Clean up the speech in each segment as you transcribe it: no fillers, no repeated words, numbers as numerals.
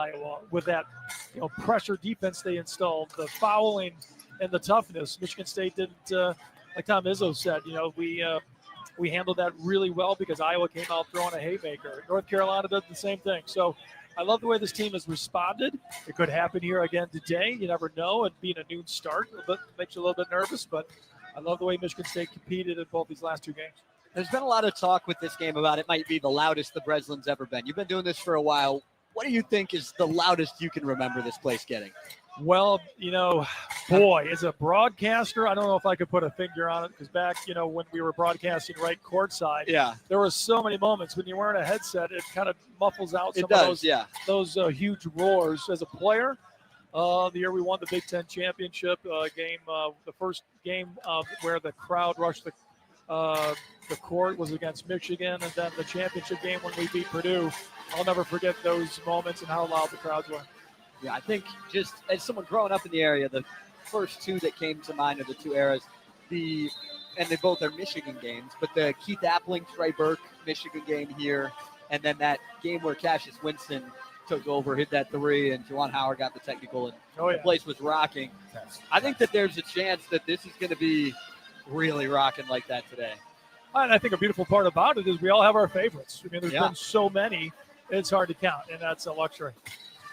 Iowa with that pressure defense they installed, the fouling and the toughness. Michigan State didn't, like Tom Izzo said, we handled that really well because Iowa came out throwing a haymaker. North Carolina did the same thing. So I love the way this team has responded. It could happen here again today. You never know. And being a noon start makes you a little bit nervous, but I love the way Michigan State competed in both these last two games. There's been a lot of talk with this game about it might be the loudest the Breslin's ever been. You've been doing this for a while. What do you think is the loudest you can remember this place getting? Well, boy, as a broadcaster, I don't know if I could put a finger on it because back, when we were broadcasting right courtside, there were so many moments when you're wearing a headset, it kind of muffles out some of those huge roars. As a player, the year we won the Big Ten championship game, the first game where the crowd rushed the court was against Michigan, and then the championship game when we beat Purdue. I'll never forget those moments and how loud the crowds were. Yeah, I think just as someone growing up in the area, the first two that came to mind are the two eras. And they both are Michigan games, but the Keith Appling, Trey Burke Michigan game here, and then that game where Cassius Winston took over, hit that three, and Juwan Howard got the technical, and the place was rocking. I think that there's a chance that this is going to be really rocking like that today. And I think a beautiful part about it is we all have our favorites. I mean, there's been so many, it's hard to count, and that's a luxury.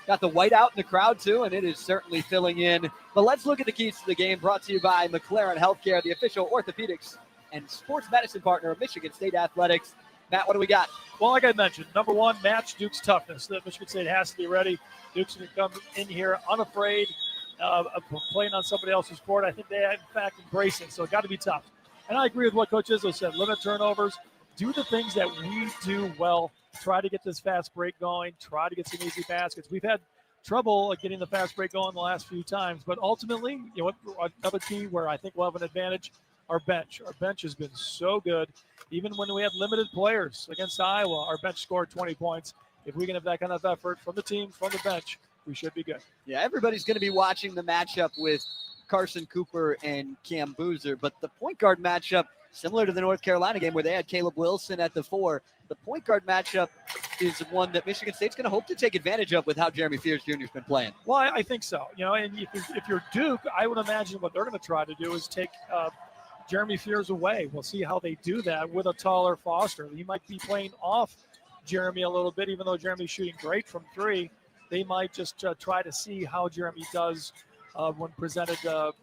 Got the white out in the crowd, too, and it is certainly filling in. But let's look at the keys to the game, brought to you by McLaren Healthcare, the official orthopedics and sports medicine partner of Michigan State Athletics. Matt, what do we got? Well, like I mentioned, number one, match Duke's toughness. That Michigan State has to be ready. Duke's going to come in here unafraid of playing on somebody else's court. I think they, in fact, embrace it, so it's got to be tough. And I agree with what Coach Izzo said. Limit turnovers. Do the things that we do well. Try to get this fast break going. Try to get some easy baskets. We've had trouble getting the fast break going the last few times, but ultimately, another key where I think we'll have an advantage, our bench. Our bench has been so good. Even when we had limited players against Iowa, our bench scored 20 points. If we can have that kind of effort from the team, from the bench, we should be good. Yeah, everybody's going to be watching the matchup with Carson Cooper and Cam Boozer, but the point guard matchup, similar to the North Carolina game where they had Caleb Wilson at the 4, the point guard matchup is one that Michigan State's going to hope to take advantage of with how Jeremy Fears Jr. has been playing. Well, I think so. And if you're Duke, I would imagine what they're going to try to do is take Jeremy Fears away. We'll see how they do that with a taller Foster. He might be playing off Jeremy a little bit, even though Jeremy's shooting great from 3. They might just try to see how Jeremy does when presented, and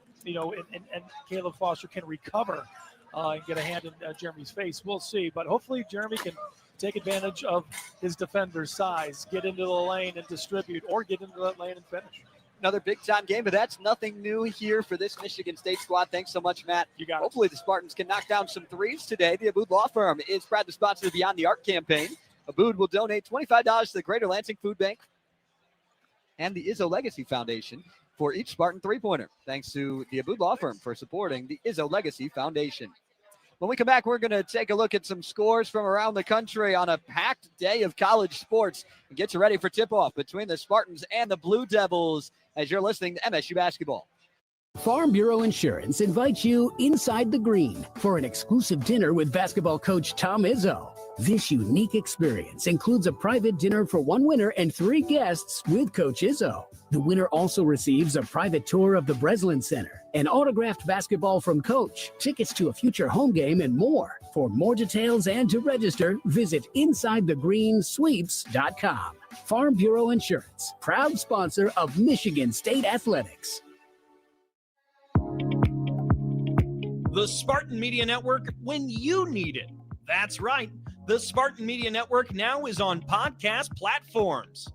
Caleb Foster can recover and get a hand in Jeremy's face. We'll see. But hopefully Jeremy can take advantage of his defender's size, get into the lane and distribute, or get into that lane and finish. Another big-time game, but that's nothing new here for this Michigan State squad. Thanks so much, Matt. You got it. Hopefully the Spartans can knock down some threes today. The Abood Law Firm is proud to sponsor the Beyond the Arc campaign. Abood will donate $25 to the Greater Lansing Food Bank and the Izzo Legacy Foundation for each Spartan three-pointer. Thanks to the Abood Law Firm for supporting the Izzo Legacy Foundation. When we come back, we're going to take a look at some scores from around the country on a packed day of college sports and get you ready for tip-off between the Spartans and the Blue Devils as you're listening to MSU Basketball. Farm Bureau Insurance invites you inside the green for an exclusive dinner with basketball coach Tom Izzo. This unique experience includes a private dinner for one winner and 3 guests with Coach Izzo. The winner also receives a private tour of the Breslin Center, an autographed basketball from Coach, tickets to a future home game, and more. For more details and to register, visit InsideTheGreenSweeps.com. Farm Bureau Insurance, proud sponsor of Michigan State Athletics. The Spartan Media Network when you need it. That's right. The Spartan Media Network now is on podcast platforms.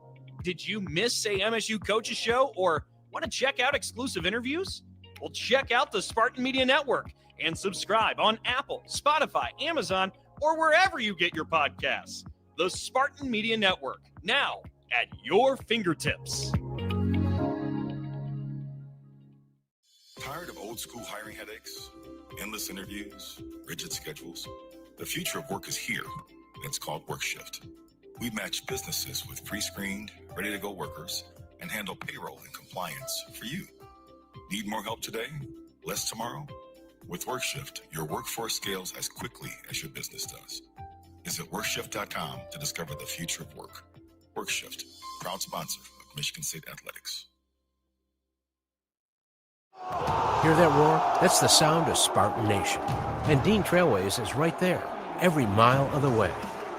Did you miss a MSU Coaches Show or want to check out exclusive interviews? Well, check out the Spartan Media Network and subscribe on Apple, Spotify, Amazon, or wherever you get your podcasts. The Spartan Media Network, now at your fingertips. Tired of old school hiring headaches, endless interviews, rigid schedules? The future of work is here, and it's called WorkShift. We match businesses with pre-screened, ready-to-go workers and handle payroll and compliance for you. Need more help today? Less tomorrow? With WorkShift, your workforce scales as quickly as your business does. Visit WorkShift.com to discover the future of work. WorkShift, proud sponsor of Michigan State Athletics. Hear that roar? That's the sound of Spartan Nation. And Dean Trailways is right there, every mile of the way.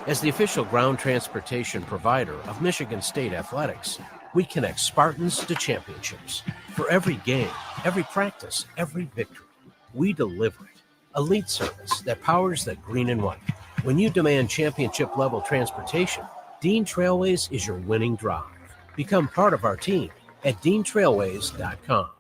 As the official ground transportation provider of Michigan State Athletics, we connect Spartans to championships. For every game, every practice, every victory, we deliver it. Elite service that powers the green and white. When you demand championship-level transportation, Dean Trailways is your winning drive. Become part of our team at DeanTrailways.com.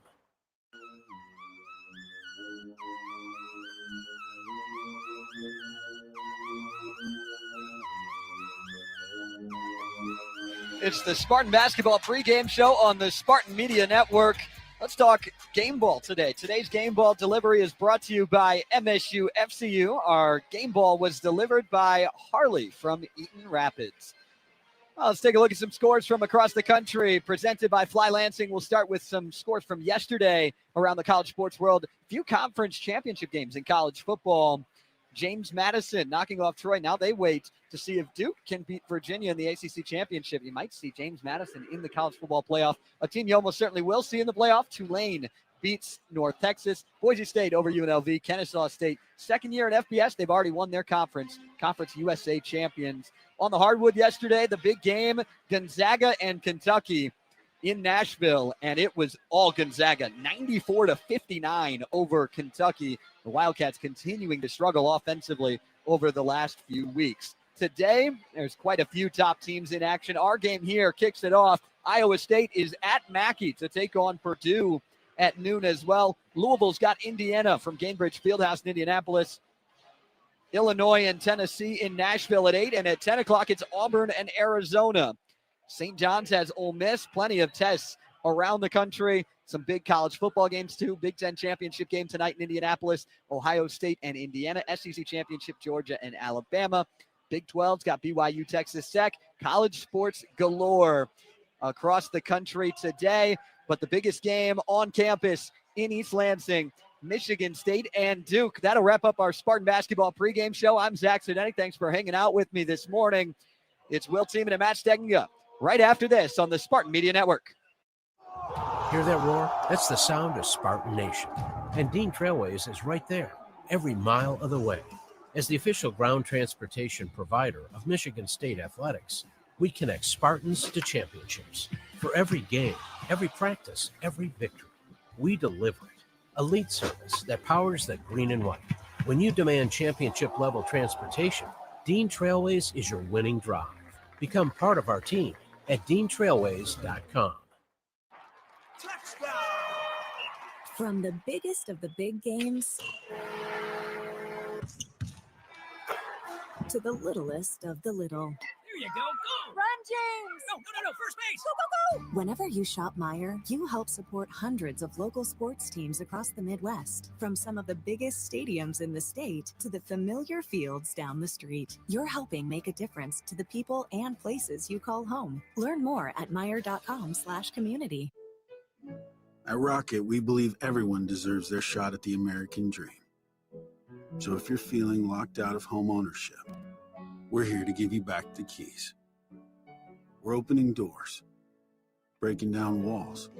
It's the Spartan Basketball pregame show on the Spartan Media Network. Let's talk game ball today. Today's game ball delivery is brought to you by MSU FCU. Our game ball was delivered by Harley from Eaton Rapids. Well, let's take a look at some scores from across the country presented by Fly Lansing. We'll start with some scores from yesterday around the college sports world. A few conference championship games in college football. James Madison knocking off Troy. Now they wait to see if Duke can beat Virginia in the ACC championship. You might see James Madison in the college football playoff. A team you almost certainly will see in the playoff. Tulane beats North Texas. Boise State over UNLV. Kennesaw State, second year at FBS. They've already won their Conference USA champions. On the hardwood yesterday, the big game, Gonzaga and Kentucky in Nashville, and it was all Gonzaga, 94-59 over Kentucky. The Wildcats continuing to struggle offensively over the last few weeks. Today, there's quite a few top teams in action. Our game here kicks it off. Iowa State is at Mackey to take on Purdue at noon as well. Louisville's got Indiana from Gainbridge Fieldhouse in Indianapolis. Illinois and Tennessee in Nashville at 8, and at 10 o'clock, it's Auburn and Arizona. St. John's has Ole Miss, plenty of tests around the country. Some big college football games, too. Big Ten championship game tonight in Indianapolis. Ohio State and Indiana. SEC championship, Georgia and Alabama. Big 12's got BYU, Texas Tech. College sports galore across the country today. But the biggest game on campus in East Lansing, Michigan State and Duke. That'll wrap up our Spartan basketball pregame show. I'm Zach Sudenik. Thanks for hanging out with me this morning. It's Will Tiemann and Matt Stegninga right after this on the Spartan Media Network. Hear that roar? That's the sound of Spartan Nation. And Dean Trailways is right there, every mile of the way. As the official ground transportation provider of Michigan State Athletics, we connect Spartans to championships. For every game, every practice, every victory, we deliver it. Elite service that powers the green and white. When you demand championship-level transportation, Dean Trailways is your winning drive. Become part of our team at DeanTrailways.com. From the biggest of the big games to the littlest of the little. There you go. Go. Run, James! No. First base. Go, go, go! Whenever you shop Meijer, you help support hundreds of local sports teams across the Midwest. From some of the biggest stadiums in the state to the familiar fields down the street, you're helping make a difference to the people and places you call home. Learn more at Meijer.com/community. At Rocket, we believe everyone deserves their shot at the American dream. So if you're feeling locked out of home ownership, we're here to give you back the keys. We're opening doors, breaking down walls,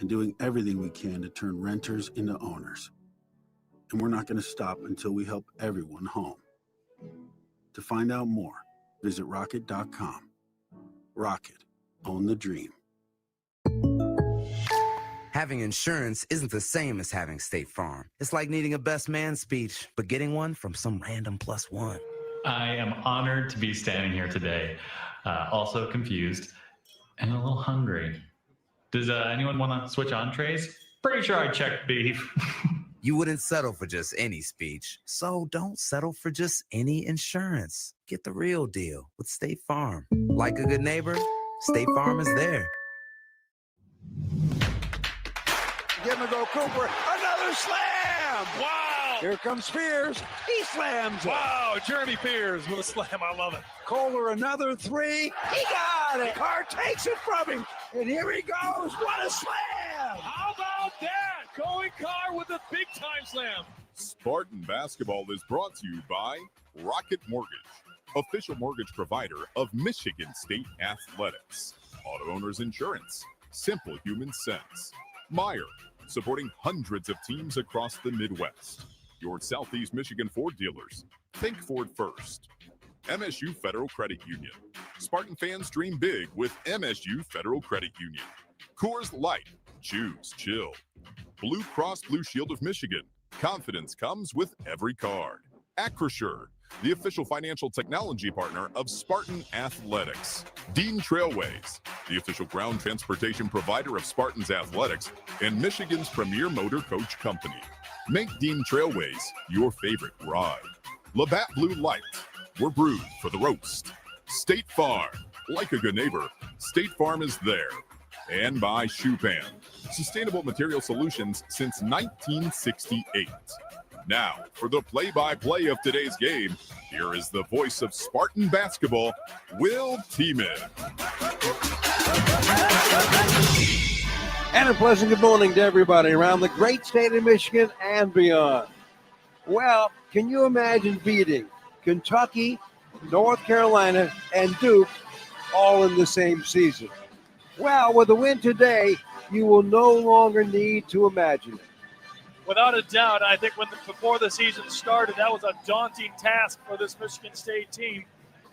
and doing everything we can to turn renters into owners. And we're not going to stop until we help everyone home. To find out more, visit rocket.com. Rocket, own the dream. Having insurance isn't the same as having State Farm. It's like needing a best man speech, but getting one from some random +1. I am honored to be standing here today, also confused and a little hungry. Does anyone want to switch entrees? Pretty sure I checked beef. You wouldn't settle for just any speech, so don't settle for just any insurance. Get the real deal with State Farm. Like a good neighbor, State Farm is there. Give him a go, Cooper. Another slam! Wow! Here comes Spears. He slams it. Wow, Jeremy Spears with a slam. I love it. Kohler, another three. He got it. Carr takes it from him. And here he goes. What a slam! How about that? Going Carr with a big-time slam. Spartan Basketball is brought to you by Rocket Mortgage, official mortgage provider of Michigan State Athletics. Auto Owners Insurance, simple human sense. Meyer, supporting hundreds of teams across the Midwest. Your Southeast Michigan Ford dealers, think Ford first. MSU Federal Credit Union. Spartan fans dream big with MSU Federal Credit Union. Coors Light, choose chill. Blue Cross Blue Shield of Michigan. Confidence comes with every card. Acrisure, the official financial technology partner of Spartan Athletics. Dean Trailways, the official ground transportation provider of Spartans Athletics and Michigan's premier motor coach company. Make Dean Trailways your favorite ride. Labatt Blue Light, we're brewed for the roast. State Farm, like a good neighbor, State Farm is there. And by Shupan, sustainable material solutions since 1968. Now, for the play-by-play of today's game, here is the voice of Spartan basketball, Will Tiemann. And a pleasant good morning to everybody around the great state of Michigan and beyond. Well, can you imagine beating Kentucky, North Carolina, and Duke all in the same season? Well, with a win today, you will no longer need to imagine it. Without a doubt, I think before the season started, that was a daunting task for this Michigan State team,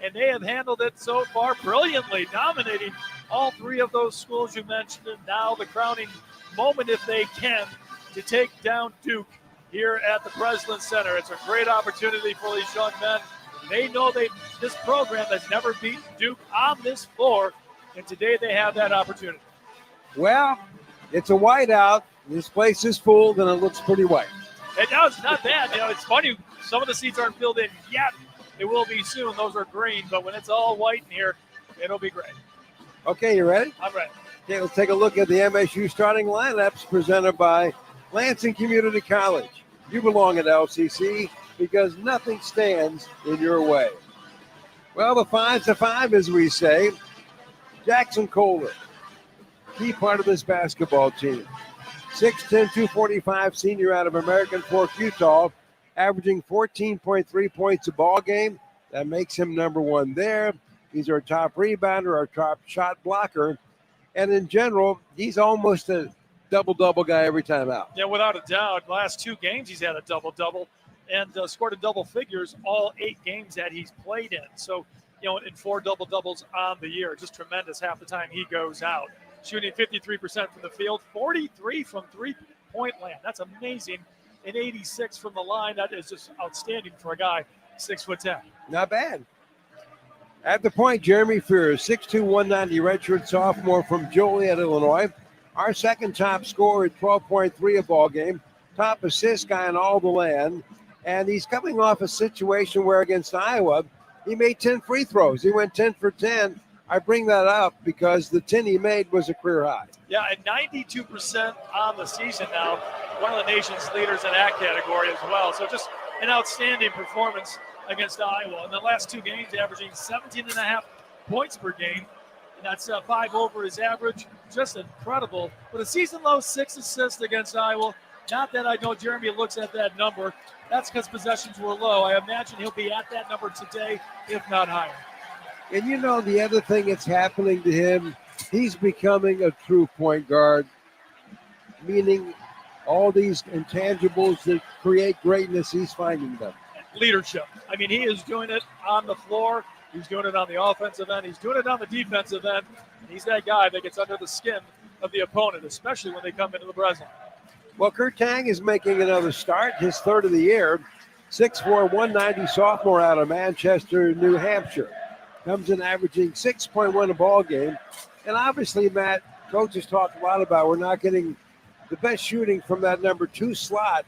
and they have handled it so far brilliantly, dominating all three of those schools you mentioned, and now the crowning moment, if they can, to take down Duke here at the Breslin Center. It's a great opportunity for these young men. They know this program has never beaten Duke on this floor, and today they have that opportunity. Well, it's a whiteout. This place is full, and it looks pretty white. It does, not bad. It's funny, some of the seats aren't filled in yet. They will be soon. Those are green, but when it's all white in here, it'll be great. Okay, you ready? I'm ready. Okay, let's take a look at the MSU starting lineups presented by Lansing Community College. You belong at LCC because nothing stands in your way. Well, the 5's a 5, as we say. Jackson Kohler, key part of this basketball team. 6'10", 245 senior out of American Fork, Utah, averaging 14.3 points a ball game. That makes him number one there. He's our top rebounder, our top shot blocker. And in general, he's almost a double-double guy every time out. Yeah, without a doubt. Last two games, he's had a double-double and scored a double figures all 8 games that he's played in. So, in 4 double-doubles on the year. Just tremendous half the time he goes out. Shooting 53% from the field, 43 from three-point land. That's amazing. And 86 from the line. That is just outstanding for a guy 6'10". Not bad. At the point, Jeremy Fears, 6'2", 190 redshirt sophomore from Joliet, Illinois. Our second top scorer at 12.3 a ball game. Top assist guy in all the land. And he's coming off a situation where against Iowa, he made 10 free throws. He went 10 for 10. I bring that up because the 10 he made was a career high. Yeah, and 92% on the season now. One of the nation's leaders in that category as well. So just an outstanding performance against Iowa. In the last 2 games, averaging 17.5 points per game. And that's 5 over his average. Just incredible. With a season low 6 assists against Iowa. Not that I know Jeremy looks at that number. That's because possessions were low. I imagine he'll be at that number today, if not higher. And the other thing that's happening to him, he's becoming a true point guard, meaning all these intangibles that create greatness, he's finding them. Leadership. I mean, he is doing it on the floor. He's doing it on the offensive end. He's doing it on the defensive end. And he's that guy that gets under the skin of the opponent, especially when they come into the Breslin. Well, Kurt Tang is making another start, his third of the year. 6'4", 190 sophomore out of Manchester, New Hampshire. Comes in averaging 6.1 a ball game. And obviously, Matt, coaches talked a lot about we're not getting the best shooting from that number 2 slot.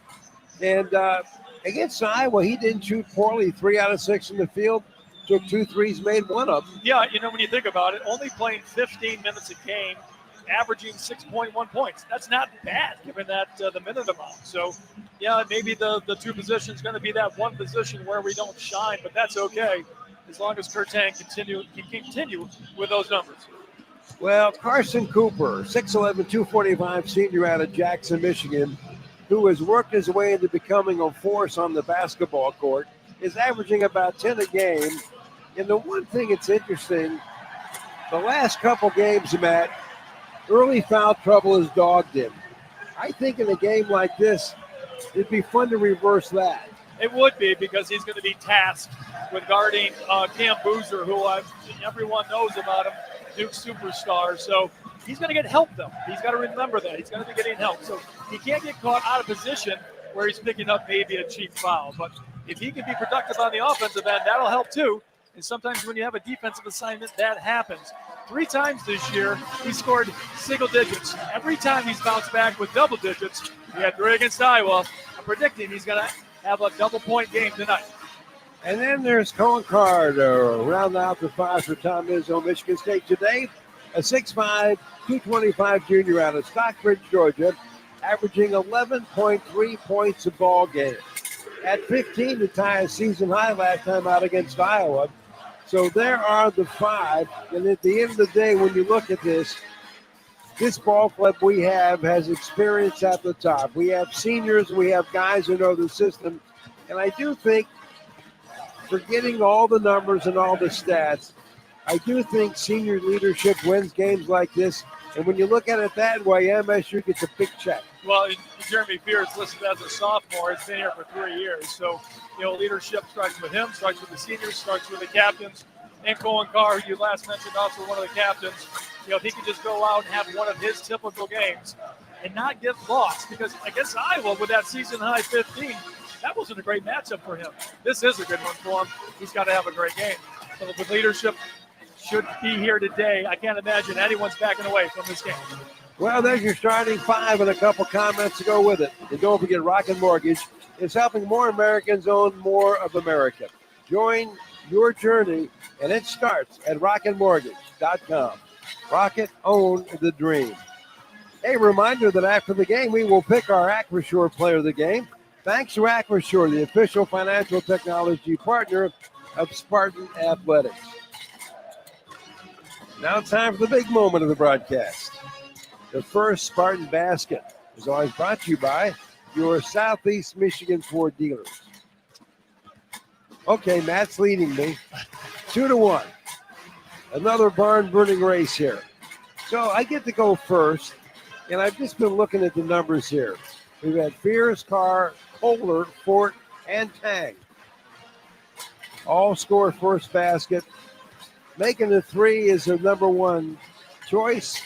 And against Iowa, he didn't shoot poorly. 3 out of 6 in the field. Took 2 threes, made one of them. Yeah, when you think about it, only playing 15 minutes a game, averaging 6.1 points. That's not bad, given that the minute amount. So, yeah, maybe the 2 positions going to be that one position where we don't shine, but that's okay as long as Kurt Tang can continue with those numbers. Well, Carson Cooper, 6'11", 245 senior out of Jackson, Michigan, who has worked his way into becoming a force on the basketball court, is averaging about 10 a game. And the one thing that's interesting, the last couple games, Matt, early foul trouble has dogged him. I think in a game like this, it'd be fun to reverse that. It would be, because he's going to be tasked with guarding Cam Boozer, who everyone knows about him, Duke's superstar. So he's going to get help, though. He's got to remember that. He's going to be getting help. So he can't get caught out of position where he's picking up maybe a cheap foul. But if he can be productive on the offensive end, that'll help too. And sometimes when you have a defensive assignment, that happens. 3 times this year, he scored single digits. Every time he's bounced back with double digits. He had 3 against Iowa. I'm predicting he's going to have a double-point game tonight. And then there's Cohen Carr to round out the 5 for Tom Izzo, Michigan State today. A 6'5", 225 junior out of Stockbridge, Georgia, averaging 11.3 points a ball game. At 15 to tie a season high last time out against Iowa. So there are the 5. And at the end of the day, when you look at this ball club we have has experience at the top. We have seniors. We have guys who know the system. And I do think, forgetting all the numbers and all the stats, I do think senior leadership wins games like this. And when you look at it that way, MSU gets a big check. Well, Jeremy Fears listed as a sophomore. He's been here for 3 years. So, leadership starts with him, starts with the seniors, starts with the captains. And Cohen Carr, who you last mentioned, also one of the captains. If he could just go out and have one of his typical games and not get lost, because against Iowa with that season high 15, that wasn't a great matchup for him. This is a good one for him. He's got to have a great game. So the leadership should be here today. I can't imagine anyone's backing away from this game. Well, there's your starting 5 and a couple comments to go with it. And don't forget, Rocket Mortgage is helping more Americans own more of America. Join your journey, and it starts at rocketmortgage.com. Rocket, own the dream. A reminder that after the game, we will pick our Acrisure player of the game. Thanks to Acrisure, the official financial technology partner of Spartan Athletics. Now time for the big moment of the broadcast. The first Spartan basket is always brought to you by your Southeast Michigan Ford dealers. Okay, Matt's leading me 2-1. Another barn-burning race here. So I get to go first, and I've just been looking at the numbers here. We've had Fears, Carr, Kohler, Fort, and Tang all score first basket. Making the 3 is their number 1 choice.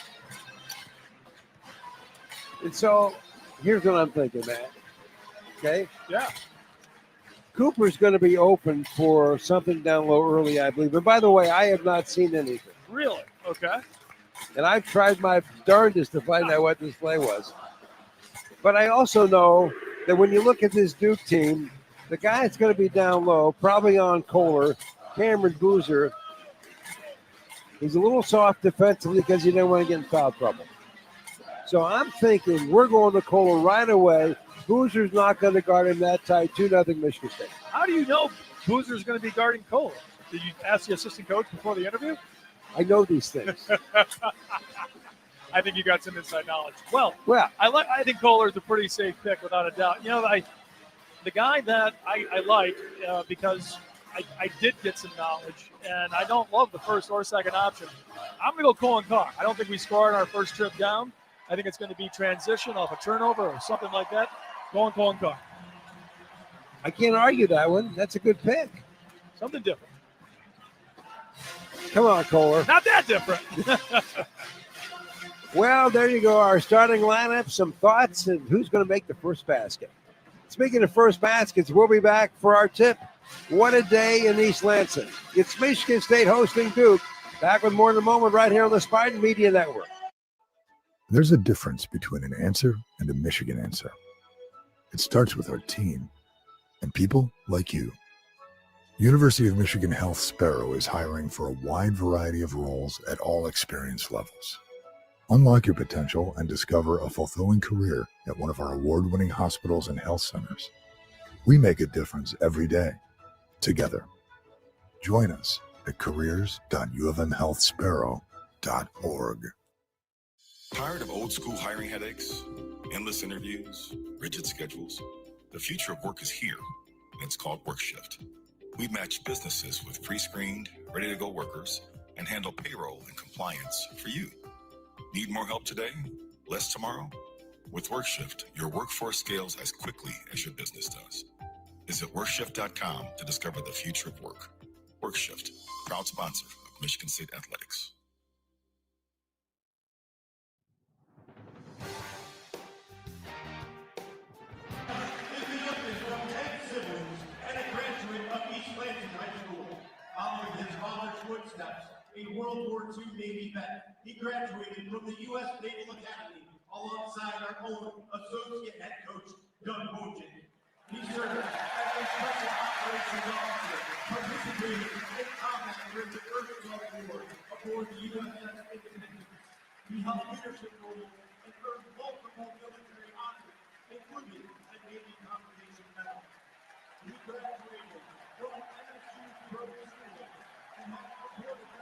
And so here's what I'm thinking, Matt. Okay? Yeah. Cooper's going to be open for something down low early, I believe. And by the way, I have not seen anything. Really? Okay. And I've tried my darndest to find out what this play was. But I also know that when you look at this Duke team, the guy that's going to be down low, probably on Kohler, Cameron Boozer, he's a little soft defensively because he didn't want to get in foul trouble. So I'm thinking we're going to Kohler right away. Boozer's not going to guard him that tight. 2-0 Michigan State. How do you know Boozer's going to be guarding Kohler? Did you ask the assistant coach before the interview? I know these things. I think you got some inside knowledge. Well, I think Kohler's a pretty safe pick without a doubt. The guy that I like because I did get some knowledge, and I don't love the first or second option. I'm going to go Cohen Carr. I don't think we score on our first trip down. I think it's going to be transition off a turnover or something like that. Going Cohen Carr. I can't argue that one. That's a good pick. Something different. Come on, Kohler. Not that different. Well, there you go. Our starting lineup, some thoughts, and who's going to make the first basket. Speaking of first baskets, we'll be back for our tip. What a day in East Lansing. It's Michigan State hosting Duke. Back with more in a moment right here on the Spartan Media Network. There's a difference between an answer and a Michigan answer. It starts with our team and people like you. University of Michigan Health Sparrow is hiring for a wide variety of roles at all experience levels. Unlock your potential and discover a fulfilling career at one of our award-winning hospitals and health centers. We make a difference every day, together. Join us at careers.ufmhealthsparrow.org. Tired of old school hiring headaches, endless interviews, rigid schedules? The future of work is here, and it's called WorkShift. We match businesses with pre-screened, ready-to-go workers and handle payroll and compliance for you. Need more help today? Less tomorrow? With WorkShift, your workforce scales as quickly as your business does. Visit WorkShift.com to discover the future of work. WorkShift, proud sponsor of Michigan State Athletics. A World War II Navy vet. He graduated from the U.S. Naval Academy alongside our own associate head coach, Doug Bojan. He served as a special operations officer, participating in combat during the First Gulf War aboard the USS Independence. He held leadership roles and earned multiple military honors, including a Navy Commendation Medal. He graduated from MSU Pro School and helped support the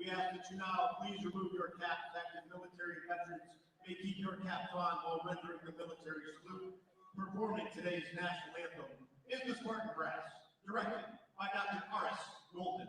We ask that you now please remove your caps. Active military veterans may keep your caps on while rendering the military salute. Performing today's national anthem is the Spartan Brass, directed by Dr. R.S. Golden.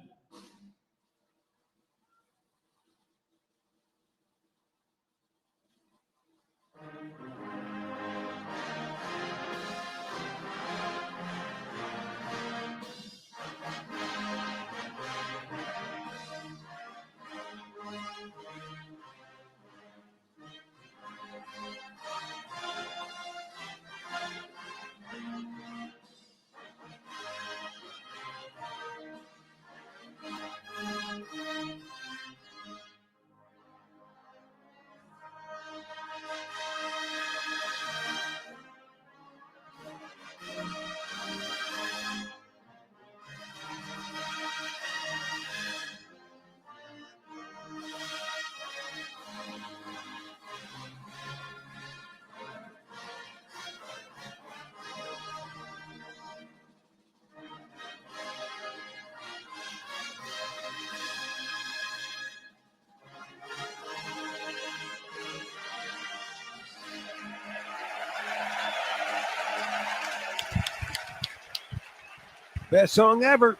Best song ever.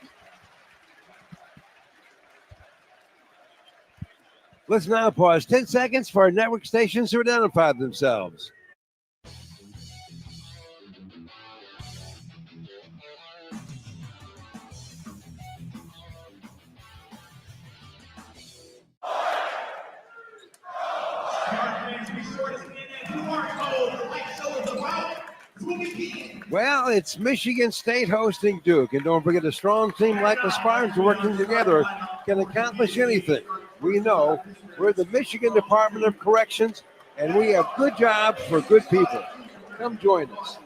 Let's now pause 10 seconds for our network stations to identify themselves. Well, it's Michigan State hosting Duke. And don't forget, a strong team like the Spartans working together can accomplish anything. We know we're the Michigan Department of Corrections, and we have good jobs for good people. Come join us.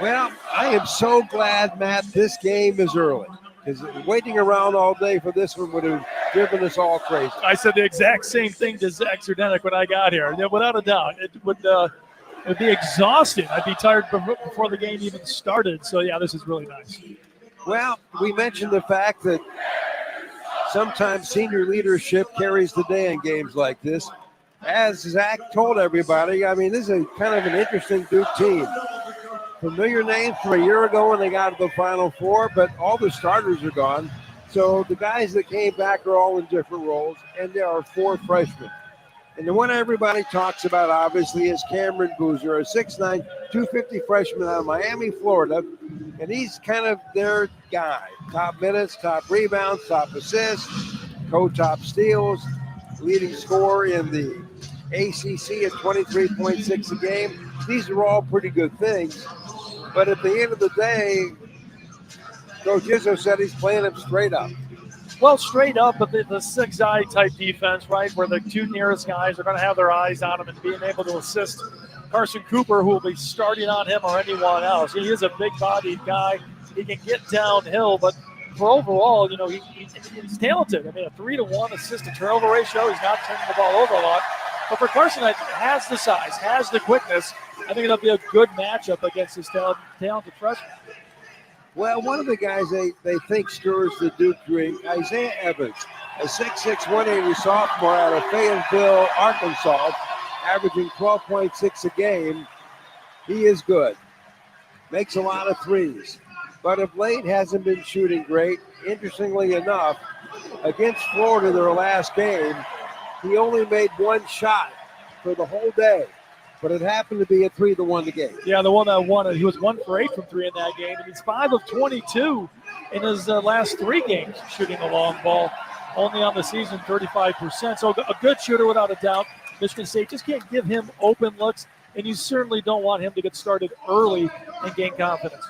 Well, I am so glad, Matt, this game is early. Because waiting around all day for this one would have driven us all crazy. I said the exact same thing to Zach Zerdenik when I got here. Yeah, without a doubt, it would be exhausting. I'd be tired before the game even started. So, yeah, this is really nice. Well, we mentioned the fact that sometimes senior leadership carries the day in games like this. As Zach told everybody, I mean, this is kind of an interesting Duke team. Familiar names from a year ago when they got to the Final Four, but all the starters are gone. So the guys that came back are all in different roles, and there are 4 freshmen. And the one everybody talks about, obviously, is Cameron Boozer, a 6'9", 250 freshman out of Miami, Florida. And he's kind of their guy. Top minutes, top rebounds, top assists, co-top steals, leading scorer in the ACC at 23.6 a game. These are all pretty good things. But at the end of the day, Coach Izzo said he's playing him straight up. Well, straight up, but the six-eye type defense, right, where the 2 nearest guys are going to have their eyes on him and being able to assist Carson Cooper, who will be starting on him or anyone else. He is a big-bodied guy. He can get downhill, but for overall, you know, he's talented. I mean, a 3-to-1 assist-to-turnover ratio. He's not turning the ball over a lot. But for Carson, has the size, has the quickness, I think it'll be a good matchup against this talented freshman. Well, one of the guys they think stirs the Duke drink, Isaiah Evans, a 6'6", 180 sophomore out of Fayetteville, Arkansas, averaging 12.6 a game. He is good. Makes a lot of threes. But of late hasn't been shooting great. Interestingly enough, against Florida, their last game, he only made one shot for the whole day. But it happened to be a three that won the game. Yeah, the one that won it. He was 1 for 8 from 3 in that game. And he's 5 of 22 in his last 3 games shooting a long ball. Only on the season, 35%. So a good shooter without a doubt. Michigan State just can't give him open looks. And you certainly don't want him to get started early and gain confidence.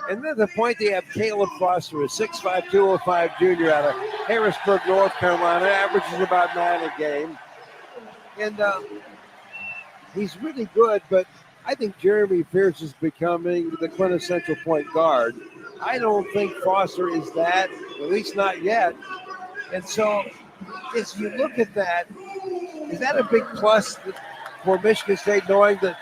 And then the point they have Caleb Foster, a 6'5", 205 junior out of Harrisburg, North Carolina, averages about 9 a game. And he's really good, but I think Jeremy Fierce is becoming the quintessential point guard. I don't think Foster is that, at least not yet. And so as you look at that, is that a big plus for Michigan State, knowing that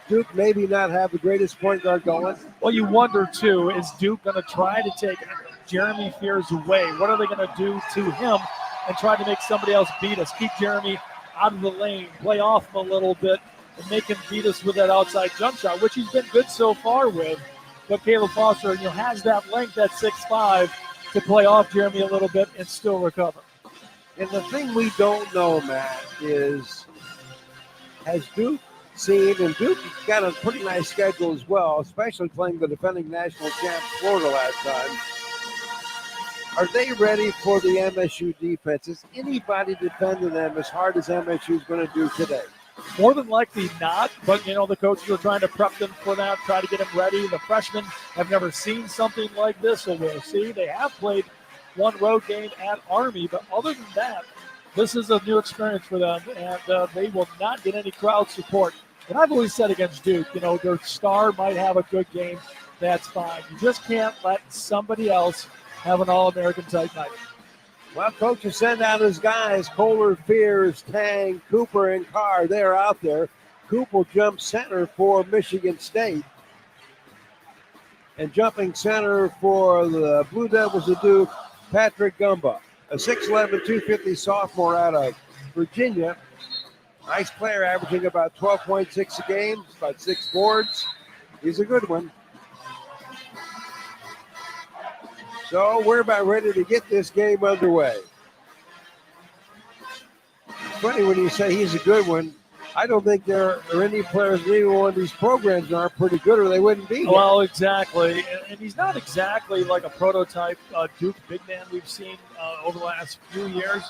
Duke maybe not have the greatest point guard going? Well, you wonder, too, is Duke going to try to take Jeremy Fears away? What are they going to do to him and try to make somebody else beat us? Keep Jeremy out of the lane, play off him a little bit, and make him beat us with that outside jump shot, which he's been good so far with. But Caleb Foster, has that length, that 6'5", to play off Jeremy a little bit and still recover. And the thing we don't know, Matt, is has Duke seen, and Duke got a pretty nice schedule as well, especially playing the defending national champ Florida last time. Are they ready for the MSU defense? Is anybody defending them as hard as MSU is going to do today? More than likely not, but, the coaches are trying to prep them for that, try to get them ready. The freshmen have never seen something like this, so we'll see. They have played one road game at Army, but other than that, this is a new experience for them, and they will not get any crowd support. And I've always said against Duke, their star might have a good game. That's fine. You just can't let somebody else have an All-American type night. Well, coach has sent out his guys, Kohler, Fears, Tang, Cooper, and Carr. They're out there. Coop will jump center for Michigan State. And jumping center for the Blue Devils of Duke, Patrick Gumba, a 6'11", 250 sophomore out of Virginia. Nice player, averaging about 12.6 a game, about 6 boards. He's a good one. So we're about ready to get this game underway. Funny when you say he's a good one. I don't think there are any players in any one of these programs that aren't pretty good, or they wouldn't be here. Well, exactly. And he's not exactly like a prototype Duke big man we've seen over the last few years.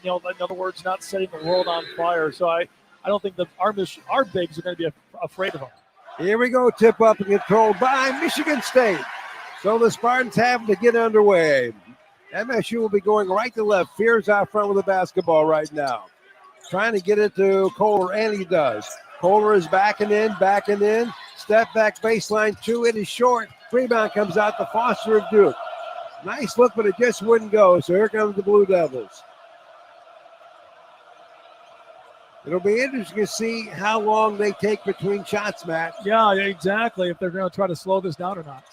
In other words, not setting the world on fire. So I don't think our bigs are going to be afraid of him. Here we go, tip up and controlled by Michigan State. So the Spartans have to get underway. MSU will be going right to left. Fears out front with the basketball right now. Trying to get it to Kohler, and he does. Kohler is backing in. Step back baseline 2. It is short. Rebound comes out to Foster of Duke. Nice look, but it just wouldn't go. So here comes the Blue Devils. It'll be interesting to see how long they take between shots, Matt. Yeah, exactly. If they're going to try to slow this down or not.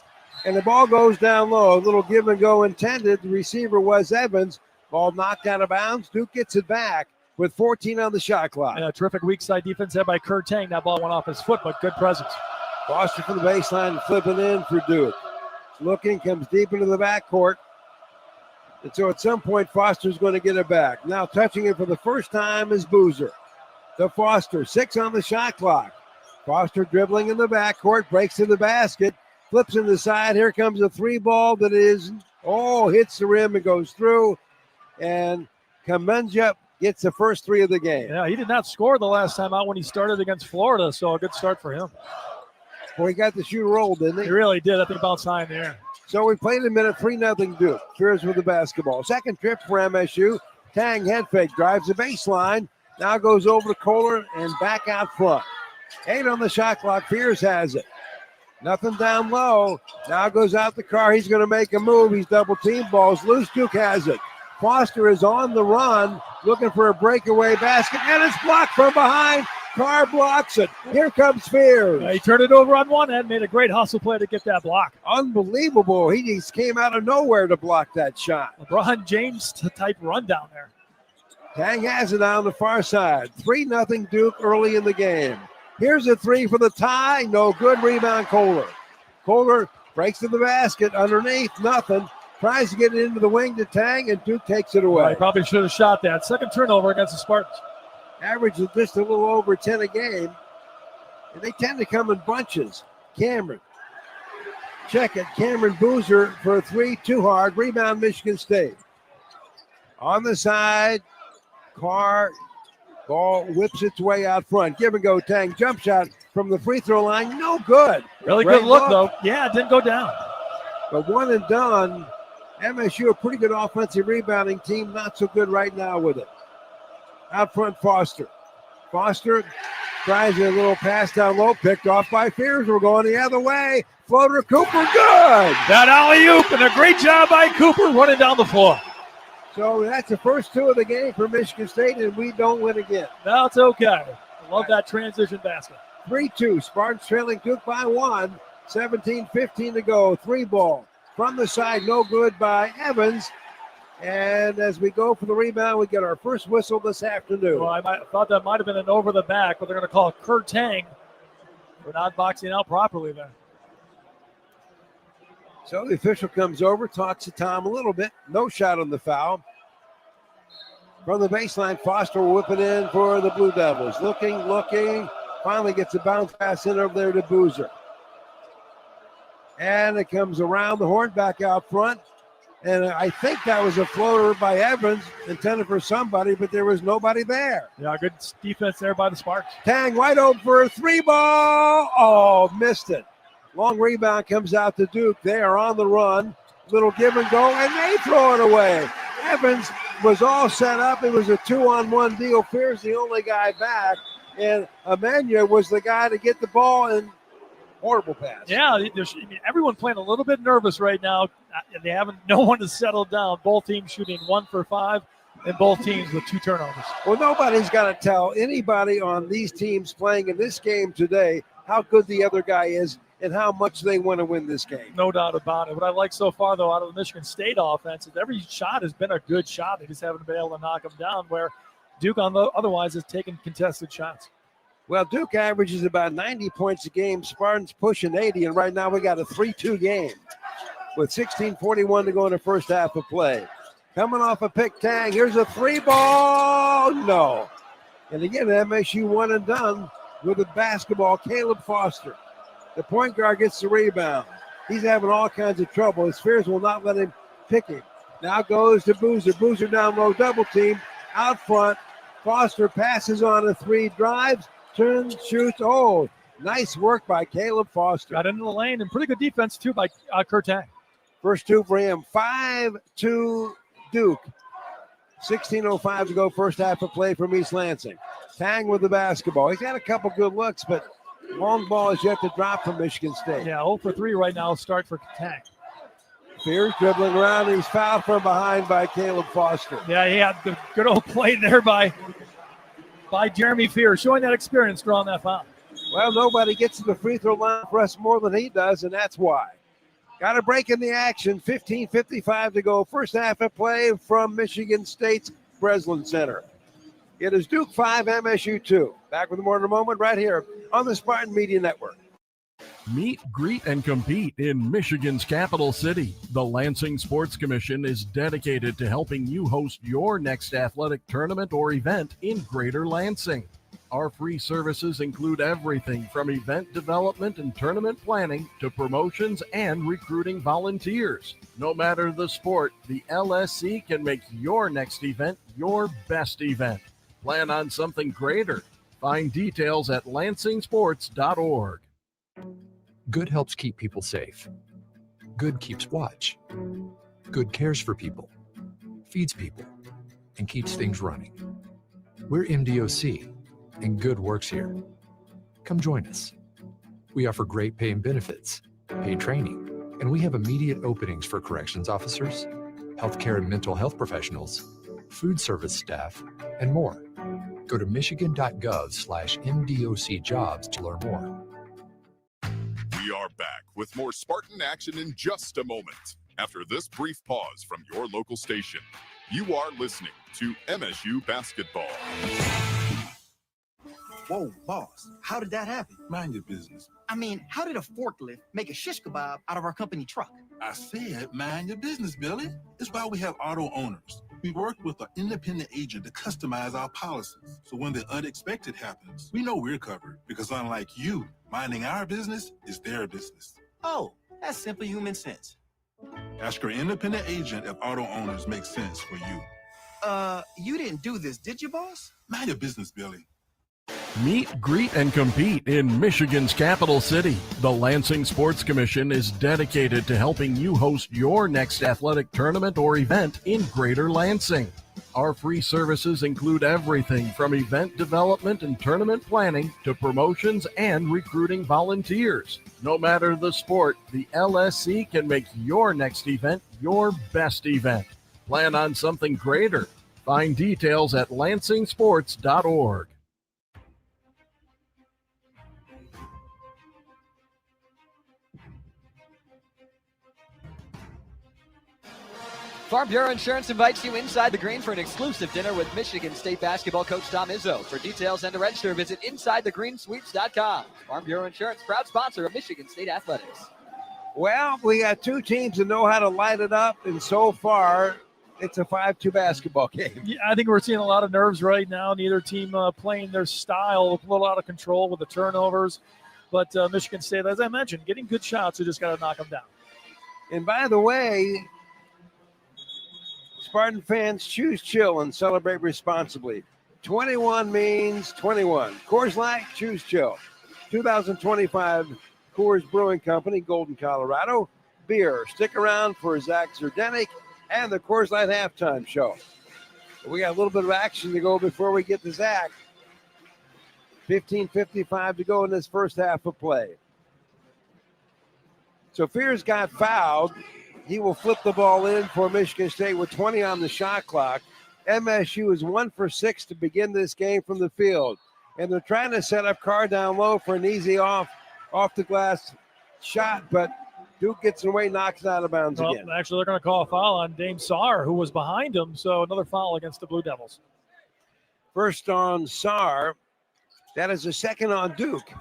And the ball goes down low. A little give and go intended. The receiver was Evans. Ball knocked out of bounds. Duke gets it back with 14 on the shot clock. Yeah, terrific weak side defense there by Kurt Tang. That ball went off his foot, but good presence. Foster from the baseline, flipping in for Duke. Looking, comes deep into the backcourt. And so at some point, Foster's going to get it back. Now touching it for the first time is Boozer. To Foster, 6 on the shot clock. Foster dribbling in the backcourt, breaks to the basket, flips in the side. Here comes a 3 ball that hits the rim and goes through. And Kamenja gets the first 3 of the game. Yeah, he did not score the last time out when he started against Florida, so a good start for him. Well, he got the shoe rolled, didn't he? He really did. I think bounced high in the air. So we played a minute, 3-0 Duke. Fears with the basketball. Second trip for MSU. Tang head fake, drives the baseline. Now goes over to Kohler and back out front. 8 on the shot clock. Fears has it. Nothing down low. Now goes out the car. He's going to make a move. He's double team. Ball's loose. Duke has it. Foster is on the run, looking for a breakaway basket, and it's blocked from behind. Carr blocks it. Here comes Fears. He turned it over on one end, made a great hustle play to get that block. Unbelievable. He just came out of nowhere to block that shot. LeBron James type run down there. Tang has it on the far side. 3-0 Duke early in the game. Here's a three for the tie. No good. Rebound Kohler. Kohler breaks to the basket. Underneath, nothing. Tries to get it into the wing to Tang, and Duke takes it away. Well, he probably should have shot that. Second turnover against the Spartans. Average is just a little over 10 a game. And they tend to come in bunches. Cameron. Check it. Cameron Boozer for a three. Too hard. Rebound Michigan State. On the side. Carr. Ball whips its way out front. Give and go. Tang. Jump shot from the free throw line. No good. Really Great good look, though. Yeah, it didn't go down. But one and done. MSU, a pretty good offensive rebounding team. Not so good right now with it. Out front, Foster. Foster tries a little pass down low. Picked off by Fears. We're going the other way. Floater, Cooper, good. That alley-oop, and a great job by Cooper running down the floor. So that's the first two of the game for Michigan State, and we don't win again. That's okay. I love that transition basket. 3-2. Spartans trailing Duke by one. 17-15 to go. Three ball. From the side, no good by Evans. And as we go for the rebound, we get our first whistle this afternoon. Well, I thought that might have been an over the back, but they're going to call Kurt Tang for not boxing out properly there. So the official comes over, talks to Tom a little bit. No shot on the foul. From the baseline, Foster will whip it in for the Blue Devils. Looking. Finally gets a bounce pass in over there to Boozer. And it comes around the horn back out front. And I think that was a floater by Evans intended for somebody, but there was nobody there. Yeah, good defense there by the Sparks. Tang wide open for a three ball. Oh, missed it. Long rebound comes out to Duke. They are on the run. Little give and go, and they throw it away. Evans was all set up. It was a 2-on-1 deal. Fears the only guy back. And Amenya was the guy to get the ball, and horrible pass. Yeah, everyone playing a little bit nervous right now. They haven't, no one has settled down. Both teams shooting 1 for 5, and both teams with 2 turnovers. Well, nobody's got to tell anybody on these teams playing in this game today how good the other guy is and how much they want to win this game. No doubt about it. What I like so far, though, out of the Michigan State offense is every shot has been a good shot. They just haven't been able to knock them down, where Duke otherwise has taken contested shots. Well, Duke averages about 90 points a game. Spartans pushing 80, and right now we got a 3-2 game with 16:41 to go in the first half of play. Coming off a pick, Tang. Here's a three ball. No. And again, MSU one and done with the basketball. Caleb Foster. The point guard gets the rebound. He's having all kinds of trouble. His Spears will not let him pick him. Now goes to Boozer. Boozer down low, double team. Out front. Foster passes on a three, drives, turns, shoots. Oh, nice work by Caleb Foster. Got into the lane, and pretty good defense, too, by Kurt Tang. First two for him. 5-2 Duke. 16:05 to go, first half of play from East Lansing. Tang with the basketball. He's got a couple good looks, but long ball is yet to drop from Michigan State. Yeah, 0 for 3 right now. Start for Tang. Fears dribbling around. He's fouled from behind by Caleb Foster. Yeah, he had the good old play there by Jeremy Fears, showing that experience drawing that foul. Well, nobody gets to the free throw line for us more than he does, and that's why. Got a break in the action. 15:55 to go. First half of play from Michigan State's Breslin Center. It is Duke 5, MSU 2. Back with more in a moment right here on the Spartan Media Network. Meet, greet, and compete in Michigan's capital city. The Lansing Sports Commission is dedicated to helping you host your next athletic tournament or event in Greater Lansing. Our free services include everything from event development and tournament planning to promotions and recruiting volunteers. No matter the sport, the LSC can make your next event your best event. Plan on something greater. Find details at lansingsports.org. Good helps keep people safe. Good keeps watch. Good cares for people, feeds people, and keeps things running. We're MDOC, and Good works here. Come join us. We offer great pay and benefits, paid training, and we have immediate openings for corrections officers, healthcare and mental health professionals, food service staff, and more. Go to michigan.gov/MDOCjobs to learn more. We are back with more Spartan action in just a moment. After this brief pause from your local station, you are listening to MSU Basketball. Whoa, boss, how did that happen? Mind your business. I mean, how did a forklift make a shish kebab out of our company truck? I said, mind your business, Billy. It's why we have auto owners. We work with an independent agent to customize our policies. So when the unexpected happens, we know we're covered because unlike you, minding our business is their business. Oh, that's simple human sense. Ask your independent agent if auto owners make sense for you. You didn't do this, did you, boss? Mind your business, Billy. Meet, greet, and compete in Michigan's capital city. The Lansing Sports Commission is dedicated to helping you host your next athletic tournament or event in Greater Lansing. Our free services include everything from event development and tournament planning to promotions and recruiting volunteers. No matter the sport, the LSC can make your next event your best event. Plan on something greater. Find details at lansingsports.org. Farm Bureau Insurance invites you inside the green for an exclusive dinner with Michigan State basketball coach Tom Izzo. For details and to register, visit InsideTheGreenSweeps.com. Farm Bureau Insurance, proud sponsor of Michigan State athletics. Well, we got two teams that know how to light it up, and so far, it's a 5-2 basketball game. Yeah, I think we're seeing a lot of nerves right now. Neither team playing their style, a little out of control with the turnovers. But Michigan State, as I mentioned, getting good shots, we just got to knock them down. And by the way, Spartan fans, choose chill and celebrate responsibly. 21 means 21. Coors Light, choose chill. 2025 Coors Brewing Company, Golden, Colorado. Beer. Stick around for Zach Zerdenik and the Coors Light halftime show. We got a little bit of action to go before we get to Zach. 15:55 to go in this first half of play. So Fears got fouled. He will flip the ball in for Michigan State with 20 on the shot clock. MSU is 1 for 6 to begin this game from the field. And they're trying to set up Carr down low for an easy off the glass shot, but Duke gets away, knocks it out of bounds again. Actually, they're going to call a foul on Dame Sarr, who was behind him, so another foul against the Blue Devils. First on Sarr. That is the second on Duke.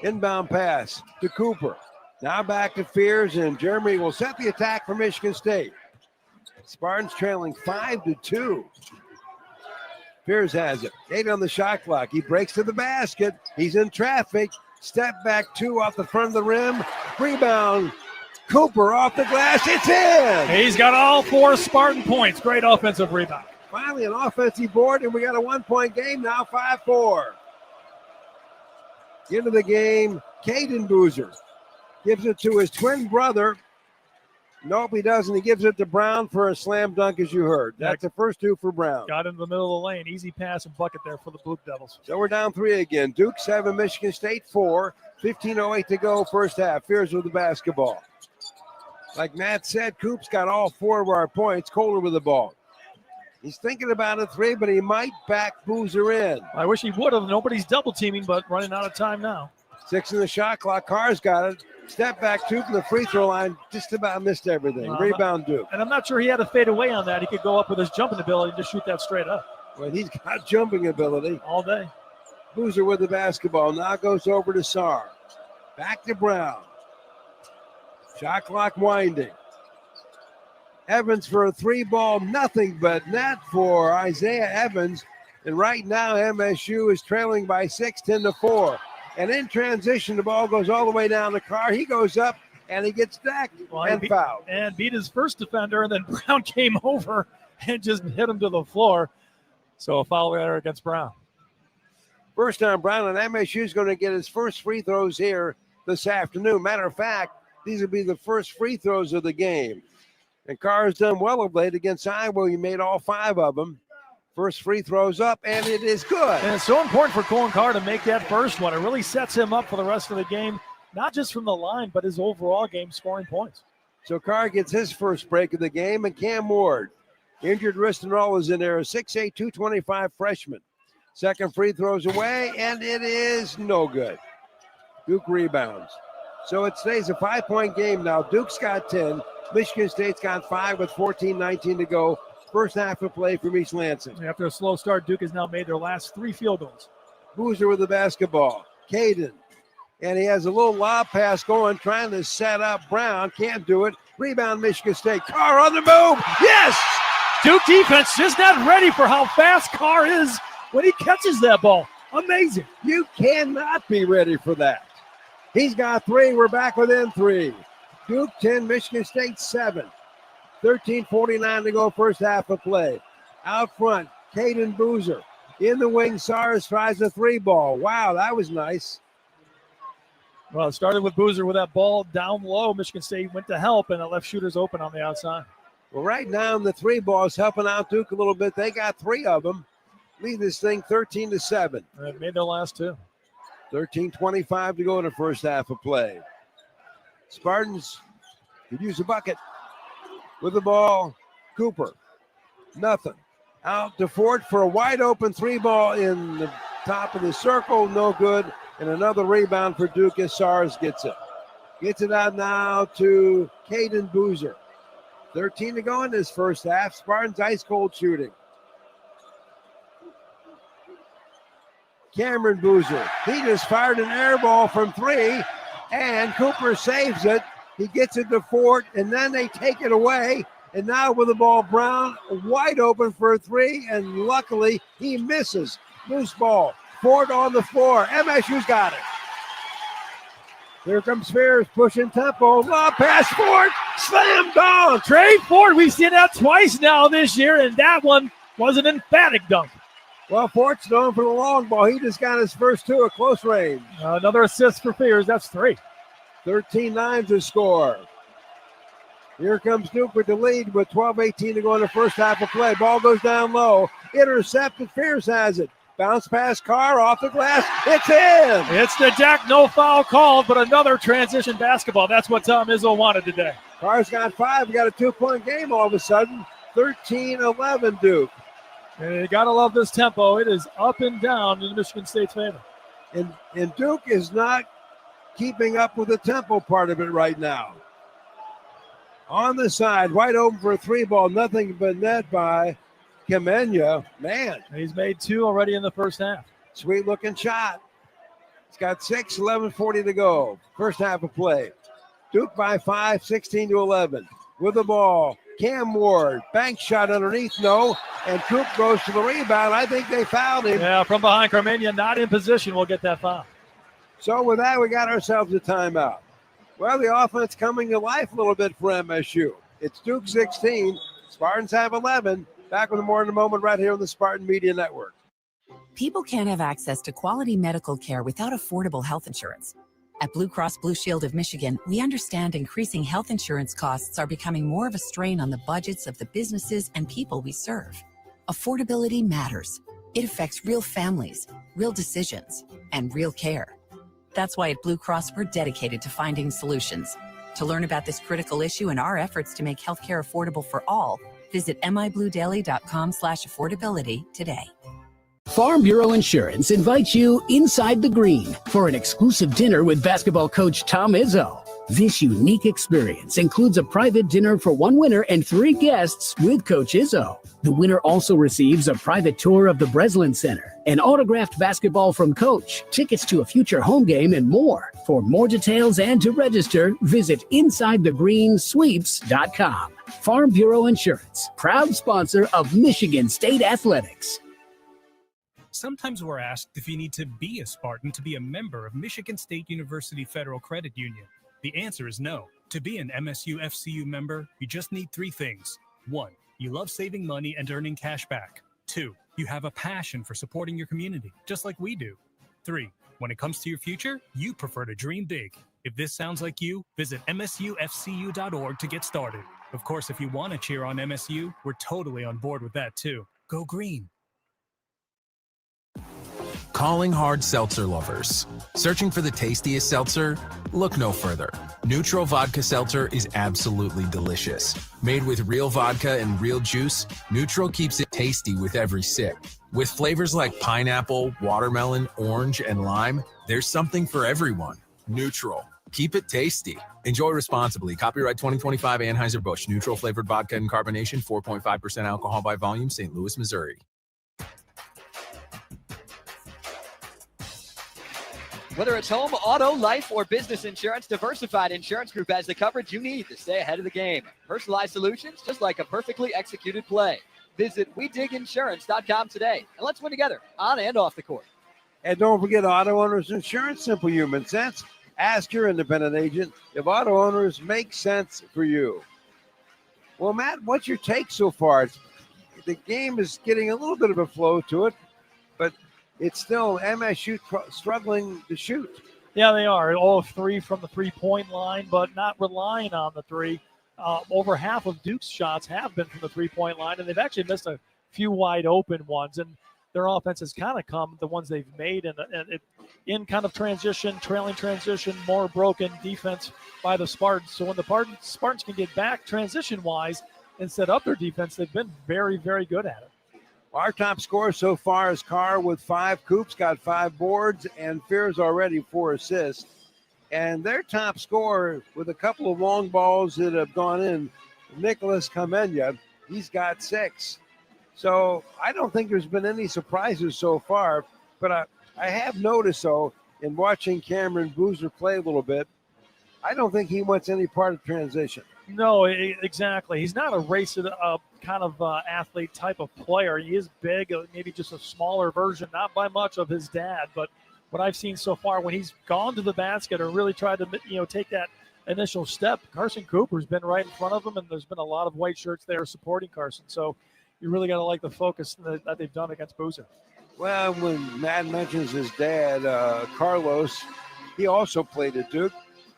Inbound pass to Cooper. Now back to Fears, and Jeremy will set the attack for Michigan State. Spartans trailing 5-2. Fears has it. 8 on the shot clock. He breaks to the basket. He's in traffic. Step back 2 off the front of the rim. Rebound. Cooper off the glass. It's in. He's got all 4 Spartan points. Great offensive rebound. Finally an offensive board, and we got a 1-point game now, 5-4. Into the game, Caden Boozer. Gives it to his twin brother. Nope, he doesn't. He gives it to Brown for a slam dunk, as you heard. That's the first 2 for Brown. Got into the middle of the lane. Easy pass and bucket there for the Blue Devils. So we're down 3 again. Duke 7, Michigan State 4. 15:08 to go, first half. Fears with the basketball. Like Matt said, Coop's got all 4 of our points. Kohler with the ball. He's thinking about a 3, but he might back Boozer in. I wish he would have. Nobody's double teaming, but running out of time now. 6 in the shot clock. Carr's got it. Step back 2 from the free throw line. Just about missed everything. Rebound Duke. And I'm not sure he had to fade away on that. He could go up with his jumping ability and just shoot that straight up. Well, he's got jumping ability. All day. Boozer with the basketball. Now goes over to Sarr. Back to Brown. Shot clock winding. Evans for a 3-ball, nothing but net for Isaiah Evans. And right now, MSU is trailing by 6, 10-4. And in transition, the ball goes all the way down the Carr. He goes up, and he gets stacked and fouled. And beat his first defender, and then Brown came over and just hit him to the floor. So a foul there against Brown. First on Brown, and MSU is going to get his first free throws here this afternoon. Matter of fact, these will be the first free throws of the game. And Carr has done well of late against Iowa. He made all 5 of them. First free throws up, and it is good. And it's so important for Colin Carr to make that first one. It really sets him up for the rest of the game, not just from the line, but his overall game scoring points. So Carr gets his first break of the game, and Cam Ward, injured wrist and all, is in there, a 6'8", 225 freshman. Second free throws away, and it is no good. Duke rebounds. So it stays a 5-point game now. Duke's got 10. Michigan State's got 5 with 14-19 to go. First half of play from East Lansing. After a slow start, Duke has now made their last 3 field goals. Boozer with the basketball. Caden. And he has a little lob pass going, trying to set up Brown. Can't do it. Rebound, Michigan State. Carr on the move. Yes! Duke defense just not ready for how fast Carr is when he catches that ball. Amazing. You cannot be ready for that. He's got 3. We're back within 3. Duke 10, Michigan State 7. 13:49 to go, first half of play. Out front, Caden Boozer. In the wing, Sars tries a 3-ball. Wow, that was nice. Well, it started with Boozer with that ball down low. Michigan State went to help, and it left shooters open on the outside. Well, right now, the 3-ball is helping out Duke a little bit. They got 3 of them. Lead this thing 13-7. They made their last 2. 13:25 to go in the first half of play. Spartans could use a bucket. With the ball, Cooper. Nothing. Out to Fort for a wide open 3-ball in the top of the circle. No good. And another rebound for Duke as Sars gets it. Gets it out now to Caden Boozer. 13 to go in this first half. Spartans ice cold shooting. Cameron Boozer. He just fired an air ball from 3, and Cooper saves it. He gets it to Fort, and then they take it away. And now with the ball, Brown wide open for a 3, and luckily he misses. Loose ball. Fort on the floor. MSU's got it. Here comes Spears pushing tempo. Lob pass, Fort. Slam dunk. Trey Fort, we've seen that twice now this year, and that one was an emphatic dunk. Well, Fort's known for the long ball. He just got his first 2 at close range. Another assist for Spears. That's 3. 13-9 to score. Here comes Duke with the lead with 12:18 to go in the first half of play. Ball goes down low. Intercepted. Spears has it. Bounce pass, Carr off the glass. It's in. It's the deck. No foul called, but another transition basketball. That's what Tom Izzo wanted today. Carr's got 5. We got a 2-point game all of a sudden. 13-11 Duke. And you got to love this tempo. It is up and down in Michigan State's favor. And Duke is not keeping up with the tempo part of it right now. On the side, wide open for a 3-ball. Nothing but net by Kemenya. Man. He's made 2 already in the first half. Sweet looking shot. He's got 6, 11:40 to go. First half of play. Duke by 5, 16-11. With the ball, Cam Ward. Bank shot underneath, no. And Coop goes to the rebound. I think they fouled him. Yeah, from behind. Carmania not in position. Will get that foul. So with that, we got ourselves a timeout. Well, the offense coming to life a little bit for MSU. It's Duke 16. Spartans have 11. Back with more in a moment right here on the Spartan Media Network. People can't have access to quality medical care without affordable health insurance. At Blue Cross Blue Shield of Michigan, we understand increasing health insurance costs are becoming more of a strain on the budgets of the businesses and people we serve. Affordability matters. It affects real families, real decisions, and real care. That's why at Blue Cross, we're dedicated to finding solutions. To learn about this critical issue and our efforts to make healthcare affordable for all, visit mibluedaily.com/affordability today. Farm Bureau Insurance invites you inside the green for an exclusive dinner with basketball coach Tom Izzo. This unique experience includes a private dinner for 1 winner and 3 guests with Coach Izzo. The winner also receives a private tour of the Breslin Center, an autographed basketball from Coach, tickets to a future home game, and more. For more details and to register, visit InsideTheGreenSweeps.com. Farm Bureau Insurance, proud sponsor of Michigan State Athletics. Sometimes we're asked if you need to be a Spartan to be a member of Michigan State University Federal Credit Union. The answer is no. To be an MSU FCU member, you just need 3 things. 1, you love saving money and earning cash back. 2, you have a passion for supporting your community, just like we do. 3, when it comes to your future, you prefer to dream big. If this sounds like you, visit msufcu.org to get started. Of course, if you want to cheer on MSU, we're totally on board with that too. Go green. Calling hard seltzer lovers. Searching for the tastiest seltzer? Look no further. Neutral Vodka Seltzer is absolutely delicious. Made with real vodka and real juice, Neutral keeps it tasty with every sip. With flavors like pineapple, watermelon, orange, and lime, there's something for everyone. Neutral. Keep it tasty. Enjoy responsibly. Copyright 2025 Anheuser-Busch. Neutral flavored vodka and carbonation, 4.5% alcohol by volume, St. Louis, Missouri. Whether it's home, auto, life, or business insurance, Diversified Insurance Group has the coverage you need to stay ahead of the game. Personalized solutions, just like a perfectly executed play. Visit WeDigInsurance.com today, and let's win together on and off the court. And don't forget auto owners insurance, simple human sense. Ask your independent agent if auto owners make sense for you. Well, Matt, what's your take so far? The game is getting a little bit of a flow to it, but it's still MSU struggling to shoot. Yeah, they are. All 3 from the three-point line, but not relying on the three. Over half of Duke's shots have been from the three-point line, and they've actually missed a few wide open ones. And their offense has kind of come, the ones they've made, in kind of transition, trailing transition, more broken defense by the Spartans. So when the Spartans can get back transition-wise and set up their defense, they've been very, very good at it. Our top scorer so far is Carr with 5. Coops got 5 boards, and Fears already 4 assists. And their top scorer with a couple of long balls that have gone in, Nicholas Kamenya, he's got 6. So I don't think there's been any surprises so far, but I have noticed, though, in watching Cameron Boozer play a little bit, I don't think he wants any part of transition. No, exactly. He's not a race kind of athlete type of player. He is big, maybe just a smaller version, not by much of his dad. But what I've seen so far, when he's gone to the basket or really tried to take that initial step, Carson Cooper's been right in front of him, and there's been a lot of white shirts there supporting Carson. So you really got to like the focus that they've done against Boozer. Well, when Matt mentions his dad, Carlos, he also played at Duke.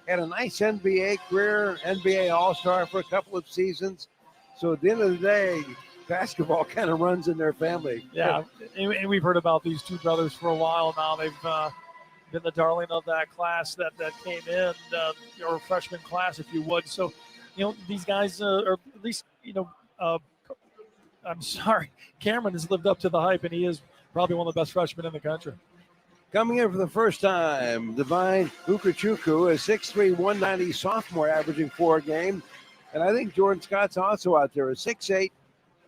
Had a nice NBA career, NBA All-Star for a couple of seasons. So at the end of the day, basketball kind of runs in their family. Yeah, and we've heard about these two brothers for a while now. They've been the darling of that class that came in, or freshman class, if you would. So, these guys, or at least, I'm sorry, Cameron has lived up to the hype, and he is probably one of the best freshmen in the country. Coming in for the first time, Divine Ukachukwu, a 6'3", 190 sophomore, averaging 4 a game. And I think Jordan Scott's also out there, a 6'8",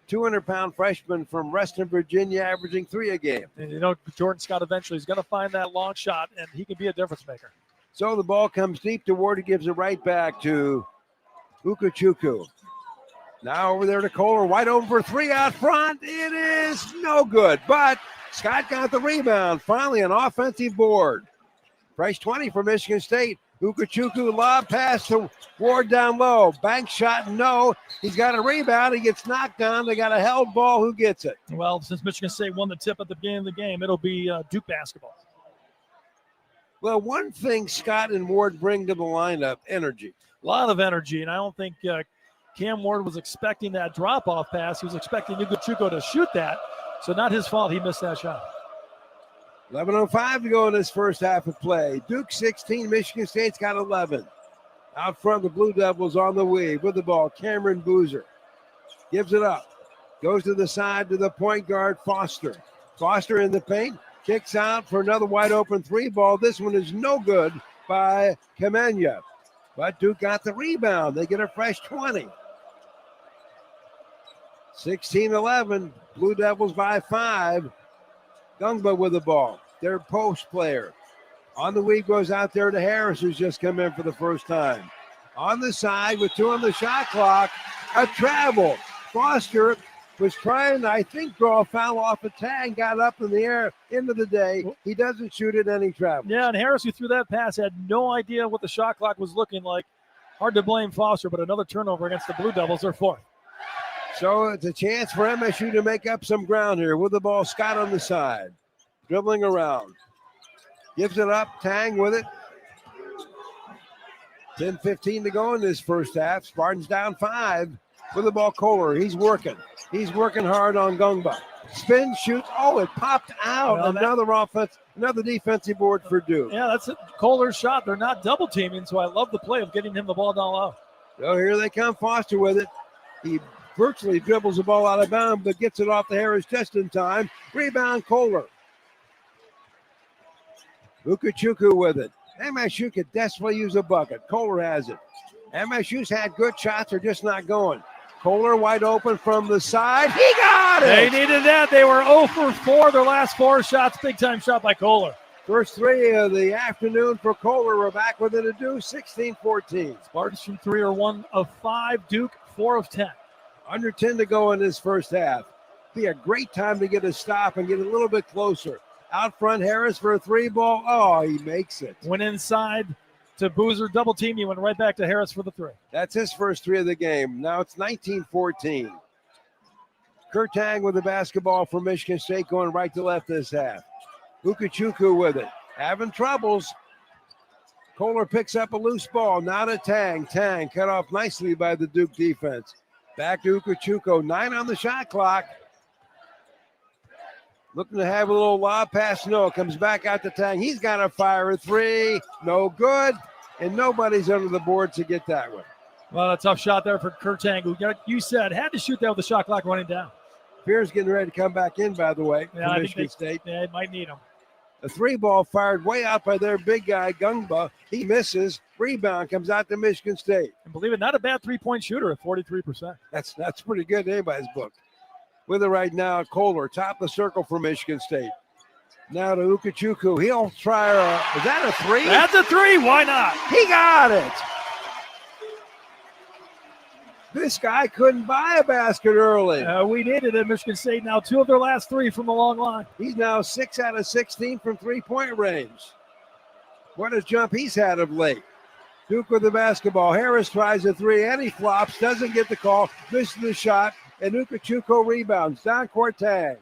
200-pound freshman from Reston, Virginia, averaging 3 a game. And Jordan Scott eventually is going to find that long shot, and he can be a difference maker. So the ball comes deep to Ward. He gives it right back to Ukachukwu. Now over there to Kohler, wide open for 3 out front. It is no good, but Scott got the rebound. Finally, an offensive board. Fresh 20 for Michigan State. Ukachukwu lob pass to Ward down low. Bank shot, no. He's got a rebound. He gets knocked down. They got a held ball. Who gets it? Well, since Michigan State won the tip at the beginning of the game, it'll be Duke basketball. Well, one thing Scott and Ward bring to the lineup, energy. A lot of energy, and I don't think Cam Ward was expecting that drop-off pass. He was expecting Ukachukwu to shoot that. So not his fault he missed that shot. 11:05 to go in this first half of play. Duke 16, Michigan State's got 11. Out front, the Blue Devils on the weave with the ball. Cameron Boozer gives it up. Goes to the side to the point guard, Foster. Foster in the paint. Kicks out for another wide open 3 ball. This one is no good by Kamenya. But Duke got the rebound. They get a fresh 20. 16-11. Blue Devils by 5. Gungba with the ball. Their post player. On the weave goes out there to Harris, who's just come in for the first time. On the side with 2 on the shot clock. A travel. Foster was trying to, I think, draw a foul off a tag, got up in the air. End of the day, he doesn't shoot at any travel. Yeah, and Harris, who threw that pass, had no idea what the shot clock was looking like. Hard to blame Foster, but another turnover against the Blue Devils, their 4th. So it's a chance for MSU to make up some ground here with the ball. Scott on the side, dribbling around. Gives it up, Tang with it. 10-15 to go in this first half. Spartans down 5. with the ball. Kohler, he's working. He's working hard on Gungba. Spin, shoots. Oh, it popped out. Well, Another defensive board for Duke. Yeah, that's a Kohler's shot. They're not double teaming, so I love the play of getting him the ball down low. So here they come, Foster with it. He virtually dribbles the ball out of bounds, but gets it off the Harris just in time. Rebound, Kohler. Ukachukwu with it. MSU could desperately use a bucket. Kohler has it. MSU's had good shots, they're just not going. Kohler wide open from the side. He got it! They needed that. They were 0 for 4 their last 4 shots. Big time shot by Kohler. First 3 of the afternoon for Kohler. We're back within a due, 16-14. Spartans from 3 are 1 of 5. Duke 4 of 10. Under 10 to go in this first half. Be a great time to get a stop and get a little bit closer. Out front, Harris for a 3 ball. Oh, he makes it. Went inside to Boozer, double team. He went right back to Harris for the 3. That's his first 3 of the game. Now it's 19-14. Kurtang with the basketball for Michigan State, going right to left this half. Ukachukwu with it. Having troubles. Kohler picks up a loose ball. Now to Tang. Tang cut off nicely by the Duke defense. Back to Ukachukwu. 9 on the shot clock. Looking to have a little lob pass. No, comes back out to Tang. He's got to fire a 3. No good. And nobody's under the board to get that one. Well, a tough shot there for Kurtang, who you said had to shoot that with the shot clock running down. Pierce getting ready to come back in, by the way, Yeah, for Michigan State. Yeah, they might need him. A 3 ball fired way out by their big guy, Gungba. He misses. Rebound comes out to Michigan State. And believe it, not a bad 3-point shooter at 43%. That's pretty good in anybody's book. With it right now, Kohler, top of the circle for Michigan State. Now to Ukachukwu. He'll try is that a 3? That's a 3. Why not? He got it. This guy couldn't buy a basket early. We needed it. Michigan State now 2 of their last 3 from the long line. He's now 6 out of 16 from 3-point range. What a jump he's had of late. Duke with the basketball. Harris tries a 3 and he flops. Doesn't get the call. Misses the shot. And Ukachukwu rebounds. Down court tag.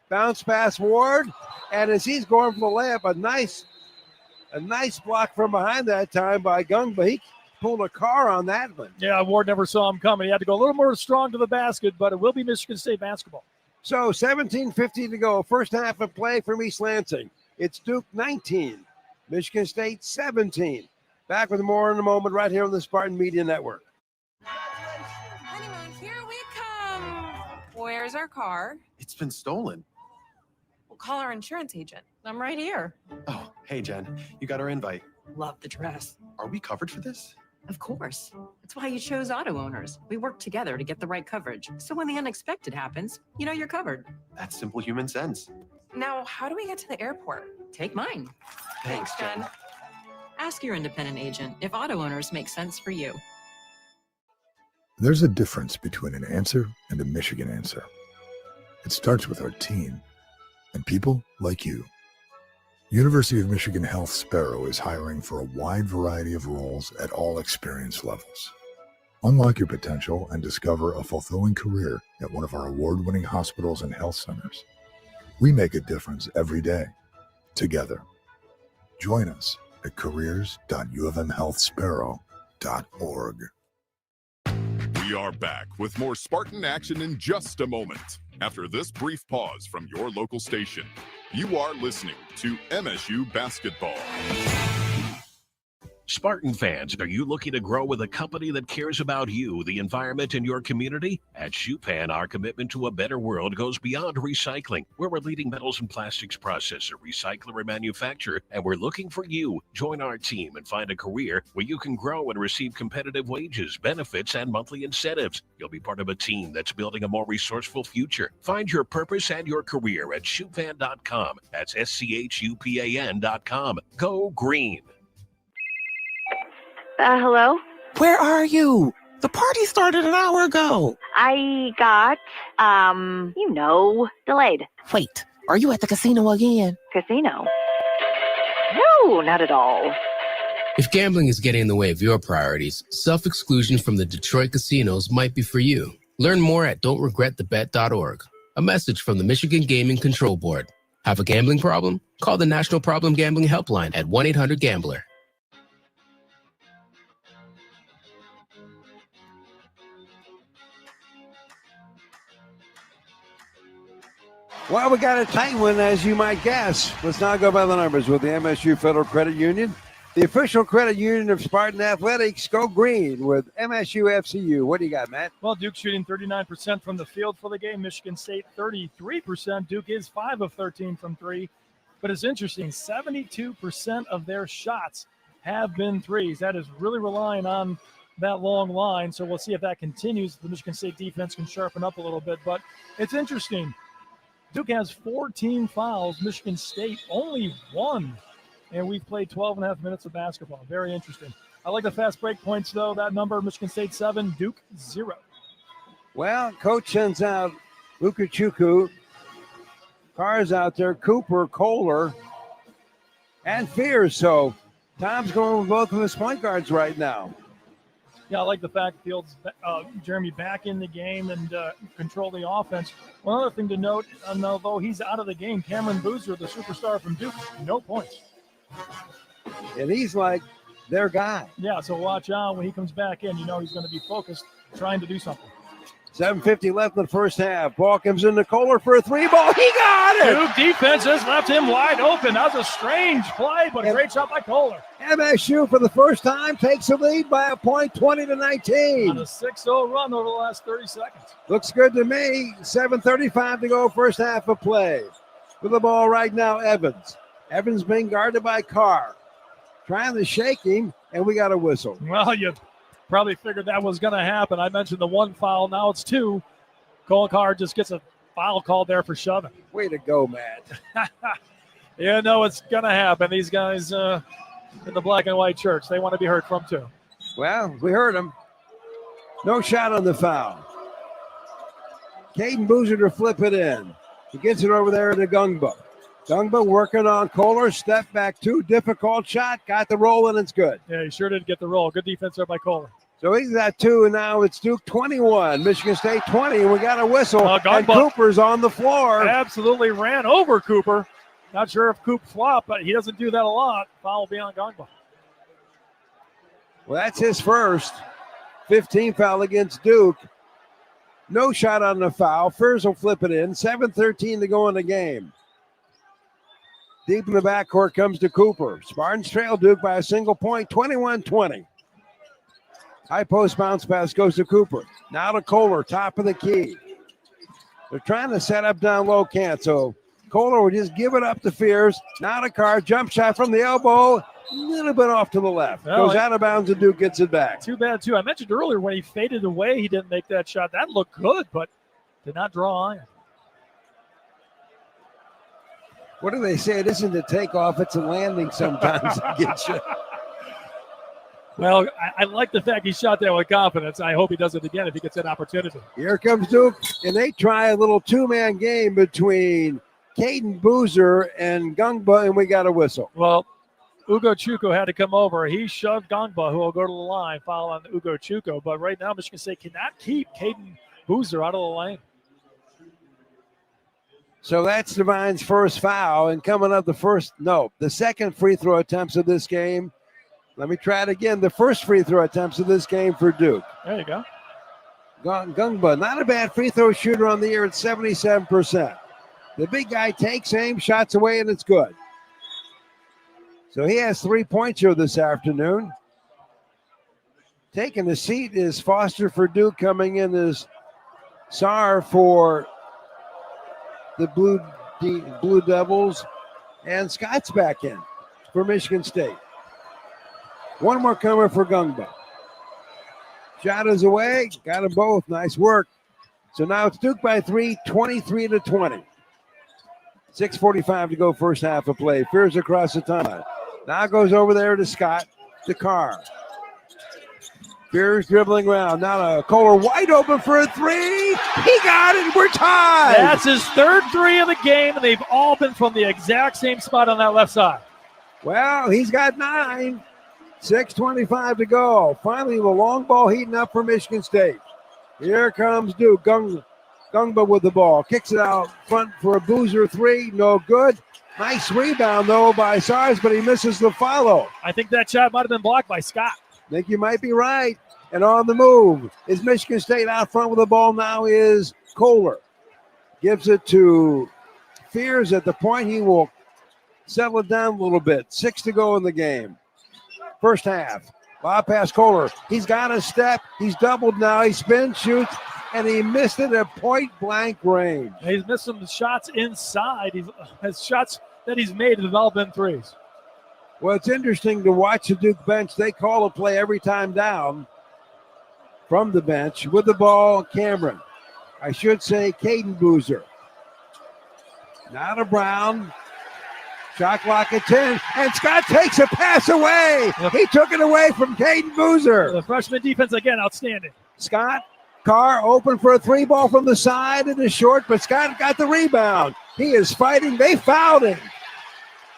Bounce pass Ward. And as he's going for the layup, a nice block from behind that time by Gungba. He pulled a car on that one. Yeah, Ward never saw him coming. He had to go a little more strong to the basket, but it will be Michigan State basketball. So 17:50 to go. First half of play from East Lansing. It's Duke 19, Michigan State 17. Back with more in a moment right here on the Spartan Media Network. Honeymoon, here we come. Where's our car? It's been stolen. We'll call our insurance agent. I'm right here. Oh, hey, Jen. You got our invite. Love the dress. Are we covered for this? Of course. That's why you chose auto owners. We work together to get the right coverage. So when the unexpected happens, you know you're covered. That's simple human sense. Now, how do we get to the airport? Take mine. Thanks, Jen. Ask your independent agent if auto owners make sense for you. There's a difference between an answer and a Michigan answer. It starts with our team and people like you. University of Michigan Health Sparrow is hiring for a wide variety of roles at all experience levels. Unlock your potential and discover a fulfilling career at one of our award-winning hospitals and health centers. We make a difference every day, together. Join us at careers.ufmhealthsparrow.org. We are back with more Spartan action in just a moment. After this brief pause from your local station, you are listening to MSU Basketball. Spartan fans, are you looking to grow with a company that cares about you, the environment, and your community? At Shupan, our commitment to a better world goes beyond recycling. We're a leading metals and plastics processor, recycler, and manufacturer, and we're looking for you. Join our team and find a career where you can grow and receive competitive wages, benefits, and monthly incentives. You'll be part of a team that's building a more resourceful future. Find your purpose and your career at Shupan.com. That's SCHUPAN.com. Go green. Hello? Where are you? The party started an hour ago. I got, delayed. Wait, are you at the casino again? Casino? No, not at all. If gambling is getting in the way of your priorities, self-exclusion from the Detroit casinos might be for you. Learn more at don'tregretthebet.org. A message from the Michigan Gaming Control Board. Have a gambling problem? Call the National Problem Gambling Helpline at 1-800-GAMBLER. Well, we got a tight one, as you might guess. Let's now go by the numbers with the MSU Federal Credit Union. The official credit union of Spartan Athletics. Go green with MSU FCU. What do you got, Matt? Well, Duke shooting 39% from the field for the game. Michigan State 33%. Duke is 5 of 13 from 3. But it's interesting, 72% of their shots have been threes. That is really relying on that long line. So we'll see if that continues. The Michigan State defense can sharpen up a little bit. But it's interesting. Duke has 14 fouls. Michigan State only 1. And we've played 12 and a half minutes of basketball. Very interesting. I like the fast break points, though. That number, Michigan State 7, Duke 0. Well, coach sends out Ukachukwu. Carr's out there, Cooper, Kohler, and Fears. So Tom's going with both of his point guards right now. Yeah, I like the fact Fields, Jeremy back in the game and control the offense. One other thing to note, although he's out of the game, Cameron Boozer, the superstar from Duke, no points. And he's like their guy. Yeah, so watch out when he comes back in. You know he's going to be focused, trying to do something. 7:50 left in the first half. Ball comes into Kohler for a 3-ball. He got it! Duke defense has left him wide open. That was a strange play, but a great shot by Kohler. MSU, for the first time, takes the lead by a point, 20-19. On a 6-0 run over the last 30 seconds. Looks good to me. 7:35 to go, first half of play. With the ball right now, Evans. Evans being guarded by Carr. Trying to shake him, and we got a whistle. Well, you probably figured that was going to happen. I mentioned the 1 foul. Now it's 2. Cole Carr just gets a foul called there for shoving. Way to go, Matt. You know it's going to happen. These guys in the black and white church, they want to be heard from too. Well, we heard him. No shot on the foul. Caden Boozer to flip it in. He gets it over there to Gungba. Gungba working on Kohler. Step back 2. Difficult shot. Got the roll, and it's good. Yeah, he sure did get the roll. Good defense there by Kohler. So he's at 2, and now it's Duke 21, Michigan State 20, and we got a whistle. And Gungba Cooper's on the floor. Absolutely ran over Cooper. Not sure if Coop flopped, but he doesn't do that a lot. Foul will be on Gungba. Well, that's his first 15 foul against Duke. No shot on the foul. Furs will flip it in. 7:13 to go in the game. Deep in the backcourt comes to Cooper. Spartans trail Duke by a single point, 21-20. High post bounce pass goes to Cooper. Now to Kohler, top of the key. They're trying to set up down low, can't. So Kohler will just give it up to Fears. Now to Carr, jump shot from the elbow. A little bit off to the left. Well, goes out of bounds and Duke gets it back. Too bad, too. I mentioned earlier when he faded away, he didn't make that shot. That looked good, but did not draw iron. What do they say? It isn't a takeoff, it's a landing sometimes to get you. Well, I like the fact he shot there with confidence. I hope he does it again if he gets that opportunity. Here comes Duke, and they try a little two-man game between Caden Boozer and Gungba, and we got a whistle. Well, Ugochukwu had to come over. He shoved Gungba, who will go to the line, foul on Ugochukwu. But right now, Michigan State cannot keep Caden Boozer out of the lane. So that's Devine's first foul, and coming up the second free throw attempts of this game. Let me try it again. The first free throw attempts of this game for Duke. There you go. Gungba, not a bad free throw shooter on the year at 77%. The big guy takes aim, shots away, and it's good. So he has 3 points here this afternoon. Taking the seat is Foster for Duke. Coming in is Sarr for the Blue Devils. And Scott's back in for Michigan State. One more coming for Gungba. Shot is away. Got them both. Nice work. So now it's Duke by 3, 23-20. 6:45 to go first half of play. Fears across the timeline. Now goes over there to Scott, to Carr. Fears dribbling around. Now to Kohler wide open for a 3. He got it. We're tied. That's his third 3 of the game, and they've all been from the exact same spot on that left side. Well, he's got 9. 6:25 to go. Finally, the long ball heating up for Michigan State. Here comes Duke. Gungba with the ball. Kicks it out front for a Boozer 3. No good. Nice rebound, though, by Sars, but he misses the follow. I think that shot might have been blocked by Scott. Think you might be right. And on the move is Michigan State out front with the ball now is Kohler. Gives it to Fears at the point. He will settle it down a little bit. 6 to go in the game. First half. Lob pass Kohler. He's got a step. He's doubled now. He spins, shoots, and he missed it at point-blank range. He's missed some shots inside. He has shots that he's made that have all been threes. Well, it's interesting to watch the Duke bench. They call a play every time down from the bench. With the ball, Cameron. I should say Caden Boozer. Now to Brown. Shot clock at 10, and Scott takes a pass away. He took it away from Caden Boozer. The freshman defense, again, outstanding. Scott Carr open for a 3-ball from the side. It is short, but Scott got the rebound. He is fighting. They fouled him.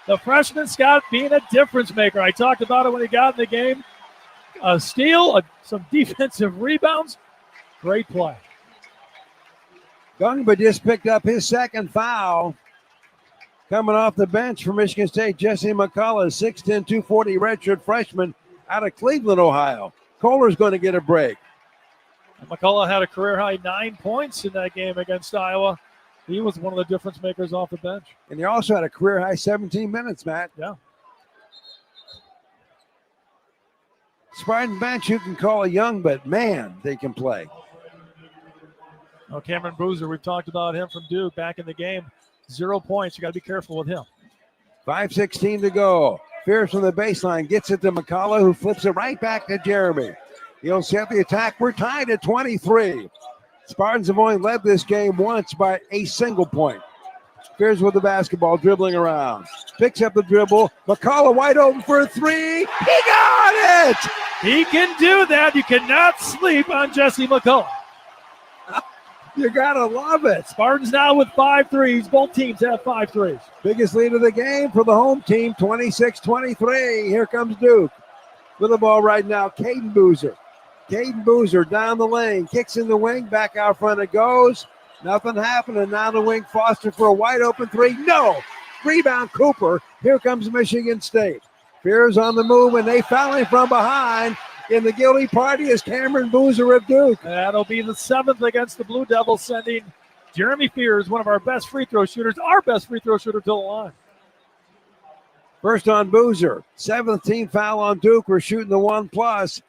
The freshman Scott being a difference maker. I talked about it when he got in the game. A steal, some defensive rebounds. Great play. Gungba just picked up his second foul. Coming off the bench for Michigan State, Jesse McCullough, 6'10", 240 redshirt freshman out of Cleveland, Ohio. Kohler's going to get a break. McCullough had a career-high 9 points in that game against Iowa. He was one of the difference makers off the bench. And he also had a career-high 17 minutes, Matt. Yeah. Spartan bench you can call a young, but man, they can play. Well, Cameron Boozer, we've talked about him from Duke back in the game. 0 points. You got to be careful with him. 5:16 to go. Fears from the baseline gets it to McCullough, who flips it right back to Jeremy. He'll set the attack. We're tied at 23. Spartans have only led this game once by a single point. Fears with the basketball, dribbling around. Picks up the dribble. McCullough wide open for a 3. He got it! He can do that. You cannot sleep on Jesse McCullough. You gotta love it. Spartans now with 5 threes. Both teams have 5 threes. Biggest lead of the game for the home team, 26-23. Here comes Duke. With the ball right now, Caden Boozer. Caden Boozer down the lane, kicks in the wing, back out front it goes. Nothing happening. Now the wing, Foster for a wide open 3. No! Rebound Cooper. Here comes Michigan State. Fears on the move, and they fouling from behind. In the guilty party is Cameron Boozer of Duke. That'll be the 7th against the Blue Devils, sending Jeremy Fears, one of our best free throw shooters, our best free throw shooter, to the line. First on Boozer. 7th team foul on Duke. We're shooting the 1+.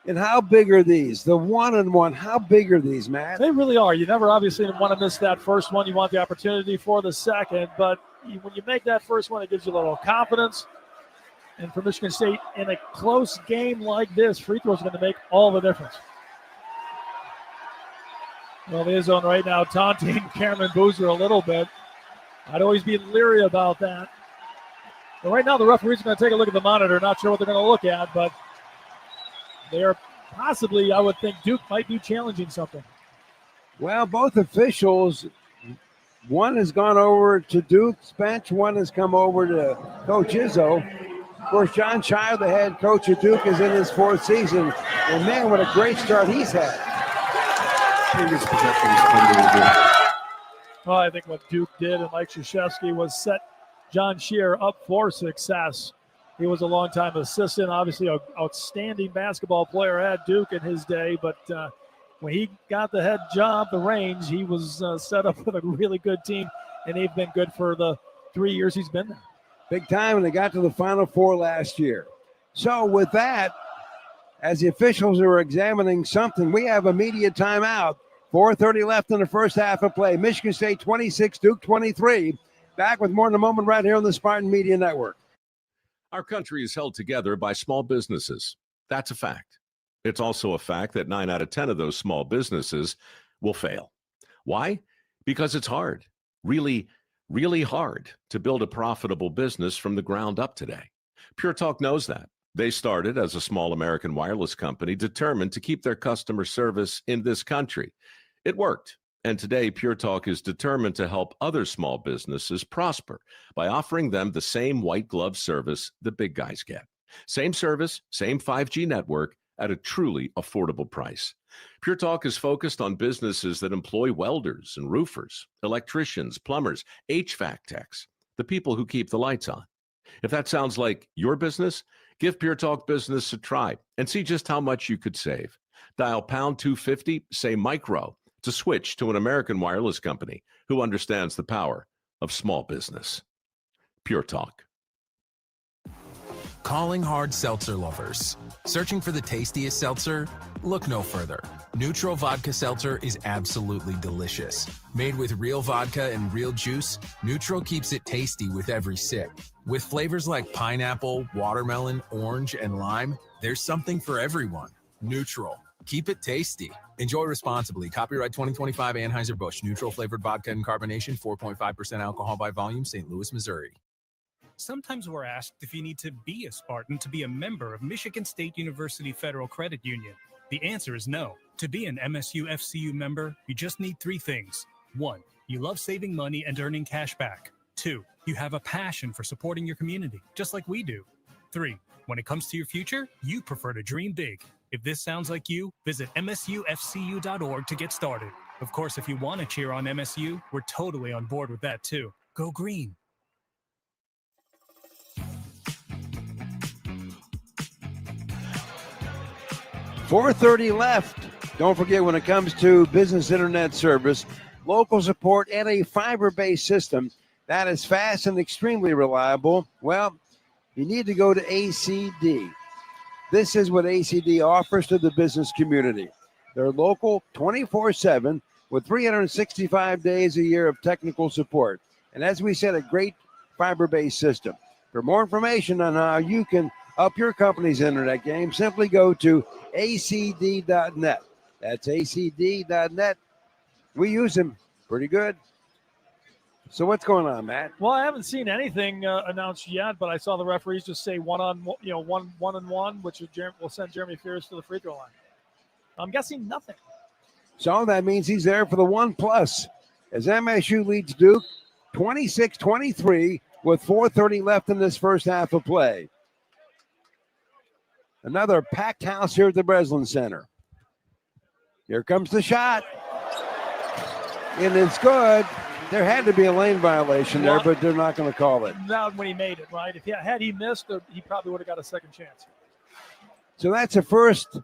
And how big are these? The 1-and-1. How big are these, Matt? They really are. You never obviously want to miss that first one. You want the opportunity for the second. But when you make that first one, it gives you a little confidence. And for Michigan State, in a close game like this, free throws are going to make all the difference. Well, the zone right now taunting Cameron Boozer a little bit. I'd always be leery about that. But right now, the referees are going to take a look at the monitor. Not sure what they're going to look at, but they are possibly, I would think, Duke might be challenging something. Well, both officials, one has gone over to Duke's bench, one has come over to Coach Izzo. Of course, John Shire, the head coach of Duke, is in his 4th season. And man, what a great start he's had. Well, I think what Duke did and Mike Krzyzewski was set John Scheer up for success. He was a longtime assistant, obviously an outstanding basketball player at Duke in his day, but when he got the head job, the reins, he was set up with a really good team, and they've been good for the 3 years he's been there. Big time, and they got to the Final Four last year. So with that, as the officials are examining something, we have a media timeout. 4:30 left in the first half of play. Michigan State 26, Duke 23. Back with more in a moment right here on the Spartan Media Network. Our country is held together by small businesses. That's a fact. It's also a fact that 9 out of 10 of those small businesses will fail. Why? Because it's hard, really hard to build a profitable business from the ground up today. Pure Talk knows that. They started as a small American wireless company determined to keep their customer service in this country. It worked. And today, Pure Talk is determined to help other small businesses prosper by offering them the same white glove service the big guys get. Same service, same 5G network at a truly affordable price. Pure Talk is focused on businesses that employ welders and roofers, electricians, plumbers, HVAC techs, the people who keep the lights on. If that sounds like your business, give Pure Talk Business a try and see just how much you could save. Dial pound 250, say micro, to switch to an American wireless company who understands the power of small business. Pure Talk. Calling hard seltzer lovers. Searching for the tastiest seltzer? Look no further. Neutral Vodka Seltzer is absolutely delicious. Made with real vodka and real juice, Neutral keeps it tasty with every sip. With flavors like pineapple, watermelon, orange, and lime, there's something for everyone. Neutral. Keep it tasty. Enjoy responsibly. Copyright 2025 Anheuser-Busch. Neutral flavored vodka and carbonation, 4.5% alcohol by volume, St. Louis, Missouri. Sometimes we're asked if you need to be a Spartan to be a member of Michigan State University Federal Credit Union. The answer is no. To be an MSU FCU member, you just need 3 things. 1, you love saving money and earning cash back. 2, you have a passion for supporting your community, just like we do. 3, when it comes to your future, you prefer to dream big. If this sounds like you, visit msufcu.org to get started. Of course, if you want to cheer on MSU, we're totally on board with that too. Go green. $4.30 left. Don't forget, when it comes to business internet service, local support, and a fiber-based system that is fast and extremely reliable, well, you need to go to ACD. This is what ACD offers to the business community. They're local 24/7 with 365 days a year of technical support. And as we said, a great fiber-based system. For more information on how you can up your company's internet game, simply go to acd.net. That's acd.net. We use them pretty good. So what's going on, Matt? Well, I haven't seen anything announced yet, but I saw the referees just say one and one, which will send Jeremy Fears to the free throw line. I'm guessing nothing. So that means he's there for the 1+ as MSU leads Duke 26-23 with 4:30 left in this first half of play. Another packed house here at the Breslin Center. Here comes the shot. And it's good. There had to be a lane violation there, but they're not going to call it. Not when he made it, right? Had he missed, he probably would have got a second chance. So that's the first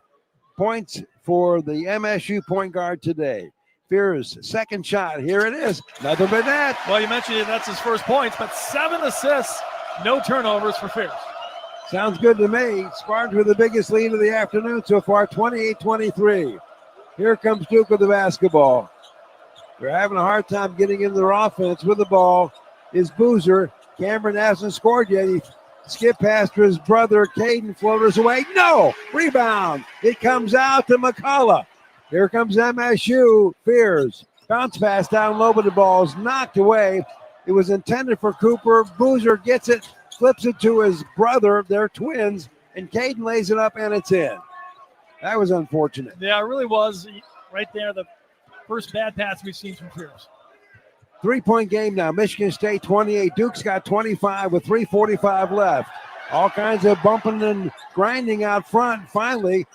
points for the MSU point guard today. Fears, second shot. Here it is. Nothing but that. Well, you mentioned that's his first points, but 7 assists, no turnovers for Fears. Sounds good to me. Spartans with the biggest lead of the afternoon so far, 28-23. Here comes Duke with the basketball. They're having a hard time getting into their offense. With the ball is Boozer. Cameron hasn't scored yet. He skipped past his brother, Caden. Floaters away. No! Rebound. It comes out to McCullough. Here comes MSU. Fears. Bounce pass down low, but the ball is knocked away. It was intended for Cooper. Boozer gets it, flips it to his brother. They're twins. And Caden lays it up, and it's in. That was unfortunate. Yeah, it really was. Right there, the first bad pass we've seen from Fears. 3-point game now. Michigan State 28. Duke's got 25 with 3:45 left. All kinds of bumping and grinding out front. Finally,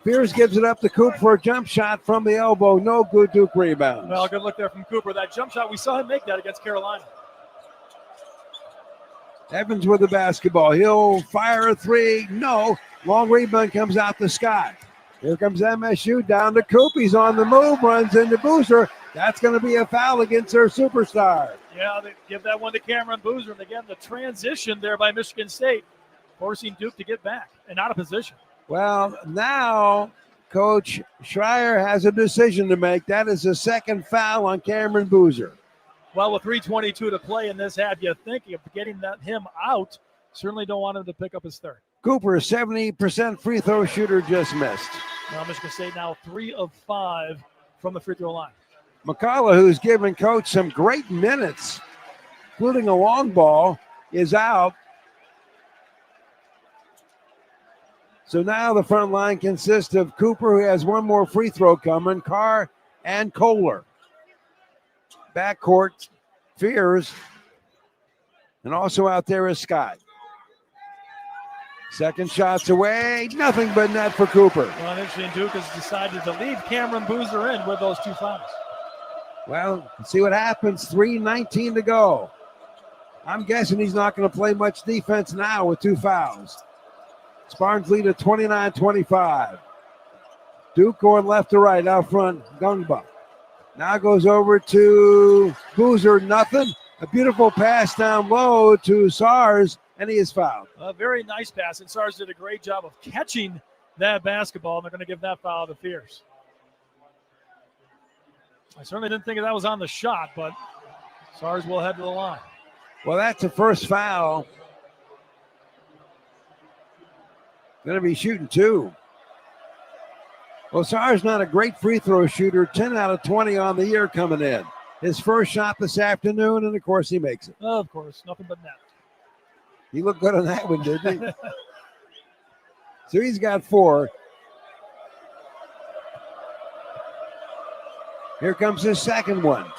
Fears gives it up to Cooper for a jump shot from the elbow. No good. Duke rebound. Well, good look there from Cooper. That jump shot, we saw him make that against Carolina. Evans with the basketball. He'll fire a 3. No. Long rebound comes out to Scott. Here comes MSU down to Coop. He's on the move, runs into Boozer. That's going to be a foul against their superstar. Yeah, they give that one to Cameron Boozer. And again, the transition there by Michigan State, forcing Duke to get back and out of position. Well, now Coach Schreier has a decision to make. That is the second foul on Cameron Boozer. Well, with 3:22 to play in this half, you're thinking of getting him out. Certainly don't want him to pick up his third. Cooper, 70% free throw shooter, just missed. Now Michigan State now 3 of 5 from the free throw line. McCullough, who's given Coach some great minutes, including a long ball, is out. So now the front line consists of Cooper, who has one more free throw coming, Carr and Kohler. Backcourt, Fears, and also out there is Scott. Second shot's away, nothing but net for Cooper. Well, interesting, Duke has decided to leave Cameron Boozer in with those 2 fouls. Well, let's see what happens. 3:19 to go. I'm guessing he's not going to play much defense now with 2 fouls. Spartans lead at 29-25. Duke going left to right out front. Gungba. Now goes over to Boozer, nothing. A beautiful pass down low to SARS, and he is fouled. A very nice pass, and SARS did a great job of catching that basketball, and they're going to give that foul to Fierce. I certainly didn't think that was on the shot, but SARS will head to the line. Well, that's the first foul. Going to be shooting 2. Well, SAR's not a great free throw shooter. 10 out of 20 on the year coming in. His first shot this afternoon, and of course he makes it. Of course, nothing but net. He looked good on that one, didn't he? So he's got 4. Here comes his second one.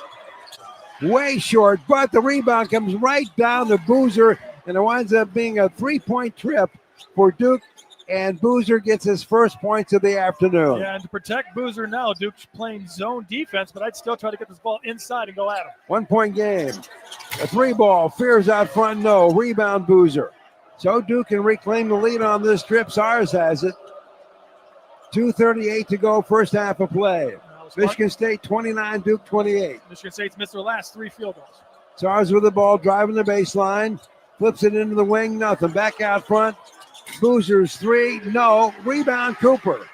Way short, but the rebound comes right down to Boozer, and it winds up being a 3-point trip for Duke, and Boozer gets his first points of the afternoon. Yeah, and to protect Boozer now, Duke's playing zone defense, but I'd still try to get this ball inside and go at him. 1-point game. A 3-ball. Fears out front, no. Rebound Boozer. So Duke can reclaim the lead on this trip. SARS has it. 2:38 to go, first half of play. Michigan State 29, Duke 28. Michigan State's missed their last 3 field goals. SARS with the ball, driving the baseline. Flips it into the wing, nothing. Back out front. Boozer's 3, no. Rebound Cooper.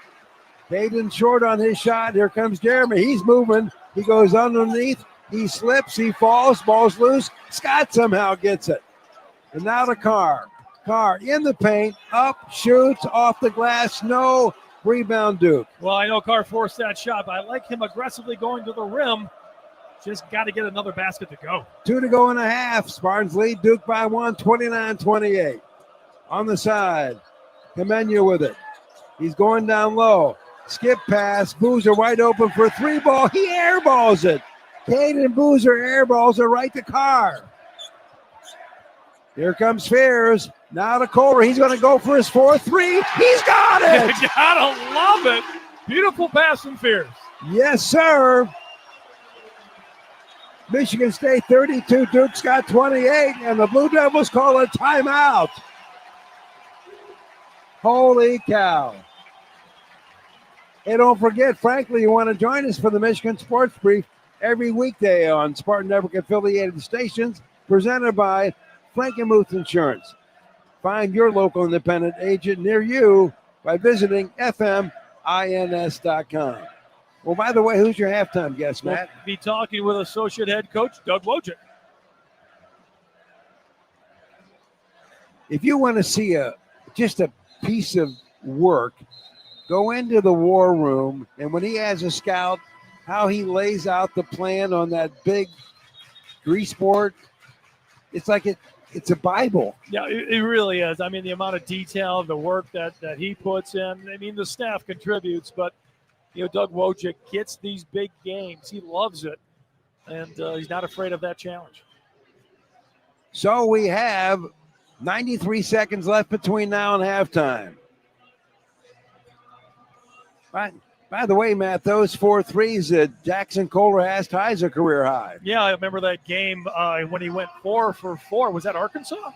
Hayden short on his shot. Here comes Jeremy. He's moving. He goes underneath. He slips. He falls. Ball's loose. Scott somehow gets it. And now to Carr. Carr in the paint. Up, shoots, off the glass. No. Rebound Duke. Well, I know Carr forced that shot, but I like him aggressively going to the rim. Just got to get another basket to go. 2 to go and a half. Spartans lead Duke by 1, 29-28. On the side. Kamenya with it. He's going down low. Skip pass. Boozer wide open for 3-ball. He airballs it. Caden Boozer airballs it right to Carr. Here comes Fears. Now to Kohler. He's going to go for his 4th 3. He's got it. You gotta love it. Beautiful pass from Fears. Yes, sir. Michigan State 32. Duke's got 28. And the Blue Devils call a timeout. Holy cow. Hey, don't forget, frankly, you want to join us for the Michigan Sports Brief every weekday on Spartan Network affiliated stations, presented by Frankenmuth Insurance. Find your local independent agent near you by visiting fmins.com. Well, by the way, who's your halftime guest, Matt? We'll be talking with associate head coach Doug Wojcik. If you want to see just a piece of work, go into the war room, and when he has a scout, how he lays out the plan on that big grease board, it's like it's a Bible. Yeah, it really is. I mean, the amount of detail, the work that he puts in. I mean, the staff contributes, but, Doug Wojcik gets these big games. He loves it, and he's not afraid of that challenge. So we have 93 seconds left between now and halftime. By the way, Matt, those 4 threes that Jackson Kohler has ties a career high. Yeah, I remember that game when he went 4 for 4. Was that Arkansas?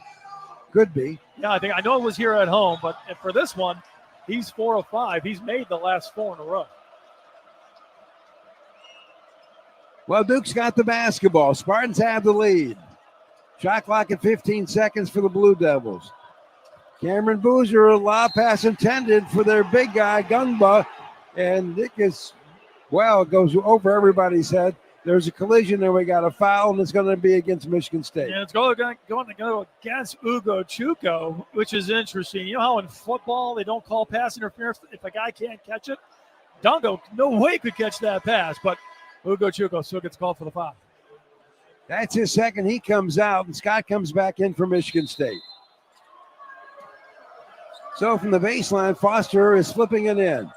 Could be. Yeah, I know it was here at home, but for this one, he's 4 of 5. He's made the last 4 in a row. Well, Duke's got the basketball. Spartans have the lead. Shot clock at 15 seconds for the Blue Devils. Cameron Boozer, a lob pass intended for their big guy, Gungba. And it goes over everybody's head. There's a collision there. We got a foul, and it's going to be against Michigan State. And it's going to go against Ugo Chuko, which is interesting. You know how in football they don't call pass interference if a guy can't catch it? Dungo, no way could catch that pass, but Ugo Chuko still gets called for the foul. That's his second. He comes out, and Scott comes back in for Michigan State. So from the baseline, Foster is flipping it in.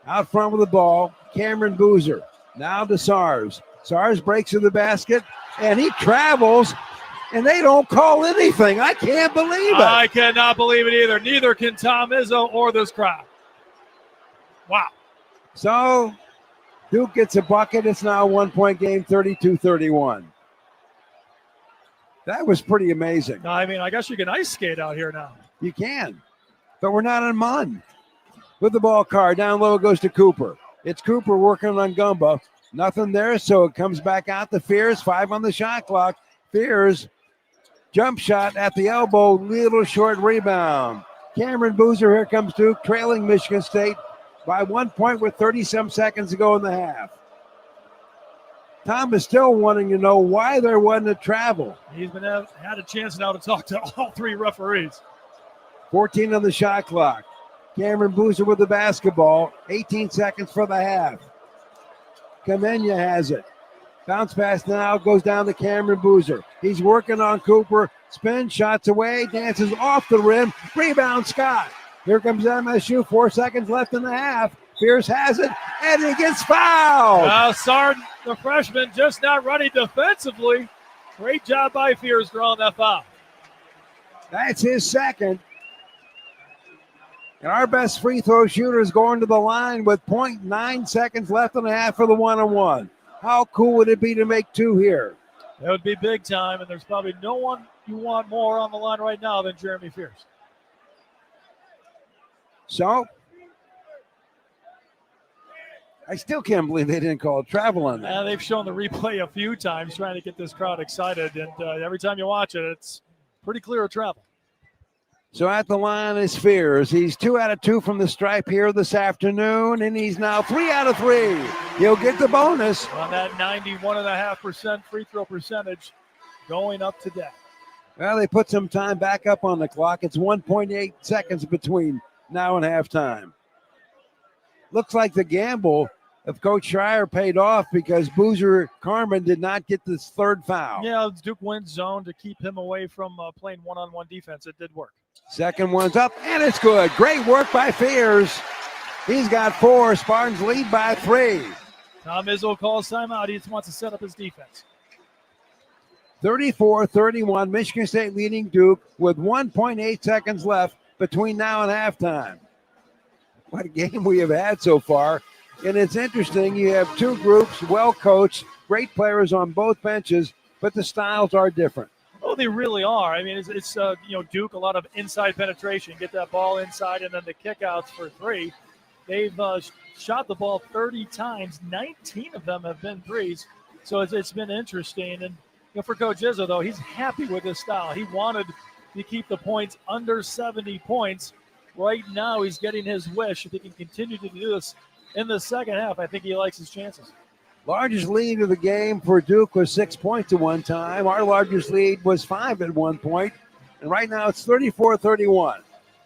Out front with the ball, Cameron Boozer. Now to SARS. SARS breaks to the basket, and he travels, and they don't call anything. I can't believe it. I cannot believe it either. Neither can Tom Izzo or this crowd. Wow. So Duke gets a bucket. It's now a 1-point game, 32-31. That was pretty amazing. I mean, I guess you can ice skate out here now. You can, but we're not in mud. With the ball, Carr down low, goes to Cooper. It's Cooper working on Gumba. Nothing there, so it comes back out to Fears. 5 on the shot clock. Fears, jump shot at the elbow, little short rebound. Cameron Boozer, here comes Duke, trailing Michigan State by 1 point with 30-some seconds to go in the half. Tom is still wanting to know why there wasn't a travel. He's been had a chance now to talk to all 3 referees. 14 on the shot clock. Cameron Boozer with the basketball. 18 seconds for the half. Kamenya has it. Bounce pass now goes down to Cameron Boozer. He's working on Cooper. Spin, shots away, dances off the rim. Rebound, Scott. Here comes MSU. 4 seconds left in the half. Fierce has it, and he gets fouled. Sard, the freshman, just not ready defensively. Great job by Fierce drawing that foul. That's his second. And our best free throw shooter is going to the line with 0.9 seconds left in the half for the one-on-one. How cool would it be to make 2 here? That would be big time, and there's probably no one you want more on the line right now than Jeremy Fierce. So, I still can't believe they didn't call travel on that. They've shown the replay a few times trying to get this crowd excited, and every time you watch it, it's pretty clear travel. So at the line is Fears. He's 2 out of 2 from the stripe here this afternoon, and he's now 3 out of 3. He'll get the bonus. On that 91.5% free throw percentage going up to that. Well, they put some time back up on the clock. It's 1.8 seconds between now and halftime. Looks like the gamble of Coach Schreier paid off because Boozer Carmen did not get this 3rd foul. Yeah, Duke wins zone to keep him away from playing one-on-one defense. It did work. Second one's up, and it's good. Great work by Fears. He's got 4. Spartans lead by 3. Tom Izzo calls timeout. He just wants to set up his defense. 34-31, Michigan State leading Duke with 1.8 seconds left between now and halftime. What a game we have had so far. And it's interesting, you have 2 groups, well coached, great players on both benches, but the styles are different. Oh, they really are. I mean, it's Duke, a lot of inside penetration, get that ball inside, and then the kickouts for 3. They've shot the ball 30 times. 19 of them have been threes. So it's been interesting. And for Coach Izzo, though, he's happy with his style. He wanted to keep the points under 70 points. Right now, he's getting his wish. If he can continue to do this in the second half, I think he likes his chances. Largest lead of the game for Duke was 6 points at one time. Our largest lead was 5 at one point. And right now it's 34-31.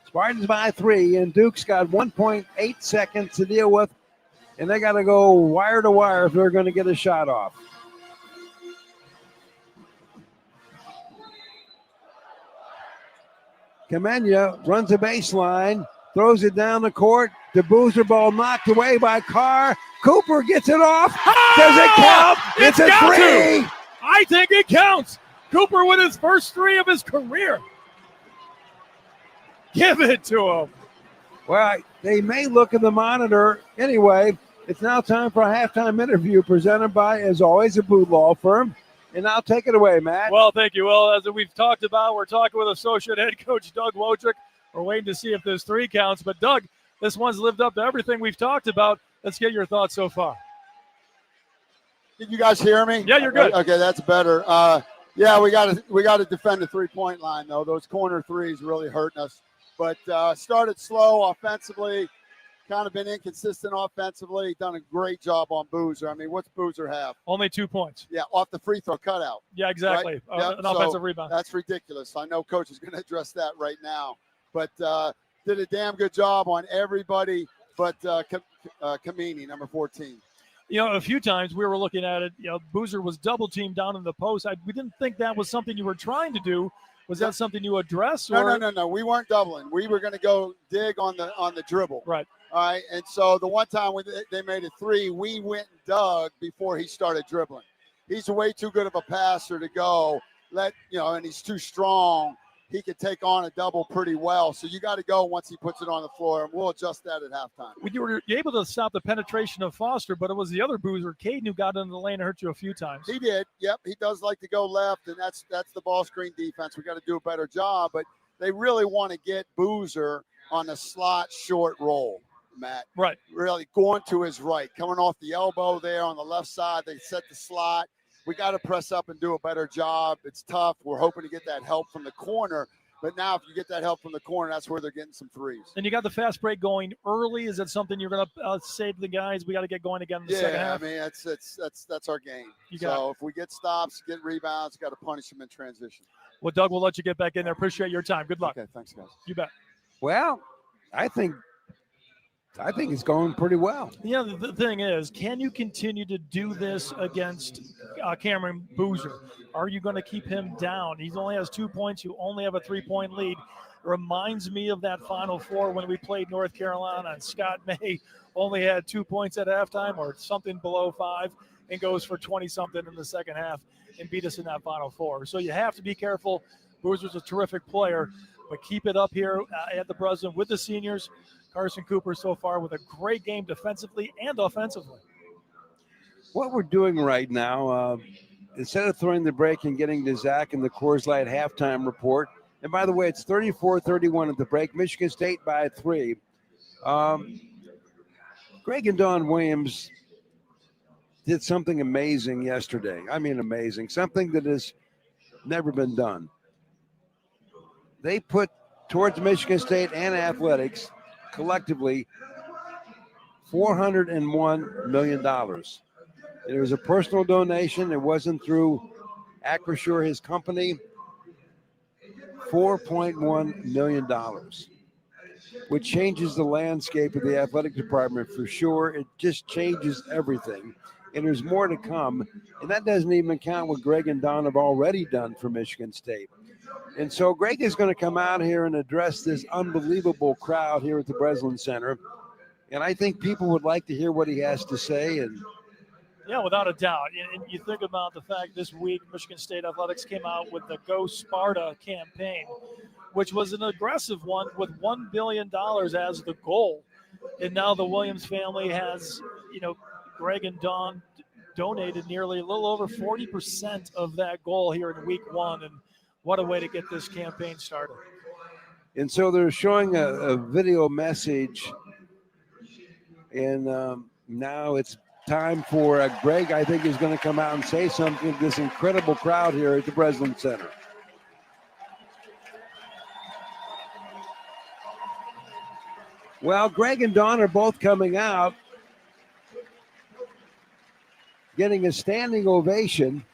Spartans by 3, and Duke's got 1.8 seconds to deal with. And they got to go wire to wire if they're going to get a shot off. Kamenya runs a baseline, throws it down the court. The Boozer ball knocked away by Carr. Cooper gets it off. Does it count? It's a 3. I think it counts. Cooper with his first 3 of his career. Give it to him. Well, they may look at the monitor. Anyway, it's now time for a halftime interview presented by, as always, a Boot Law Firm. And I'll take it away, Matt. Well, thank you. Well, as we've talked about, we're talking with Associate Head Coach Doug Wojcik. We're waiting to see if this 3 counts. But, Doug, this one's lived up to everything we've talked about. Let's get your thoughts so far. Did you guys hear me? Yeah, you're good. Okay, that's better. Yeah, we got to defend the 3-point line, though. Those corner threes really hurting us. But started slow offensively, kind of been inconsistent offensively. Done a great job on Boozer. I mean, what's Boozer have? Only 2 points. Yeah, off the free throw cutout. Yeah, exactly. Right? An offensive rebound. That's ridiculous. I know Coach is going to address that right now. But did a damn good job on everybody but Kamini, number 14. A few times we were looking at it, Boozer was double teamed down in the post. We didn't think that was something you were trying to do. Was that something you addressed? No. We weren't doubling. We were going to go dig on the dribble. Right. All right. And so the one time they made a 3, we went and dug before he started dribbling. He's way too good of a passer to go. And he's too strong. He could take on a double pretty well. So you got to go once he puts it on the floor, and we'll adjust that at halftime. You were able to stop the penetration of Foster, but it was the other Boozer, Caden, who got into the lane and hurt you a few times. He did. Yep, he does like to go left, and that's the ball screen defense. We got to do a better job, but they really want to get Boozer on a slot short roll. Matt. Right. Really going to his right, coming off the elbow there on the left side. They set the slot. We got to press up and do a better job. It's tough. We're hoping to get that help from the corner. But now if you get that help from the corner, that's where they're getting some threes. And you got the fast break going early. Is that something you're going to say to the guys? We got to get going again in the second half. I mean, that's our game. You got so if we get stops, get rebounds, got to punish them in transition. Well, Doug, we'll let you get back in there. Appreciate your time. Good luck. Okay, thanks, guys. You bet. Well, I think it's going pretty well. Yeah, the thing is, can you continue to do this against Cameron Boozer? Are you going to keep him down? He only has 2 points. You only have a 3-point lead. Reminds me of that Final Four when we played North Carolina and Scott May only had 2 points at halftime or something below 5 and goes for 20-something in the second half and beat us in that Final Four. So you have to be careful. Boozer's a terrific player, but keep it up here at the Breslin with the seniors. Carson Cooper so far with a great game defensively and offensively. What we're doing right now, instead of throwing the break and getting to Zach in the Coors Light halftime report, and by the way, it's 34-31 at the break. Michigan State by 3. Greg and Dawn Williams did something amazing yesterday. I mean, amazing. Something that has never been done. They put towards Michigan State and athletics collectively $401 million. It was a personal donation. It wasn't through Acrisure, his company. $4.1 million, which changes the landscape of the athletic department for sure. It just changes everything. And there's more to come. And that doesn't even count what Greg and Don have already done for Michigan State. And so Greg is going to come out here and address this unbelievable crowd here at the Breslin Center. And I think people would like to hear what he has to say. And yeah, without a doubt. And you think about the fact this week, Michigan State Athletics came out with the Go Sparta campaign, which was an aggressive one with $1 billion as the goal. And now the Williams family has, Greg and Don donated nearly a little over 40% of that goal here in week 1. And what a way to get this campaign started. And so they're showing a video message. And now it's time for Greg, I think, is going to come out and say something to this incredible crowd here at the Breslin Center. Well, Greg and Don are both coming out, getting a standing ovation,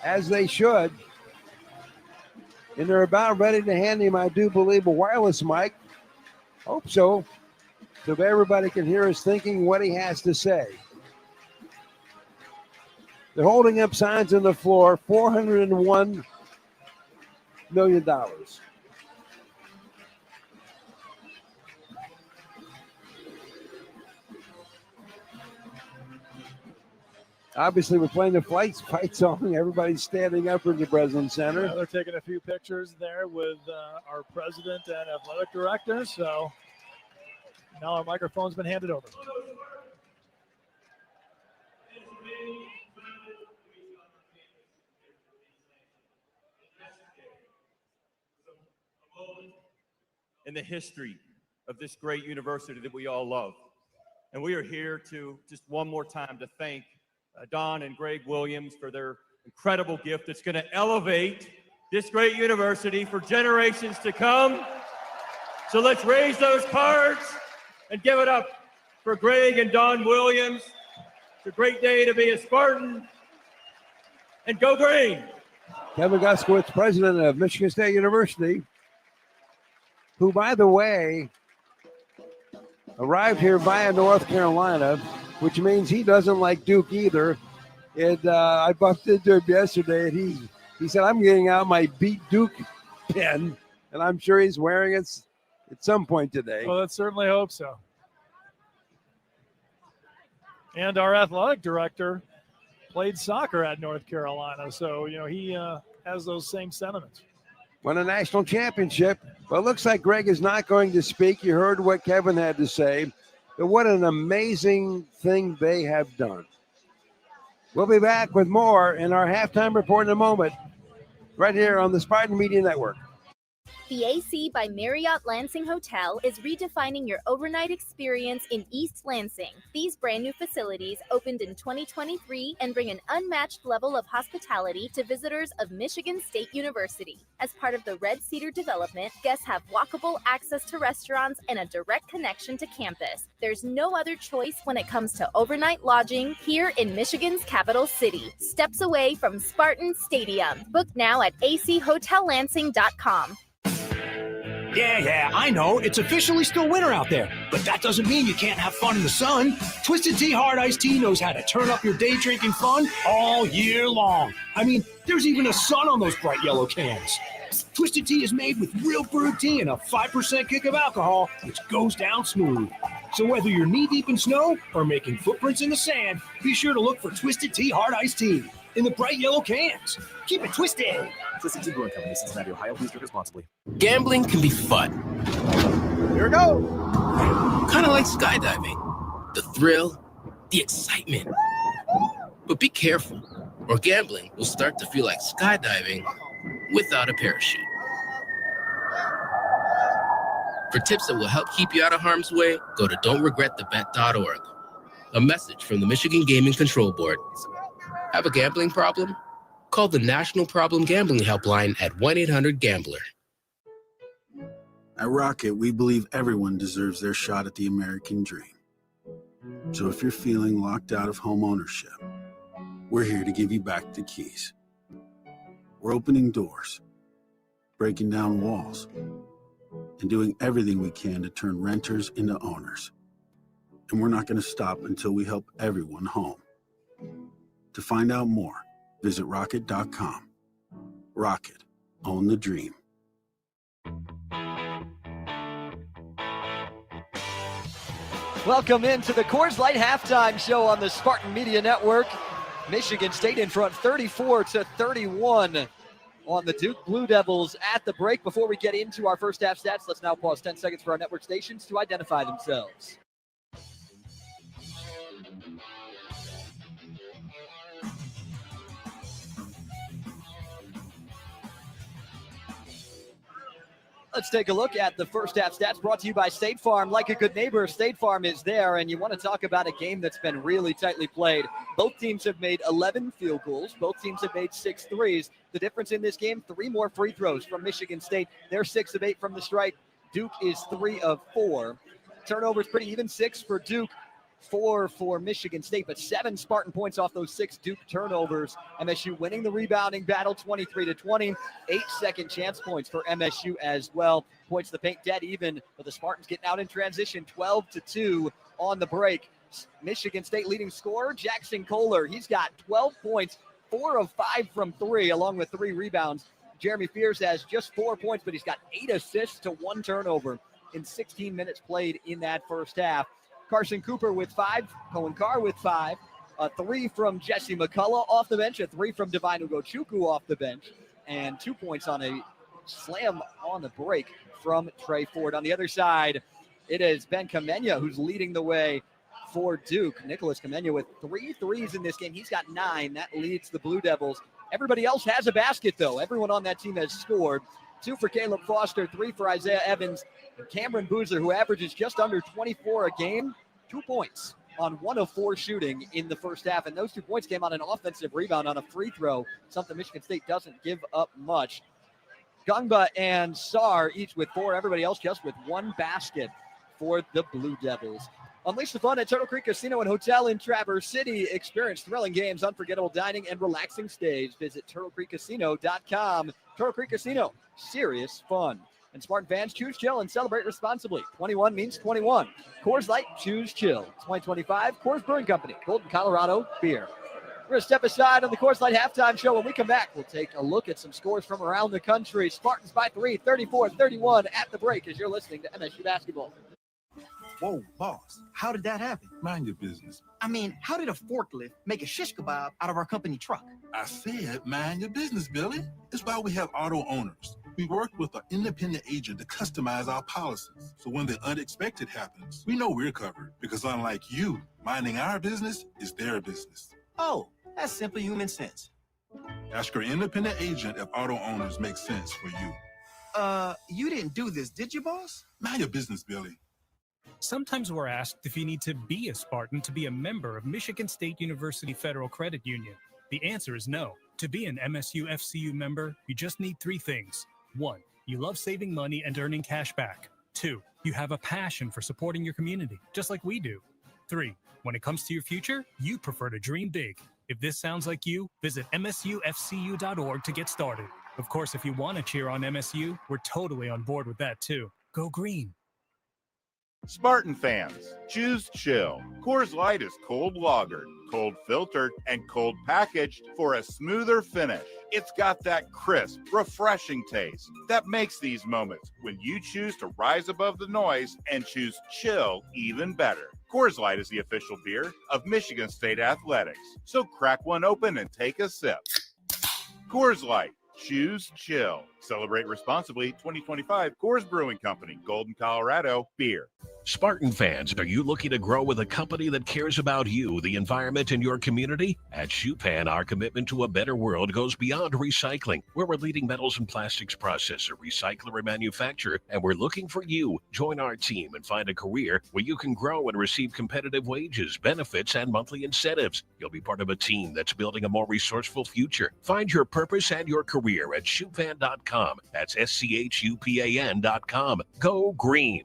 as they should. And they're about ready to hand him, I do believe, a wireless mic. Hope so. So everybody can hear us thinking what he has to say. They're holding up signs on the floor, $401 million. Obviously, we're playing the fight song. Everybody's standing up in the Breslin Center. They're taking a few pictures there with our president and athletic director. So now our microphone's been handed over. In the history of this great university that we all love. And we are here to just one more time to thank Don and Greg Williams for their incredible gift that's going to elevate this great university for generations to come. So let's raise those cards and give it up for Greg and Don Williams. It's a great day to be a Spartan. And go green. Kevin Guskowitz, president of Michigan State University, who, by the way, arrived here via North Carolina, which means he doesn't like Duke either. And I bumped into him yesterday, and he said, I'm getting out my Beat Duke pin, and I'm sure he's wearing it at some point today. Well, let's certainly hope so. And our athletic director played soccer at North Carolina, so, he has those same sentiments. Won a national championship. Well, it looks like Greg is not going to speak. You heard what Kevin had to say. But what an amazing thing they have done. We'll be back with more in our halftime report in a moment, right here on the Spartan Media Network. The AC by Marriott Lansing Hotel is redefining your overnight experience in East Lansing. These brand new facilities opened in 2023 and bring an unmatched level of hospitality to visitors of Michigan State University. As part of the Red Cedar development, guests have walkable access to restaurants and a direct connection to campus. There's no other choice when it comes to overnight lodging here in Michigan's capital city, steps away from Spartan Stadium. Book now at achhotellansing.com. Yeah, I know. It's officially still winter out there, but that doesn't mean you can't have fun in the sun. Twisted Tea Hard Iced Tea knows how to turn up your day drinking fun all year long. I mean, there's even a sun on those bright yellow cans. Twisted Tea is made with real brewed tea and a 5% kick of alcohol, which goes down smooth. So whether you're knee-deep in snow or making footprints in the sand, be sure to look for Twisted Tea Hard Iced Tea in the bright yellow cans. Keep it twisted. Twisted Tea Brewing Company, Cincinnati, Ohio. Please drink responsibly. Gambling can be fun. Here we go. Kind of like skydiving. The thrill, the excitement. But be careful, or gambling will start to feel like skydiving without a parachute. For tips that will help keep you out of harm's way, go to don'tregretthebet.org. A message from the Michigan Gaming Control Board. Have a gambling problem? Call the National Problem Gambling Helpline at 1-800-GAMBLER. At Rocket, we believe everyone deserves their shot at the American dream. So if you're feeling locked out of home ownership, we're here to give you back the keys. We're opening doors, breaking down walls, and doing everything we can to turn renters into owners. And we're not going to stop until we help everyone home. To find out more, visit rocket.com. Rocket, own the dream. Welcome into the Coors Light halftime show on the Spartan Media Network. Michigan State in front 34-31 on the Duke Blue Devils at the break. Before we get into our first half stats, let's now pause 10 seconds for our network stations to identify themselves. Let's take a look at the first half stats brought to you by State Farm. Like a good neighbor, State Farm is there, and you want to talk about a game that's been really tightly played. Both teams have made 11 field goals. Both teams have made 6 threes. The difference in this game, 3 more free throws from Michigan State. They're 6 of 8 from the stripe. Duke is 3 of 4. Turnovers pretty even, 6 for Duke, 4 for Michigan State, but 7 Spartan points off those 6 Duke turnovers. MSU winning the rebounding battle 23-20. 8 second chance points for MSU as well. Points to the paint dead even, but the Spartans getting out in transition 12-2 on the break. Michigan State leading scorer, Jackson Kohler. He's got 12 points, 4 of 5 from 3, along with 3 rebounds. Jeremy Fears has just 4 points, but he's got 8 assists to 1 turnover in 16 minutes played in that first half. Carson Cooper with 5, Cohen Carr with 5, a 3 from Jesse McCullough off the bench, a 3 from Divine Ugochukwu off the bench, and 2 points on a slam on the break from Trey Ford. On the other side, it is Ben Kamenya who's leading the way for Duke. Nicholas Kamenya with 3 threes in this game. He's got 9. That leads the Blue Devils. Everybody else has a basket, though. Everyone on that team has scored. 2 for Caleb Foster, 3 for Isaiah Evans. Cameron Boozer, who averages just under 24 a game, 2 points on 1 of 4 shooting in the first half. And those 2 points came on an offensive rebound on a free throw, something Michigan State doesn't give up much. Gungba and Sarr each with 4. Everybody else just with 1 basket for the Blue Devils. Unleash the fun at Turtle Creek Casino and Hotel in Traverse City. Experience thrilling games, unforgettable dining, and relaxing stays. Visit TurtleCreekCasino.com. Turtle Creek Casino, serious fun. And Spartan fans, choose chill and celebrate responsibly. 21 means 21. Coors Light, choose chill. 2025, Coors Brewing Company, Golden, Colorado beer. We're going to step aside on the Coors Light halftime show. When we come back, we'll take a look at some scores from around the country. Spartans by 3, 34-31 at the break as you're listening to MSU Basketball. Whoa, boss, how did that happen? Mind your business. I mean, how did a forklift make a shish kebab out of our company truck? I said mind your business, Billy. It's why we have auto owners. We work with an independent agent to customize our policies. So when the unexpected happens, we know we're covered because unlike you, minding our business is their business. Oh, that's simple human sense. Ask your independent agent if auto owners make sense for you. You didn't do this, did you, boss? Mind your business, Billy. Sometimes we're asked if you need to be a Spartan to be a member of Michigan State University Federal Credit Union. The answer is no. To be an MSU FCU member, you just need 3 things. 1, you love saving money and earning cash back. 2, you have a passion for supporting your community, just like we do. 3, when it comes to your future, you prefer to dream big. If this sounds like you, visit msufcu.org to get started. Of course, if you want to cheer on MSU, we're totally on board with that too. Go green. Spartan fans, choose chill. Coors Light is cold lagered, cold filtered, and cold packaged for a smoother finish. It's got that crisp, refreshing taste that makes these moments when you choose to rise above the noise and choose chill even better. Coors Light is the official beer of Michigan State Athletics, so crack one open and take a sip. Coors Light. Choose chill. Celebrate responsibly. 2025 Coors Brewing Company, Golden, Colorado. Beer. Spartan fans, are you looking to grow with a company that cares about you, the environment, and your community? At Shupan, our commitment to a better world goes beyond recycling. We're a leading metals and plastics processor, recycler, and manufacturer, and we're looking for you. Join our team and find a career where you can grow and receive competitive wages, benefits, and monthly incentives. You'll be part of a team that's building a more resourceful future. Find your purpose and your career at Shupan.com. That's SCHUPAN.com. Go green.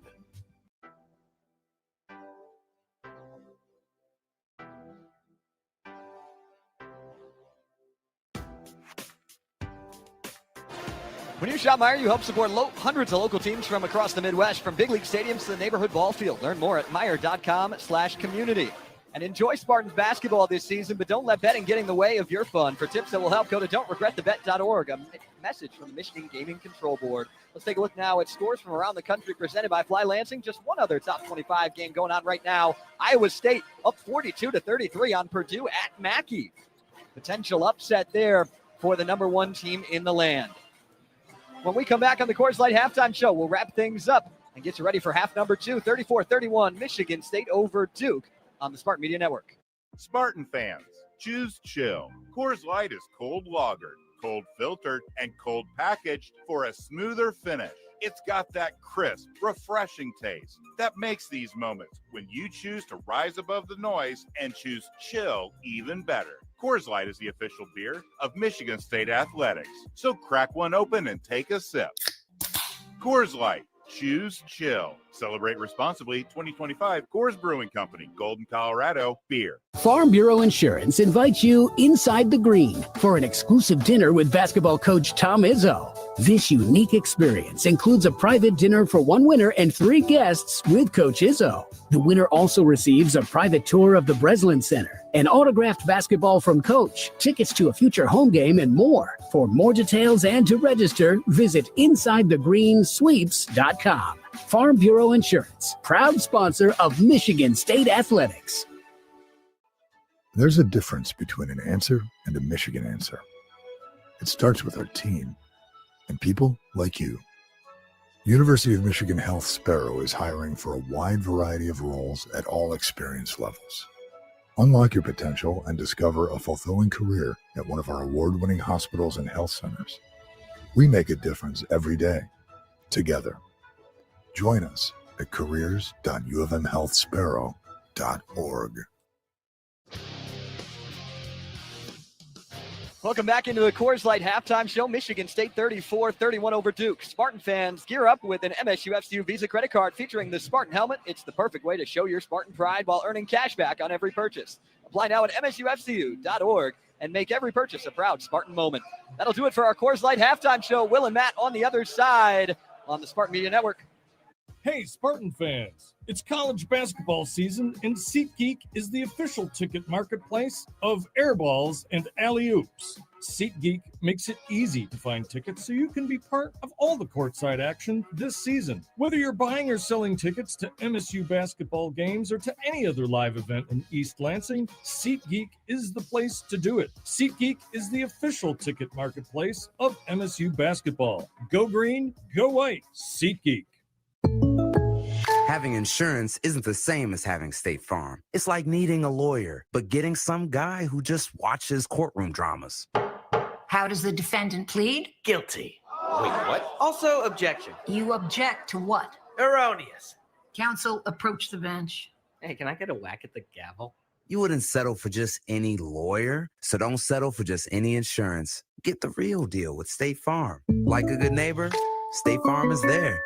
When you shop Meijer, you help support hundreds of local teams from across the Midwest, from big league stadiums to the neighborhood ball field. Learn more at Meijer.com/community. And enjoy Spartans basketball this season, but don't let betting get in the way of your fun. For tips that will help, go to don'tregretthebet.org. A message from the Michigan Gaming Control Board. Let's take a look now at scores from around the country presented by Fly Lansing. Just one other top 25 game going on right now. Iowa State up 42-33 on Purdue at Mackey. Potential upset there for the number 1 team in the land. When we come back on the Coors Light halftime show, we'll wrap things up and get you ready for half number 2, 34-31, Michigan State over Duke on the Spartan Media Network. Spartan fans, choose chill. Coors Light is cold lagered, cold filtered, and cold packaged for a smoother finish. It's got that crisp, refreshing taste that makes these moments when you choose to rise above the noise and choose chill even better. Coors Light is the official beer of Michigan State Athletics, so crack one open and take a sip. Coors Light. Choose chill. Celebrate responsibly. 2025 Coors Brewing Company, Golden, Colorado. Beer. Farm Bureau Insurance invites you inside the green for an exclusive dinner with basketball coach Tom Izzo. This unique experience includes a private dinner for 1 winner and 3 guests with Coach Izzo. The winner also receives a private tour of the Breslin Center, an autographed basketball from Coach, tickets to a future home game, and more. For more details and to register, visit InsideTheGreenSweeps.com. Farm Bureau Insurance, proud sponsor of Michigan State Athletics. There's a difference between an answer and a Michigan answer. It starts with our team and people like you. University of Michigan Health Sparrow is hiring for a wide variety of roles at all experience levels. Unlock your potential and discover a fulfilling career at one of our award-winning hospitals and health centers. We make a difference every day, together. Join us at careers.ufmhealthsparrow.org. Welcome back into the Coors Light halftime show. Michigan State 34-31 over Duke. Spartan fans, gear up with an MSU FCU Visa credit card featuring the Spartan helmet. It's the perfect way to show your Spartan pride while earning cash back on every purchase. Apply now at msufcu.org and make every purchase a proud Spartan moment. That'll do it for our Coors Light halftime show. Will and Matt on the other side on the Spartan Media Network. Hey, Spartan fans, it's college basketball season, and SeatGeek is the official ticket marketplace of airballs and alley-oops. SeatGeek makes it easy to find tickets so you can be part of all the courtside action this season. Whether you're buying or selling tickets to MSU basketball games or to any other live event in East Lansing, SeatGeek is the place to do it. SeatGeek is the official ticket marketplace of MSU basketball. Go green, go white, SeatGeek. Having insurance isn't the same as having State Farm. It's like needing a lawyer, but getting some guy who just watches courtroom dramas. How does the defendant plead? Guilty. Wait, what? Also, objection. You object to what? Erroneous. Counsel, approach the bench. Hey, can I get a whack at the gavel? You wouldn't settle for just any lawyer, so don't settle for just any insurance. Get the real deal with State Farm. Like a good neighbor, State Farm is there.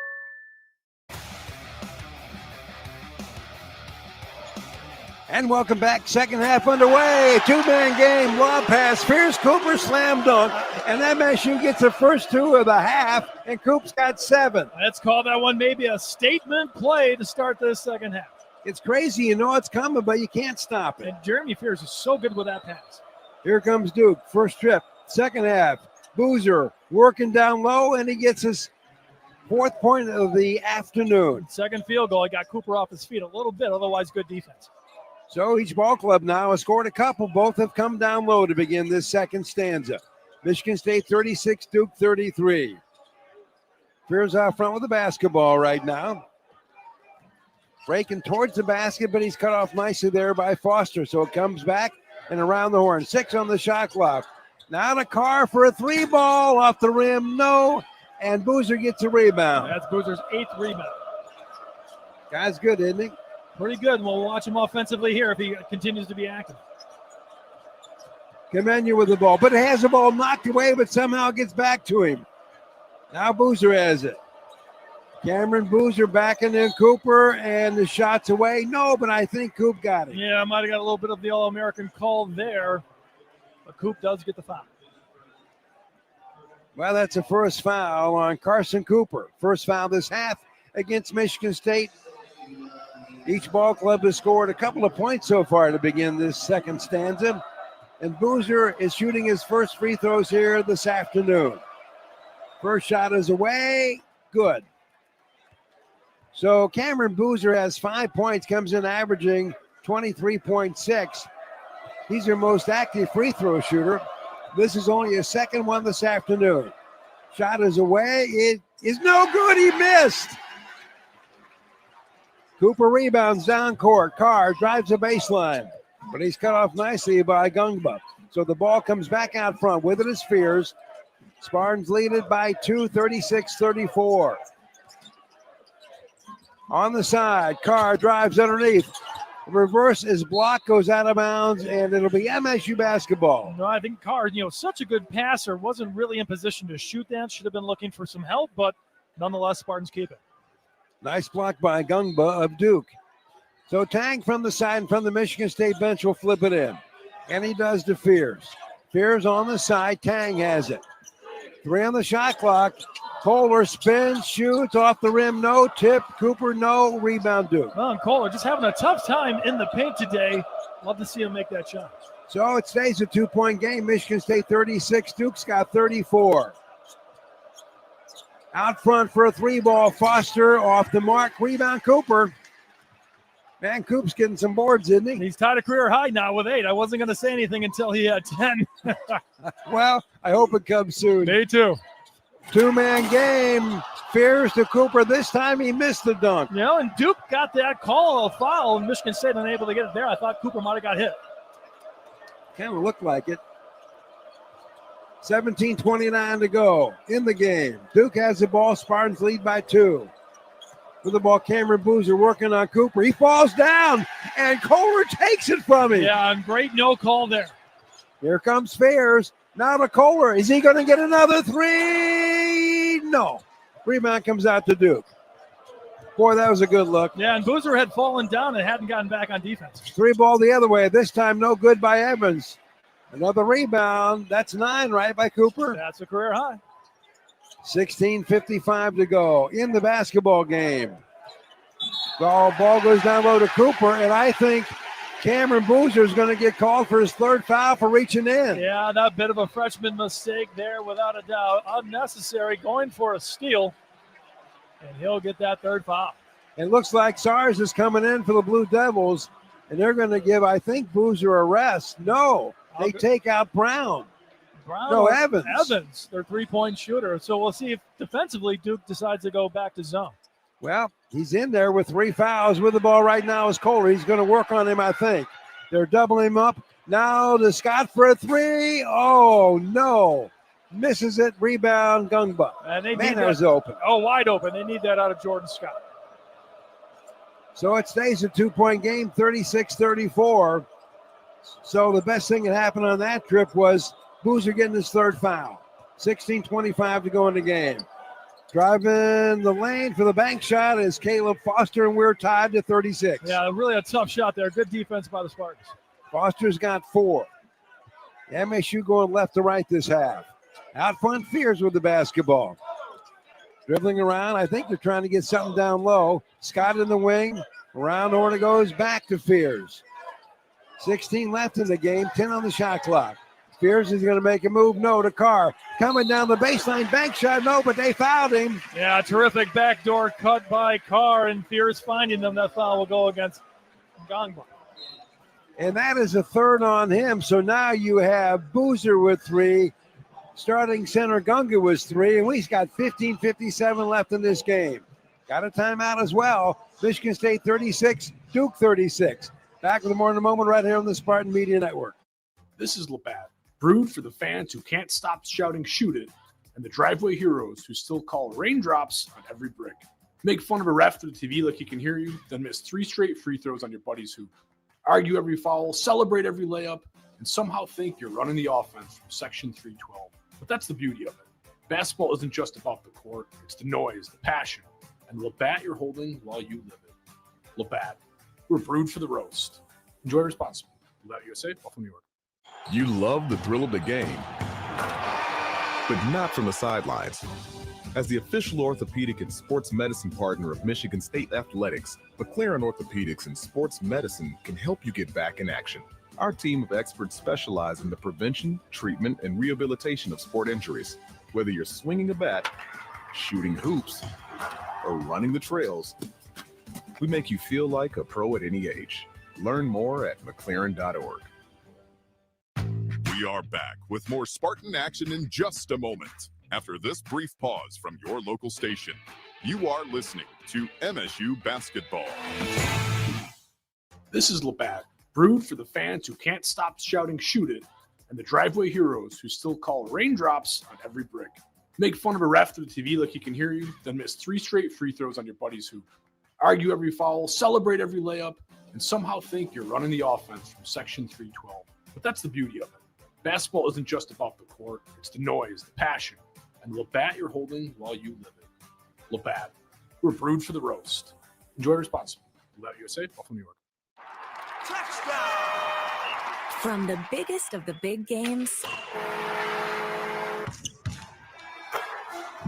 And welcome back. Second half underway. Two-man game. Lob pass. Fierce Cooper slam dunk. And MSU gets the first two of the half, and Coop's got 7. Let's call that one maybe a statement play to start this second half. It's crazy. You know it's coming, but you can't stop it. And Jeremy Fierce is so good with that pass. Here comes Duke. First trip. Second half. Boozer working down low, and he gets his 4th point of the afternoon. Second field goal. He got Cooper off his feet a little bit. Otherwise, good defense. So each ball club now has scored a couple. Both have come down low to begin this second stanza. Michigan State 36, Duke 33. Fears out front with the basketball right now. Breaking towards the basket, but he's cut off nicely there by Foster. So it comes back and around the horn. 6 on the shot clock. Now to Carr for a 3 ball off the rim. No. And Boozer gets a rebound. That's Boozer's 8th rebound. Guy's good, isn't he? Pretty good. We'll watch him offensively here if he continues to be active. Kamenya with the ball, but it has the ball knocked away, but somehow gets back to him. Now Boozer has it. Cameron Boozer backing in Cooper, and the shot's away. No, but I think Coop got it. Yeah, I might have got a little bit of the All-American call there, but Coop does get the foul. Well, that's a first foul on Carson Cooper. First foul this half against Michigan State. Each ball club has scored a couple of points so far to begin this second stanza. And Boozer is shooting his first free throws here this afternoon. First shot is away. Good. So Cameron Boozer has 5 points, comes in averaging 23.6. He's your most active free throw shooter. This is only his second one this afternoon. Shot is away. It is no good. He missed. Cooper rebounds down court. Carr drives the baseline, but he's cut off nicely by Gungba. So the ball comes back out front. With it is Fears. Spartans lead it by 2, 36-34. On the side, Carr drives underneath. Reverse is blocked, goes out of bounds, and it'll be MSU basketball. No, I think Carr, such a good passer, wasn't really in position to shoot that. Should have been looking for some help, but nonetheless, Spartans keep it. Nice block by Gungba of Duke. So Tang from the side and from the Michigan State bench will flip it in. And he does to Fears. Fears on the side. Tang has it. 3 on the shot clock. Kohler spins, shoots off the rim. No. Tip. Cooper, no. Rebound Duke. Well, and Kohler just having a tough time in the paint today. Love to see him make that shot. So it stays a 2-point game. Michigan State 36. Duke's got 34. Out front for a 3 ball. Foster off the mark. Rebound Cooper. Man, Coop's getting some boards, isn't he? He's tied a career high now with 8. I wasn't going to say anything until he had 10. Well, I hope it comes soon. Me too. 2-man game. Fears to Cooper. This time he missed the dunk. And Duke got that call, a foul, and Michigan State unable to get it there. I thought Cooper might have got hit. Kind of looked like it. 17:29 to go in the game. Duke has the ball. Spartans lead by 2. With the ball, Cameron Boozer working on Cooper. He falls down, and Kohler takes it from him. Yeah, and great no call there. Here comes Fears. Now to Kohler. Is he going to get another 3? No. Rebound comes out to Duke. Boy, that was a good look. Yeah, and Boozer had fallen down and hadn't gotten back on defense. 3 ball the other way. This time no good by Evans. Another rebound. That's 9, right, by Cooper? That's a career high. 16:55 to go in the basketball game. The ball goes down low to Cooper, and I think Cameron Boozer is going to get called for his 3rd foul for reaching in. Yeah, that bit of a freshman mistake there, without a doubt. Unnecessary, going for a steal, and he'll get that 3rd foul. It looks like SARS is coming in for the Blue Devils, and they're going to give, I think, Boozer a rest. No, they take out Brown. Evans. Evans, their 3-point shooter. So we'll see if defensively Duke decides to go back to zone. Well, he's in there with 3 fouls. With the ball right now is Kohler. He's going to work on him, I think. They're doubling him up. Now to Scott for a 3. Oh, no. Misses it. Rebound, Gungba. And they need Manor's that. open. Oh, wide open. They need that out of Jordan Scott. So it stays a 2-point game, 36-34. So the best thing that happened on that trip was Boozer getting his third foul. 16:25 to go in the game. Driving the lane for the bank shot is Caleb Foster, and we're tied to 36. Yeah, really a tough shot there. Good defense by the Spartans. Foster's got 4. MSU going left to right this half. Out front, Fears with the basketball. Dribbling around. I think they're trying to get something down low. Scott in the wing. Around the horn it goes back to Fears. 16 left in the game. 10 on the shot clock. Fears is going to make a move. No to Carr. Coming down the baseline. Bank shot. No, but they fouled him. Yeah, terrific backdoor cut by Carr, and Fears finding them. That foul will go against Gongba. And that is a third on him. So now you have Boozer with 3. Starting center Gunga was 3, and we've got 15:57 left in this game. Got a timeout as well. Michigan State 36, Duke 36. Back with more in a moment right here on the Spartan Media Network. This is Labatt, brewed for the fans who can't stop shouting shoot it, and the driveway heroes who still call raindrops on every brick. Make fun of a ref through the TV like he can hear you, then miss 3 straight free throws on your buddy's hoop. Argue every foul, celebrate every layup, and somehow think you're running the offense from Section 312. But that's the beauty of it. Basketball isn't just about the court. It's the noise, the passion, and the Labatt you're holding while you live it. Labatt, we're brewed for the roast. Enjoy responsibly. Labatt USA, Buffalo, New York. You love the thrill of the game, but not from the sidelines. As the official orthopedic and sports medicine partner of Michigan State Athletics, McLaren Orthopedics and Sports Medicine can help you get back in action. Our team of experts specialize in the prevention, treatment, and rehabilitation of sport injuries. Whether you're swinging a bat, shooting hoops, or running the trails, we make you feel like a pro at any age. Learn more at McLaren.org. We are back with more Spartan action in just a moment. After this brief pause from your local station, you are listening to MSU Basketball. This is Labatt, brewed for the fans who can't stop shouting shoot it, and the driveway heroes who still call raindrops on every brick. Make fun of a ref through the TV like he can hear you, then miss 3 straight free throws on your buddy's hoop. Argue every foul, celebrate every layup, and somehow think you're running the offense from Section 312. But that's the beauty of it. Basketball isn't just about the court. It's the noise, the passion, and the Labatt you're holding while you live it. Labatt, we're brewed for the roast. Enjoy responsibly. Labatt USA, Buffalo, New York. From the biggest of the big games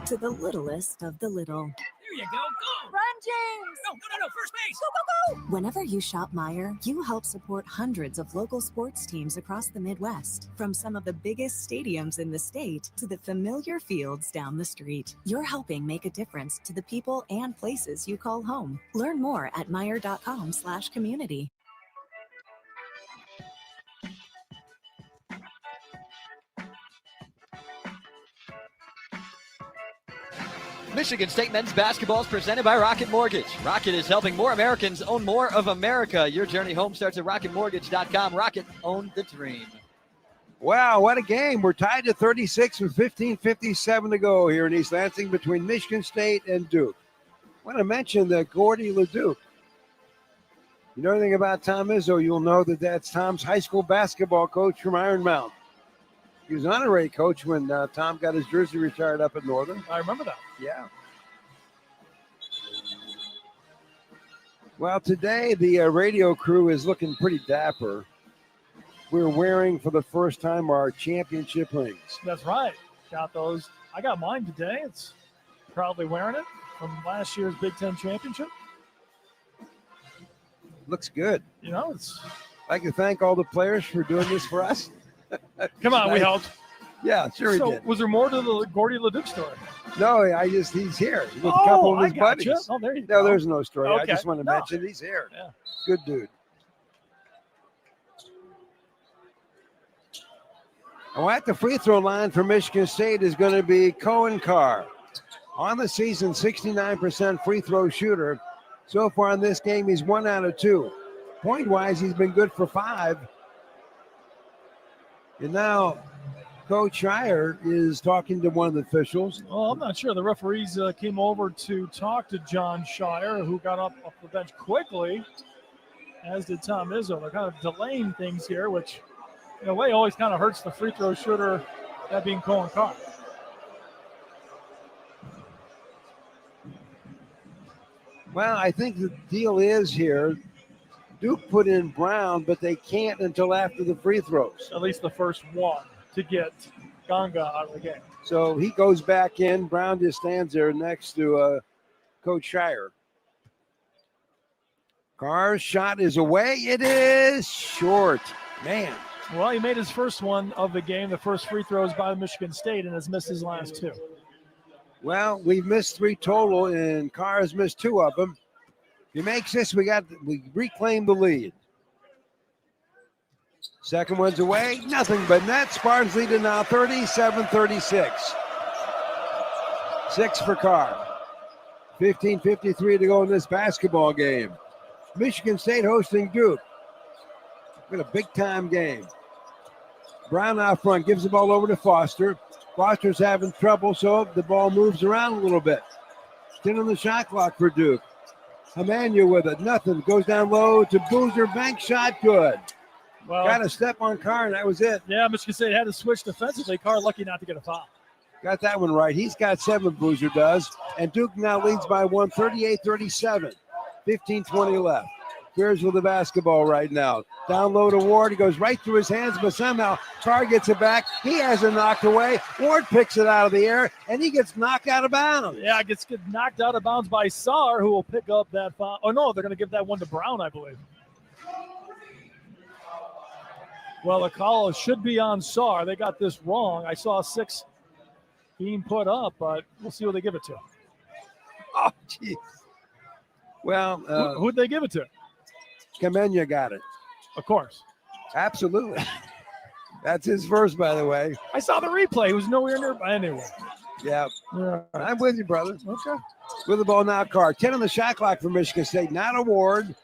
to the littlest of the little. There you go. Go! Run, James! No, first base! Go, go, go! Whenever you shop Meijer, you help support hundreds of local sports teams across the Midwest. From some of the biggest stadiums in the state to the familiar fields down the street. You're helping make a difference to the people and places you call home. Learn more at Meijer.com/community. Michigan State men's basketball is presented by Rocket Mortgage. Rocket is helping more Americans own more of America. Your journey home starts at rocketmortgage.com. Rocket, own the dream. Wow, what a game. We're tied to 36 with 15:57 to go here in East Lansing between Michigan State and Duke. I want to mention that Gordy LeDuc. You know anything about Tom Izzo, you'll know that that's Tom's high school basketball coach from Iron Mountain. He was honorary coach when Tom got his jersey retired up at Northern. I remember that. Yeah. Well, today the radio crew is looking pretty dapper. We're wearing for the first time our championship rings. That's right. Got those. I got mine today. It's proudly wearing it from last year's Big Ten championship. Looks good. You know, it's. I'd like to thank all the players for doing this for us. Come on, we helped. Yeah, sure he did. Was there more to the Gordy LeDuc story? No, he's here with a couple of his buddies. You. Oh, there you go. No, there's no story. Okay. I just want to mention he's here. Yeah. Good dude. Oh, at the free throw line for Michigan State is going to be Cohen Carr. On the season, 69% free throw shooter. So far in this game, he's 1 out of 2. Point-wise, he's been good for 5. And now Coach Shire is talking to one of the officials. Well, I'm not sure. The referees came over to talk to John Shire, who got up off the bench quickly, as did Tom Izzo. They're kind of delaying things here, which in a way always kind of hurts the free throw shooter, that being Colin Carr. Well, I think the deal is here, Duke put in Brown, but they can't until after the free throws. At least the first one to get Ganga out of the game. So he goes back in. Brown just stands there next to Coach Shire. Carr's shot is away. It is short. Man. Well, he made his first one of the game, the first free throws by Michigan State, and has missed his last two. Well, we've missed 3 total, and Carr has missed 2 of them. If he makes this, we reclaim the lead. Second one's away. Nothing but net. Spartans lead it now 37-36. 6 for Carr. 15:53 to go in this basketball game. Michigan State hosting Duke. Got a big-time game. Brown out front gives the ball over to Foster. Foster's having trouble, so the ball moves around a little bit. 10 on the shot clock for Duke. Emmanuel with it. Nothing. Goes down low to Boozer. Bank shot. Good. Well, got a step on Carr, and that was it. Yeah, Michigan State had to switch defensively. Carr lucky not to get a foul. Got that one right. He's got 7, Boozer does. And Duke now leads by 1, 38-37. 15:20 left. Bears with the basketball right now. Down low to Ward. He goes right through his hands, but somehow Carr gets it back. He has it knocked away. Ward picks it out of the air, and he gets knocked out of bounds. Yeah, gets knocked out of bounds by Saar, who will pick up that foul. Oh, no, they're going to give that one to Brown, I believe. Well, the call should be on Saar. They got this wrong. I saw 6 being put up, but we'll see who they give it to. Oh, jeez. Well, who'd they give it to? Kamenya got it. Of course. Absolutely. That's his first, by the way. I saw the replay. He was nowhere near. Anyway. Yeah. I'm with you, brother. Okay. With the ball now, Carr. 10 on the shot clock for Michigan State. Not a Ward.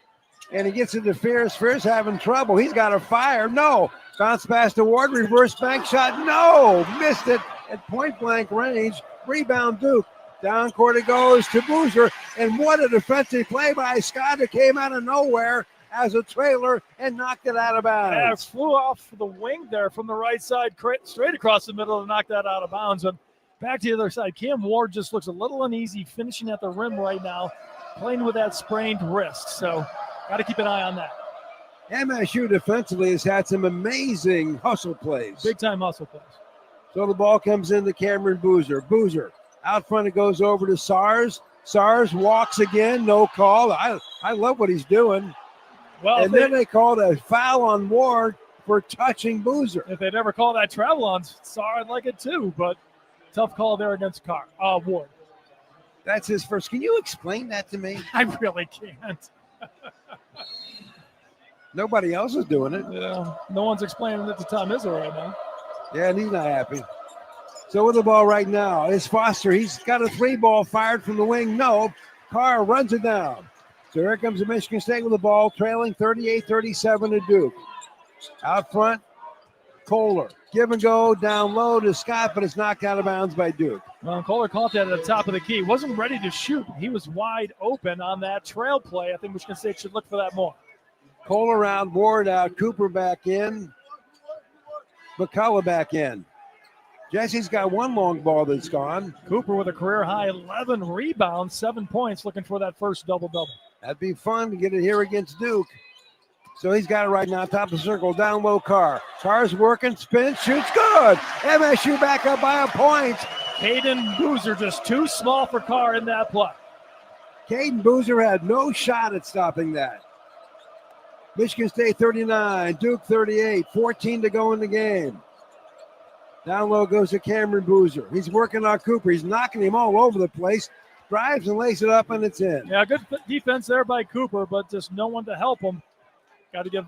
And he gets into Fierce. Fierce having trouble. He's got a fire. No. Bounce pass to Ward. Reverse bank shot. No. Missed it at point-blank range. Rebound Duke. Down court it goes to Boozer. And what a defensive play by Scott that came out of nowhere as a trailer and knocked it out of bounds. Yeah, it flew off the wing there from the right side, straight across the middle, and knocked that out of bounds. And back to the other side, Cam Ward just looks a little uneasy finishing at the rim right now, playing with that sprained wrist. So got to keep an eye on that. MSU defensively has had some amazing hustle plays. Big-time hustle plays. So the ball comes into Cameron Boozer. Boozer out front, it goes over to Sars. Sars walks again, no call. I love what he's doing. Well, and then they called a foul on Ward for touching Boozer. If they'd ever call that travel on Sar, I'd like it too, but tough call there against Ward. That's his first. Can you explain that to me? I really can't. Nobody else is doing it. Yeah, no one's explaining it to Tom Izzo right now. Yeah, and he's not happy. So with the ball right now is Foster. He's got a 3-ball fired from the wing. No, Carr runs it down. So here comes the Michigan State with the ball, trailing 38-37 to Duke. Out front, Kohler. Give and go down low to Scott, but it's knocked out of bounds by Duke. Well, Kohler caught that at the top of the key. Wasn't ready to shoot. He was wide open on that trail play. I think Michigan State should look for that more. Kohler out, Ward out, Cooper back in, McCullough back in. Jesse's got one long ball that's gone. Cooper with a career-high 11 rebounds, 7 points, looking for that first double-double. That'd be fun to get it here against Duke. So he's got it right now, top of the circle, down low Carr. Carr's working, spins, shoots, good. MSU back up by a point. Caden Boozer just too small for Carr in that play. Caden Boozer had no shot at stopping that. Michigan State 39, Duke 38, 14 to go in the game. Down low goes to Cameron Boozer. He's working on Cooper. He's knocking him all over the place. Drives and lays it up, and it's in. Yeah, good defense there by Cooper, but just no one to help him. Got to give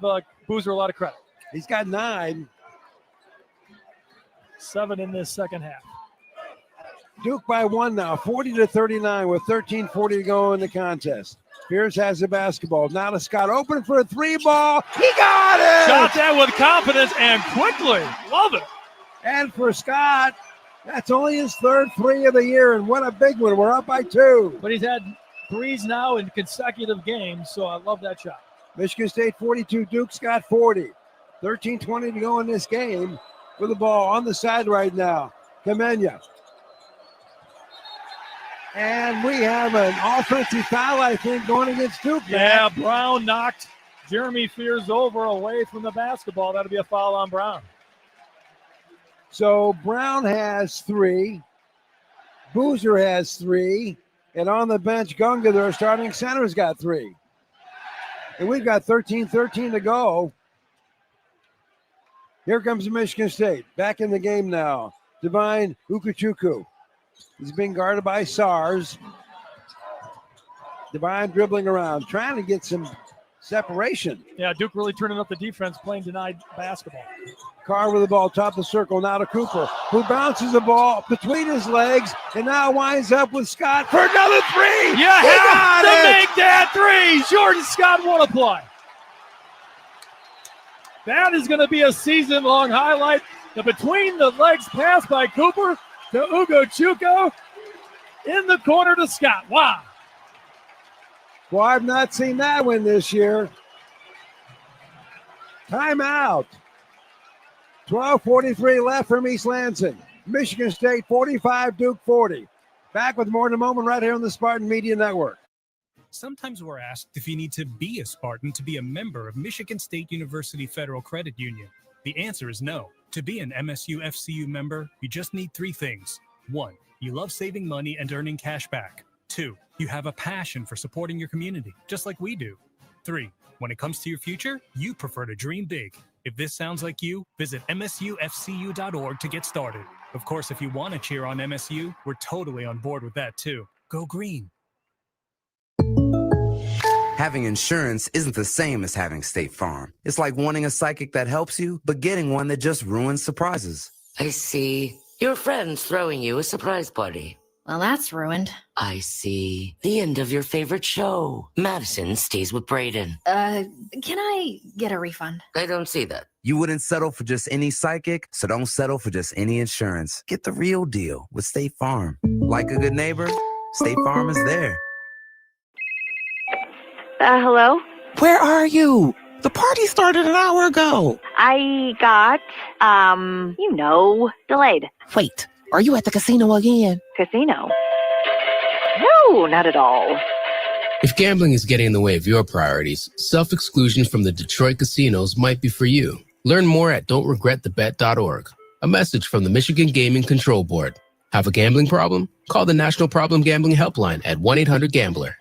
Boozer a lot of credit. He's got 9. 7 in this second half. Duke by 1 now, 40-39 with 13:40 to go in the contest. Pierce has the basketball. Now to Scott, open for a 3-ball. He got it! Shot that with confidence and quickly. Love it. And for Scott, that's only his third three of the year, and what a big one. We're up by 2. But he's had threes now in consecutive games, so I love that shot. Michigan State 42, Duke Scott 40. 13:20 to go in this game with the ball on the side right now. Kamenya. And we have an offensive foul, I think, going against Duke. Yeah, Brown knocked Jeremy Fears over away from the basketball. That'll be a foul on Brown. So Brown has 3. Boozer has 3. And on the bench, Gunga, their starting center's got 3. And we've got 13:13 to go. Here comes Michigan State. Back in the game now. Divine Ukachukwu. He's being guarded by SARS. Divine dribbling around, trying to get some separation. Yeah, Duke really turning up the defense, playing denied basketball. Carr with the ball, top of the circle, now to Cooper, who bounces the ball between his legs and now winds up with Scott for another 3. You have to make that 3. Jordan Scott, what a play. That is going to be a season-long highlight. The between the legs pass by Cooper to Ugochukwu in the corner to Scott. Wow. Well, I've not seen that one this year. Timeout. 12:43 left from East Lansing. Michigan State 45, Duke 40. Back with more in a moment right here on the Spartan Media Network. Sometimes we're asked if you need to be a Spartan to be a member of Michigan State University Federal Credit Union. The answer is no. To be an MSU FCU member, you just need 3 things. 1, you love saving money and earning cash back. 2, you have a passion for supporting your community, just like we do. 3, when it comes to your future, you prefer to dream big. If this sounds like you, visit msufcu.org to get started. Of course, if you want to cheer on MSU, we're totally on board with that too. Go green. Having insurance isn't the same as having State Farm. It's like wanting a psychic that helps you, but getting one that just ruins surprises. I see. Your friend's throwing you a surprise party. Well, that's ruined. I see. The end of your favorite show. Madison stays with Braden. Can I get a refund? I don't see that. You wouldn't settle for just any psychic, so don't settle for just any insurance. Get the real deal with State Farm. Like a good neighbor, State Farm is there. Hello? Where are you? The party started an hour ago. I got, delayed. Wait, are you at the casino again? Casino? No, not at all. If gambling is getting in the way of your priorities, self-exclusion from the Detroit casinos might be for you. Learn more at don'tregretthebet.org. A message from the Michigan Gaming Control Board. Have a gambling problem? Call the National Problem Gambling Helpline at 1-800-GAMBLER.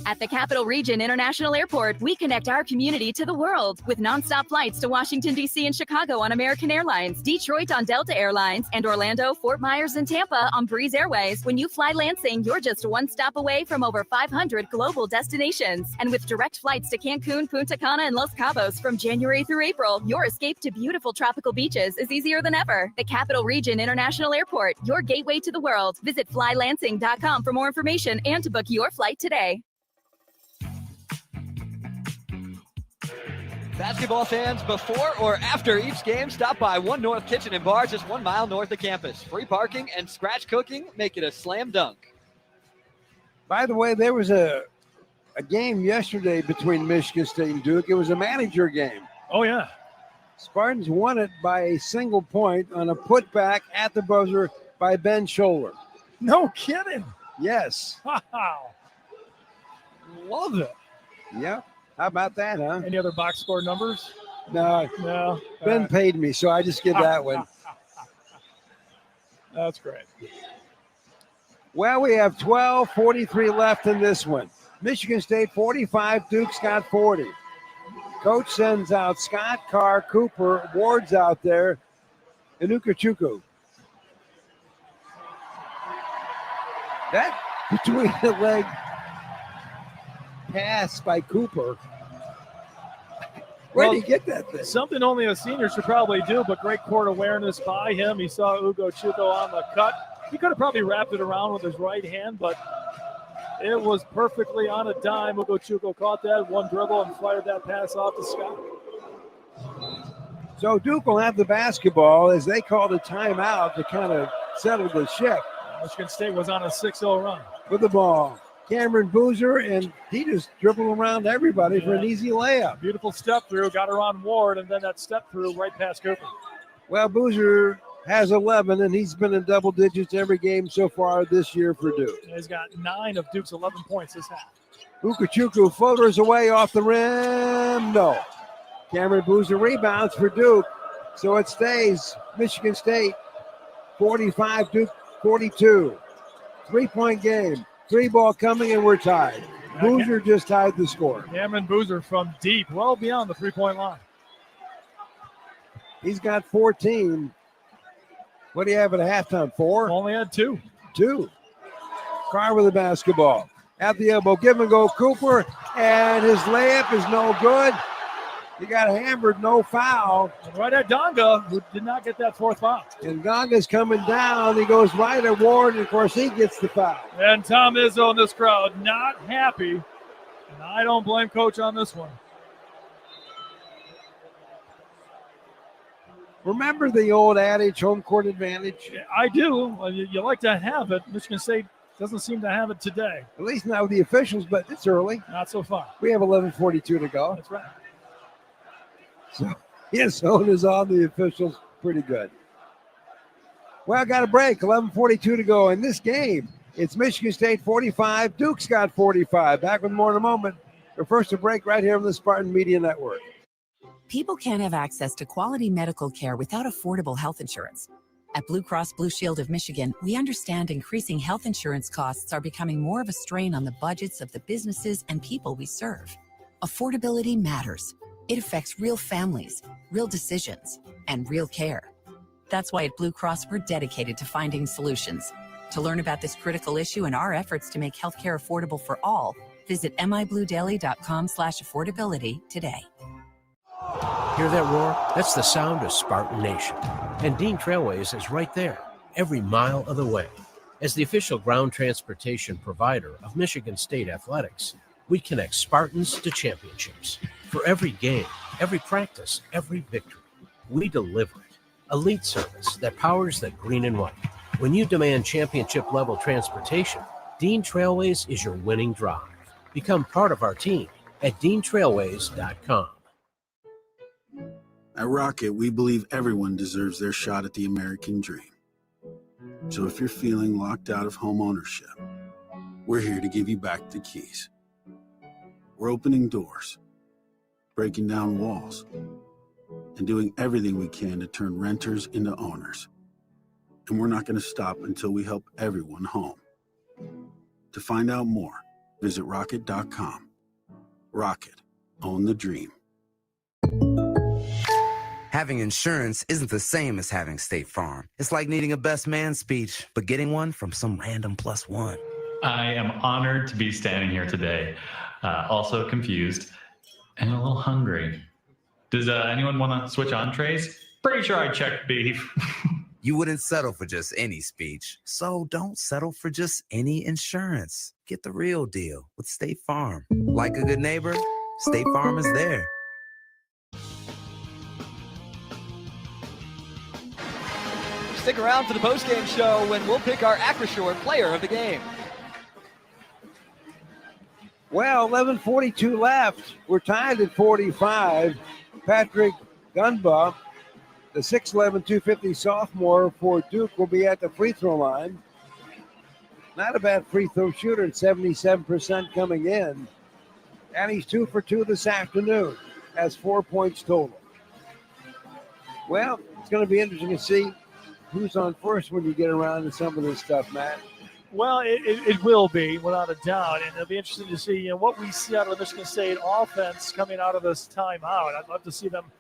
At the Capital Region International Airport, we connect our community to the world with nonstop flights to Washington, D.C. and Chicago on American Airlines, Detroit on Delta Airlines, and Orlando, Fort Myers, and Tampa on Breeze Airways. When you fly Lansing, you're just one stop away from over 500 global destinations. And with direct flights to Cancun, Punta Cana, and Los Cabos from January through April, your escape to beautiful tropical beaches is easier than ever. The Capital Region International Airport, your gateway to the world. Visit flylansing.com for more information and to book your flight today. Basketball fans, before or after each game, stop by One North Kitchen and Bar, just 1 mile north of campus. Free parking and scratch cooking make it a slam dunk. By the way, there was a game yesterday between Michigan State and Duke. It was a manager game. Oh, yeah. Spartans won it by a single point on a putback at the buzzer by Ben Scholler. No kidding. Yes. Wow. Love it. Yep. How about that, huh? Any other box score numbers? No. No. Ben paid me, so I just get that one. That's great. Well, we have 12:43 left in this one. Michigan State 45, Duke Scott 40. Coach sends out Scott, Carr, Cooper, Ward's out there, and Ukachukwu. That between the leg pass by Cooper. Where did he get that thing? Something only a senior should probably do, but great court awareness by him. He saw Ugochukwu on the cut. He could have probably wrapped it around with his right hand, but it was perfectly on a dime. Ugochukwu caught that one dribble and fired that pass off to Scott. So Duke will have the basketball as they called a timeout to kind of settle the ship. Michigan State was on a 6-0 run. With the ball, Cameron Boozer, and he just dribbled around everybody for an easy layup. Beautiful step through, got her on Ward, and then that step through right past Cooper. Well, Boozer has 11, and he's been in double digits every game so far this year for Duke. He's got 9 of Duke's 11 points this half. Ukachuku floaters away off the rim. No. Cameron Boozer rebounds for Duke. So it stays Michigan State 45, Duke 42. 3-point game. 3-ball coming, and we're tied. Boozer just tied the score. Cameron Boozer from deep, well beyond the 3-point line. He's got 14. What do you have at halftime? 4? Only had 2. 2. Carr with the basketball. At the elbow, give and go Cooper, and his layup is no good. He got hammered, no foul. And right at Donga, who did not get that 4th foul. And Donga's coming down. He goes right at Ward, and of course he gets the foul. And Tom Izzo in this crowd, not happy. And I don't blame Coach on this one. Remember the old adage, home court advantage? I do. Well, you like to have it. Michigan State doesn't seem to have it today. At least not with the officials, but it's early. Not so far. We have 11:42 to go. That's right. So his zone is on the officials. Pretty good. Well, got a break. 11:42 to go in this game. It's Michigan State 45. Duke's got 45. Back with more in a moment. But first, a break right here on the Spartan Media Network. People can't have access to quality medical care without affordable health insurance. At Blue Cross Blue Shield of Michigan, we understand increasing health insurance costs are becoming more of a strain on the budgets of the businesses and people we serve. Affordability matters. It affects real families, real decisions, and real care. That's why at Blue Cross, we're dedicated to finding solutions. To learn about this critical issue and our efforts to make healthcare affordable for all, visit mibluedaily.com/affordability today. Hear that roar? That's the sound of Spartan Nation. And Dean Trailways is right there, every mile of the way. As the official ground transportation provider of Michigan State Athletics, we connect Spartans to championships. For every game, every practice, every victory, we deliver it. Elite service that powers the green and white. When you demand championship-level transportation, Dean Trailways is your winning drive. Become part of our team at DeanTrailways.com. At Rocket, we believe everyone deserves their shot at the American dream. So if you're feeling locked out of home ownership, we're here to give you back the keys. We're opening doors, breaking down walls, and doing everything we can to turn renters into owners. And we're not going to stop until we help everyone home. To find out more, visit rocket.com. Rocket, own the dream. Having insurance isn't the same as having State Farm. It's like needing a best man speech, but getting one from some random +1. I am honored to be standing here today, also confused and a little hungry. Does anyone want to switch entrees? Pretty sure I checked beef. You wouldn't settle for just any speech, so don't settle for just any insurance. Get the real deal with State Farm. Like a good neighbor, State Farm is there. Stick around for the postgame show when we'll pick our Acrisure player of the game. Well, 11:42 left. We're tied at 45. Patrick Gunba, the 6'11", 250 sophomore for Duke, will be at the free throw line. Not a bad free throw shooter at 77% coming in. And he's 2 for 2 this afternoon. Has 4 points total. Well, it's going to be interesting to see who's on first when you get around to some of this stuff, Matt. Well, it will be, without a doubt. And it'll be interesting to see what we see out of the Michigan State offense coming out of this timeout. I'd love to see them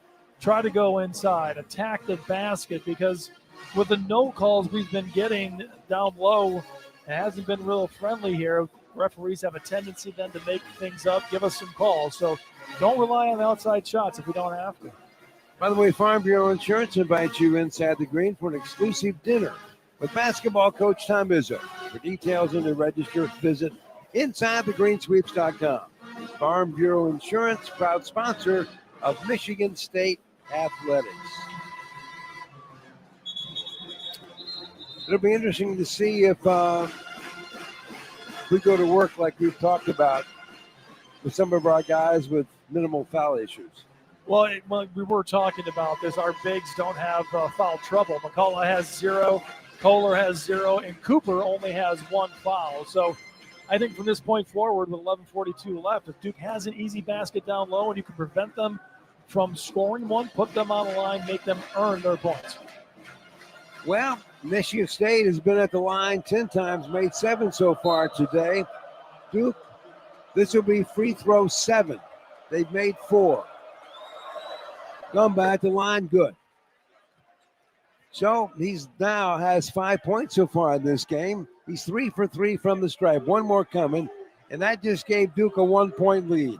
try to go inside, attack the basket, because with the no calls we've been getting down low, it hasn't been real friendly here. Referees have a tendency then to make things up, give us some calls. So don't rely on the outside shots if we don't have to. By the way, Farm Bureau Insurance invites you inside the green for an exclusive dinner with basketball coach Tom Izzo. For details and to register, visit InsideTheGreensweeps.com. Farm Bureau Insurance, proud sponsor of Michigan State Athletics. It'll be interesting to see if we go to work like we've talked about with some of our guys with minimal foul issues. Well, when we were talking about this, our bigs don't have foul trouble. McCullough has 0, Kohler has 0, and Cooper only has 1 foul. So I think from this point forward with 11:42 left, if Duke has an easy basket down low and you can prevent them from scoring one, put them on the line, make them earn their points. Well, Michigan State has been at the line 10 times, made 7 so far today. Duke, this will be free throw 7. They've made 4. Gumba at the line, good. So he's now has 5 points so far in this game. He's 3 for 3 from the stripe. One more coming, and that just gave Duke a 1-point lead.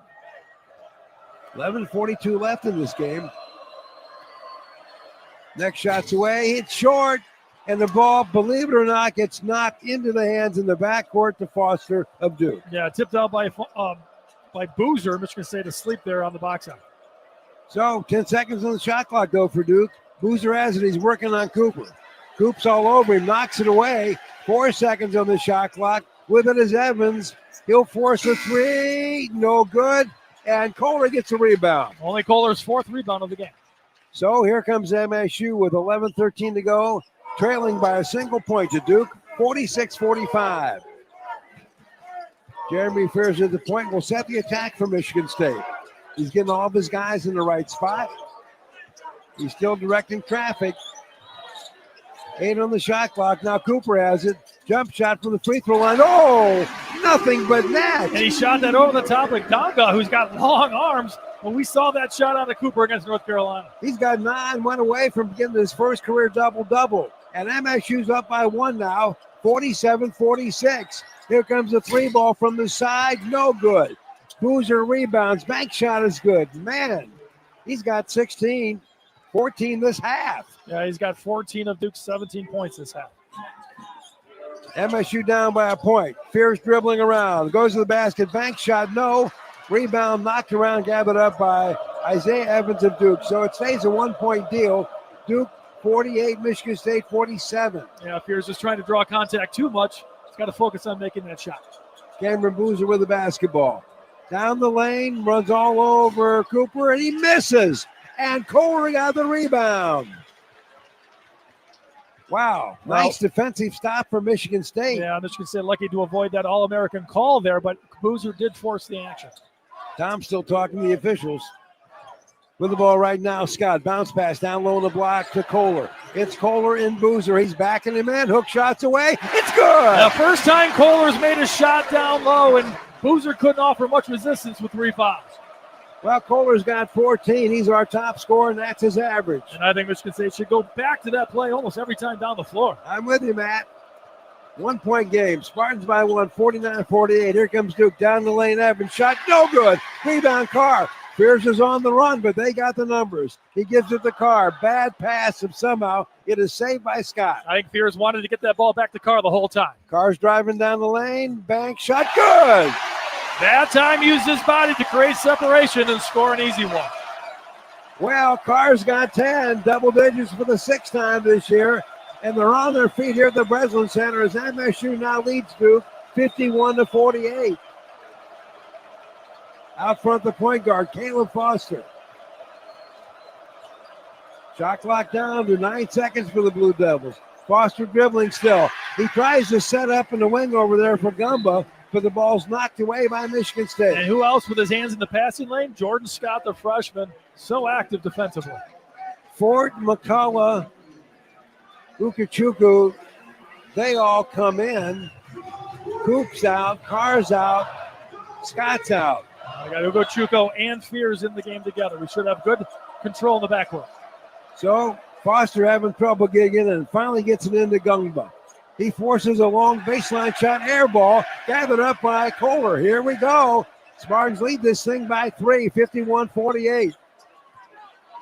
11:42 left in this game. Next shot's away. It's short, and the ball, believe it or not, gets knocked into the hands in the backcourt to Foster of Duke. Yeah, tipped out by Boozer. Michigan State asleep there on the box out. So 10 seconds on the shot clock, though, for Duke. Boozer has it. He's working on Cooper. Coop's all over him, knocks it away. 4 seconds on the shot clock. With it is Evans. He'll force a 3. No good. And Kohler gets a rebound. Only Kohler's 4th rebound of the game. So here comes MSU with 11:13 to go, trailing by a single point to Duke, 46-45. Jeremy Fears at the point will set the attack for Michigan State. He's getting all of his guys in the right spot. He's still directing traffic. 8 on the shot clock. Now Cooper has it. Jump shot from the free throw line. Oh, nothing but net. And he shot that over the top of Ganga, who's got long arms. When we saw that shot out of Cooper against North Carolina. He's got 9, went away from getting his first career double-double. And MSU's up by 1 now, 47-46. Here comes a 3 ball from the side. No good. Boozer rebounds. Bank shot is good. Man, he's got 16, 14 this half. Yeah, he's got 14 of Duke's 17 points this half. MSU down by a point. Fears dribbling around. Goes to the basket. Bank shot, no. Rebound knocked around, gathered up by Isaiah Evans of Duke. So it stays a 1-point deal. Duke 48, Michigan State 47. Yeah, Fears is trying to draw contact too much. He's got to focus on making that shot. Cameron Boozer with the basketball. Down the lane, runs all over Cooper, and he misses. And Kohler got the rebound. Wow, nice defensive stop for Michigan State. Yeah, Michigan State lucky to avoid that All-American call there, but Boozer did force the action. Tom's still talking to the officials. With the ball right now, Scott. Bounce pass down low in the block to Kohler. It's Kohler in Boozer. He's backing him in. Hook shots away. It's good. The first time Kohler's made a shot down low, and Boozer couldn't offer much resistance with 3 fouls. Well, Kohler's got 14. He's our top scorer, and that's his average. And I think Michigan State should go back to that play almost every time down the floor. I'm with you, Matt. 1-point game. Spartans by 1, 49-48. Here comes Duke down the lane. Evans shot, no good. Rebound, Carr. Fears is on the run, but they got the numbers. He gives it to Carr. Bad pass, and somehow it is saved by Scott. I think Fears wanted to get that ball back to Carr the whole time. Carr's driving down the lane. Bank shot, good. That time used his body to create separation and score an easy one. Well, Carr's got 10, double digits for the 6th time this year. And they're on their feet here at the Breslin Center as MSU now leads Duke 51-48. Out front, the point guard, Caleb Foster. Shot clock down to 9 seconds for the Blue Devils. Foster dribbling still. He tries to set up in the wing over there for Gumba, but the ball's knocked away by Michigan State. And who else with his hands in the passing lane? Jordan Scott, the freshman, so active defensively. Ford, McCullough, Ukachukwu, they all come in. Coop's out, Carr's out, Scott's out. I got Ugo Chuko and Fears in the game together. We should have good control in the backcourt. So Foster having trouble getting in and finally gets it into Gumba. He forces a long baseline shot, air ball, gathered up by Kohler. Here we go. Spartans lead this thing by 3, 51-48.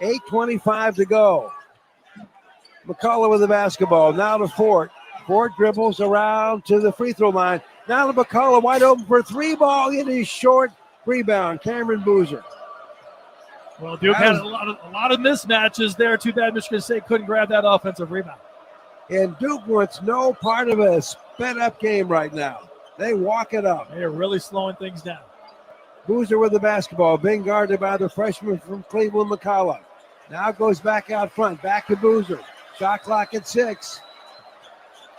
8:25 to go. McCullough with the basketball. Now to Fort. Fort dribbles around to the free throw line. Now to McCullough, wide open for 3 ball. It is short. Rebound, Cameron Boozer. Well, Duke had a lot of mismatches there. Too bad Michigan State couldn't grab that offensive rebound. And Duke wants no part of a sped-up game right now. They walk it up. They're really slowing things down. Boozer with the basketball, being guarded by the freshman from Cleveland, McCullough. Now goes back out front, back to Boozer. Shot clock at 6.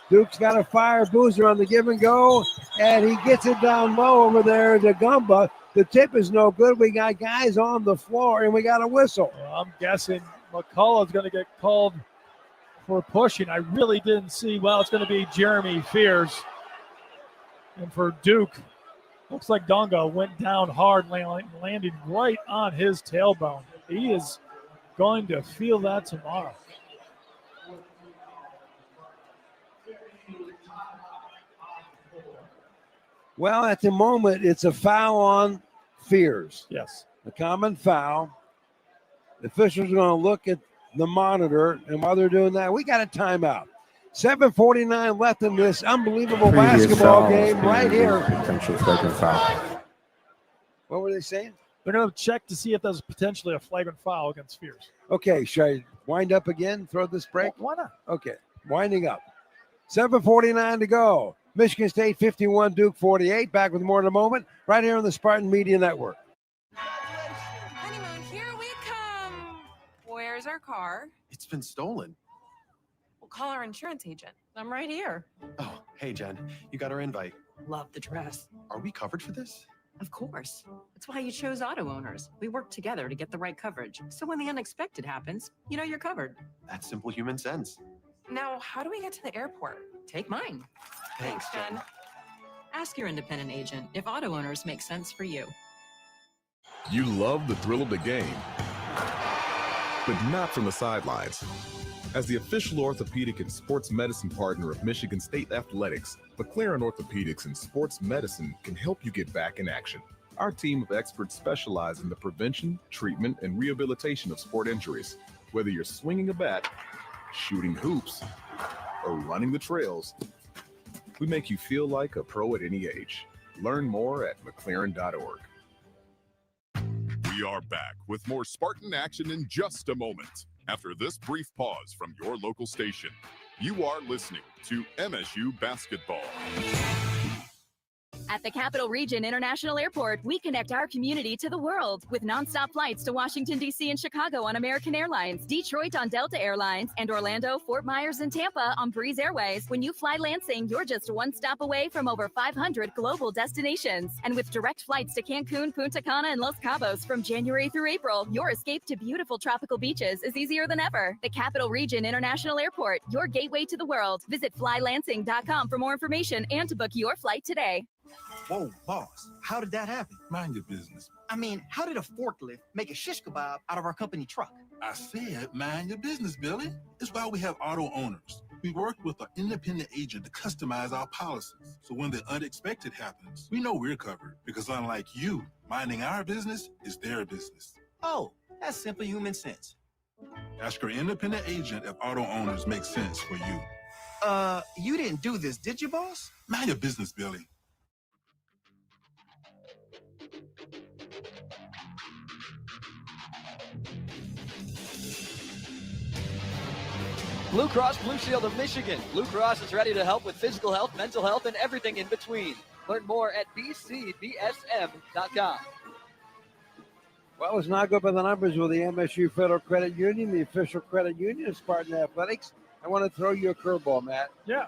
Duke's got to fire Boozer on the give and go, and he gets it down low over there to Gumba. The tip is no good. We got guys on the floor, and we got a whistle. Well, I'm guessing McCullough's going to get called for pushing. I really didn't see. Well, it's going to be Jeremy Fears. And for Duke, looks like Donga went down hard, landing right on his tailbone. He is going to feel that tomorrow. Well, at the moment, it's a foul on Fears. Yes. A common foul. The officials are going to look at the monitor, and while they're doing that, we got a timeout. 7:49 left in this unbelievable basketball game right here. Potential flagrant foul. What were they saying? They're going to check to see if there's potentially a flagrant foul against Fears. Okay, should I wind up again, throw this break? Why not? Okay, winding up. 7:49 to go. Michigan State 51, Duke 48. Back with more in a moment, right here on the Spartan Media Network. Honeymoon, here we come. Where's our car? It's been stolen. We'll call our insurance agent. I'm right here. Oh, hey, Jen. You got our invite. Love the dress. Are we covered for this? Of course. That's why you chose auto owners. We work together to get the right coverage. So when the unexpected happens, you know you're covered. That's simple human sense. Now, how do we get to the airport? Take mine. Thanks, Jen. Ask your independent agent if auto owners make sense for you. You love the thrill of the game, but not from the sidelines. As the official orthopedic and sports medicine partner of Michigan State Athletics, McLaren Orthopedics and Sports Medicine can help you get back in action. Our team of experts specialize in the prevention, treatment, and rehabilitation of sport injuries. Whether you're swinging a bat, shooting hoops, or running the trails, we make you feel like a pro at any age. Learn more at McLaren.org. We are back with more Spartan action in just a moment. After this brief pause from your local station, you are listening to MSU Basketball. At the Capital Region International Airport, we connect our community to the world with nonstop flights to Washington, D.C. and Chicago on American Airlines, Detroit on Delta Airlines, and Orlando, Fort Myers, and Tampa on Breeze Airways. When you fly Lansing, you're just one stop away from over 500 global destinations. And with direct flights to Cancun, Punta Cana, and Los Cabos from January through April, your escape to beautiful tropical beaches is easier than ever. The Capital Region International Airport, your gateway to the world. Visit flylansing.com for more information and to book your flight today. Whoa, boss, how did that happen? Mind your business. I mean, how did a forklift make a shish kebab out of our company truck? I said, mind your business, Billy. It's why we have auto owners. We work with an independent agent to customize our policies. So when the unexpected happens, we know we're covered. Because unlike you, minding our business is their business. Oh, that's simple human sense. Ask your independent agent if auto owners make sense for you. You didn't do this, did you, boss? Mind your business, Billy. Blue Cross Blue Shield of Michigan. Blue Cross is ready to help with physical health, mental health, and everything in between. Learn more at bcbsm.com. Well, let's now go by the numbers with the MSU Federal Credit Union, the official credit union of Spartan Athletics. I want to throw you a curveball, Matt. Yeah.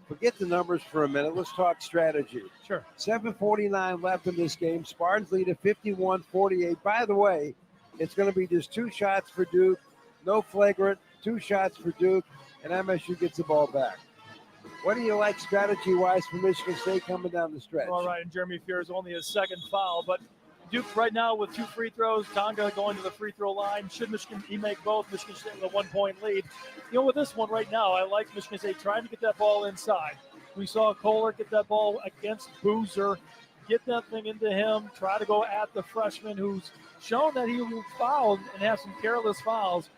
Forget the numbers for a minute. Let's talk strategy. Sure. 7:49 left in this game. Spartans lead at 51-48. By the way, it's going to be just 2 shots for Duke, no flagrant, 2 shots for Duke, and MSU gets the ball back. What do you like strategy-wise for Michigan State coming down the stretch? All right, and Jeremy Fears only his second foul, but Duke right now with 2 free throws. Tonga going to the free throw line. Should Michigan make both, Michigan State with a 1-point lead. You know, with this one right now, I like Michigan State trying to get that ball inside. We saw Kohler get that ball against Boozer, get that thing into him, try to go at the freshman who's shown that he will foul and have some careless fouls,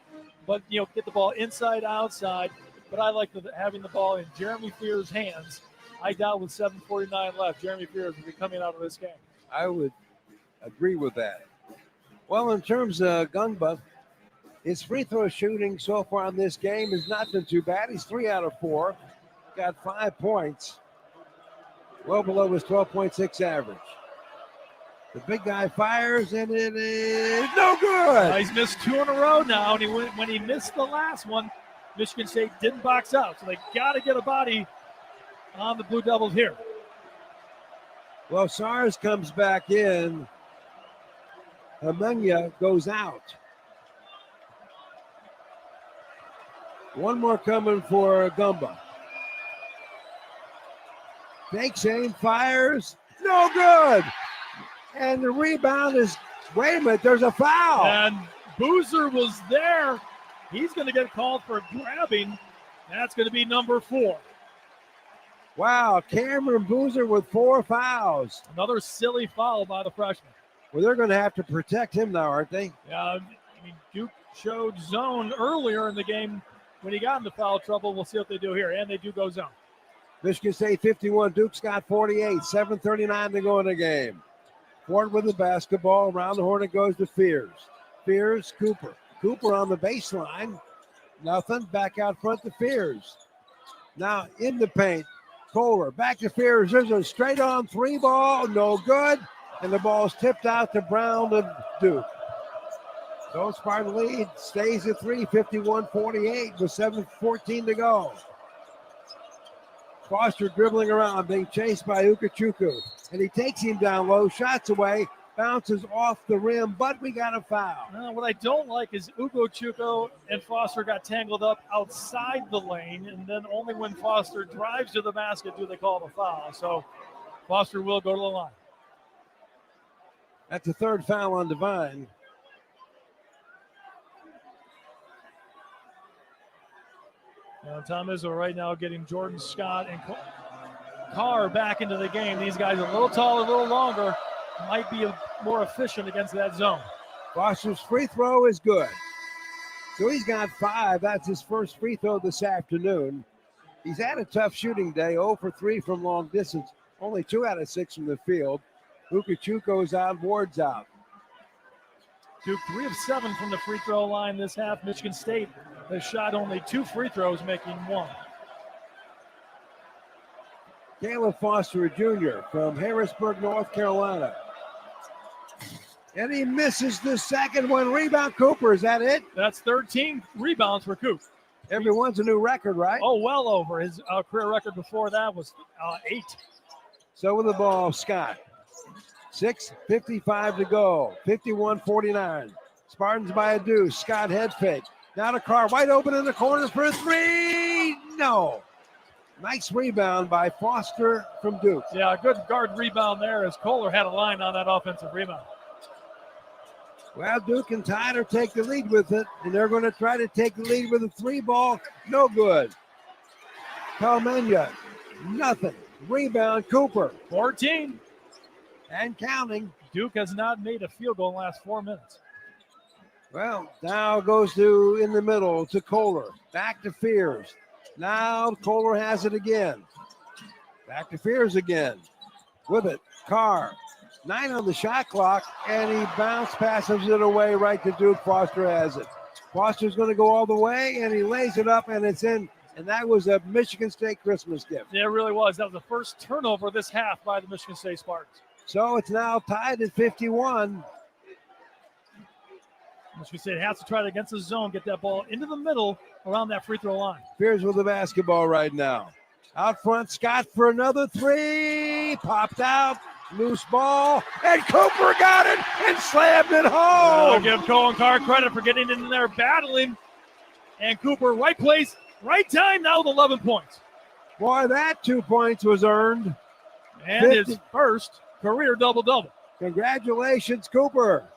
but, you know, get the ball inside, outside. But I like having the ball in Jeremy Fears' hands. I doubt with 7:49 left, Jeremy Fears will be coming out of this game. I would agree with that. Well, in terms of Gumba, his free throw shooting so far in this game has not been too bad. He's 3 out of 4, got 5 points, well below his 12.6 average. The big guy fires, and it is no good. He's missed 2 in a row now, and when he missed the last one, Michigan State didn't box out, so they got to get a body on the Blue Devils here. Well, SARS comes back in. Amenya goes out. One more coming for Gumba. Takes aim, fires, no good. And the rebound is, wait a minute, there's a foul. And Boozer was there. He's going to get called for grabbing. That's going to be number 4. Wow, Cameron Boozer with 4 fouls. Another silly foul by the freshman. Well, they're going to have to protect him now, aren't they? Yeah, I mean, Duke showed zone earlier in the game when he got into foul trouble. We'll see what they do here, and they do go zone. Michigan State 51, Duke's got 48, 7:39 to go in the game. Ford with the basketball, around the horn it goes to Fears. Fears, Cooper. Cooper on the baseline, nothing, back out front to Fears. Now in the paint, Kohler, back to Fears, there's a straight on 3 ball, no good, and the ball's tipped out to Brown of Duke. So Spartan lead stays at 3, 51-48 with 7:14 to go. Foster dribbling around, being chased by Ukachukwu, and he takes him down low, shots away, bounces off the rim, but we got a foul. What I don't like is Ukachukwu and Foster got tangled up outside the lane, and then only when Foster drives to the basket do they call the foul. So Foster will go to the line. That's the 3rd foul on Devine. Tom Izzo right now getting Jordan Scott and Carr back into the game. These guys a little taller, a little longer, might be more efficient against that zone. Foster's free throw is good. So he's got 5. That's his first free throw this afternoon. He's had a tough shooting day, 0 for 3 from long distance, only 2 out of 6 from the field. Ukachukwo's out, Ward's out. Duke 3 of 7 from the free throw line this half. Michigan State has shot only 2 free throws, making 1. Caleb Foster Jr. from Harrisburg, North Carolina. And he misses the second one. Rebound, Cooper. Is that it? That's 13 rebounds for Coop. Everyone's a new record, right? Oh, well over. His career record before that was 8. So with the ball, Scott. 6:55 to go. 51-49. Spartans by a deuce. Scott head fake. Now to Carr. Wide open in the corner for a 3. No. Nice rebound by Foster from Duke. Yeah, a good guard rebound there as Kohler had a line on that offensive rebound. Well, Duke and Tyler take the lead with it, and they're going to try to take the lead with a 3 ball. No good. Palmenia, nothing. Rebound, Cooper. 14. And counting. Duke has not made a field goal in the last 4 minutes. Well, now goes to in the middle to Kohler. Back to Fears. Now Kohler has it again. Back to Fears again. With it, Carr. 9 on the shot clock, and he bounce passes it away right to Duke. Foster has it. Foster's going to go all the way, and he lays it up, and it's in. And that was a Michigan State Christmas gift. Yeah, it really was. That was the first turnover this half by the Michigan State Spartans. So it's now tied at 51. Michigan State has to try it against the zone, get that ball into the middle around that free throw line. Fears with the basketball right now. Out front, Scott for another 3. Popped out. Loose ball. And Cooper got it and slammed it home. I'll give Cohen Carr credit for getting in there battling. And Cooper, right place, right time, now with 11 points. Boy, that 2 points was earned. And his first career double-double. Congratulations, Cooper.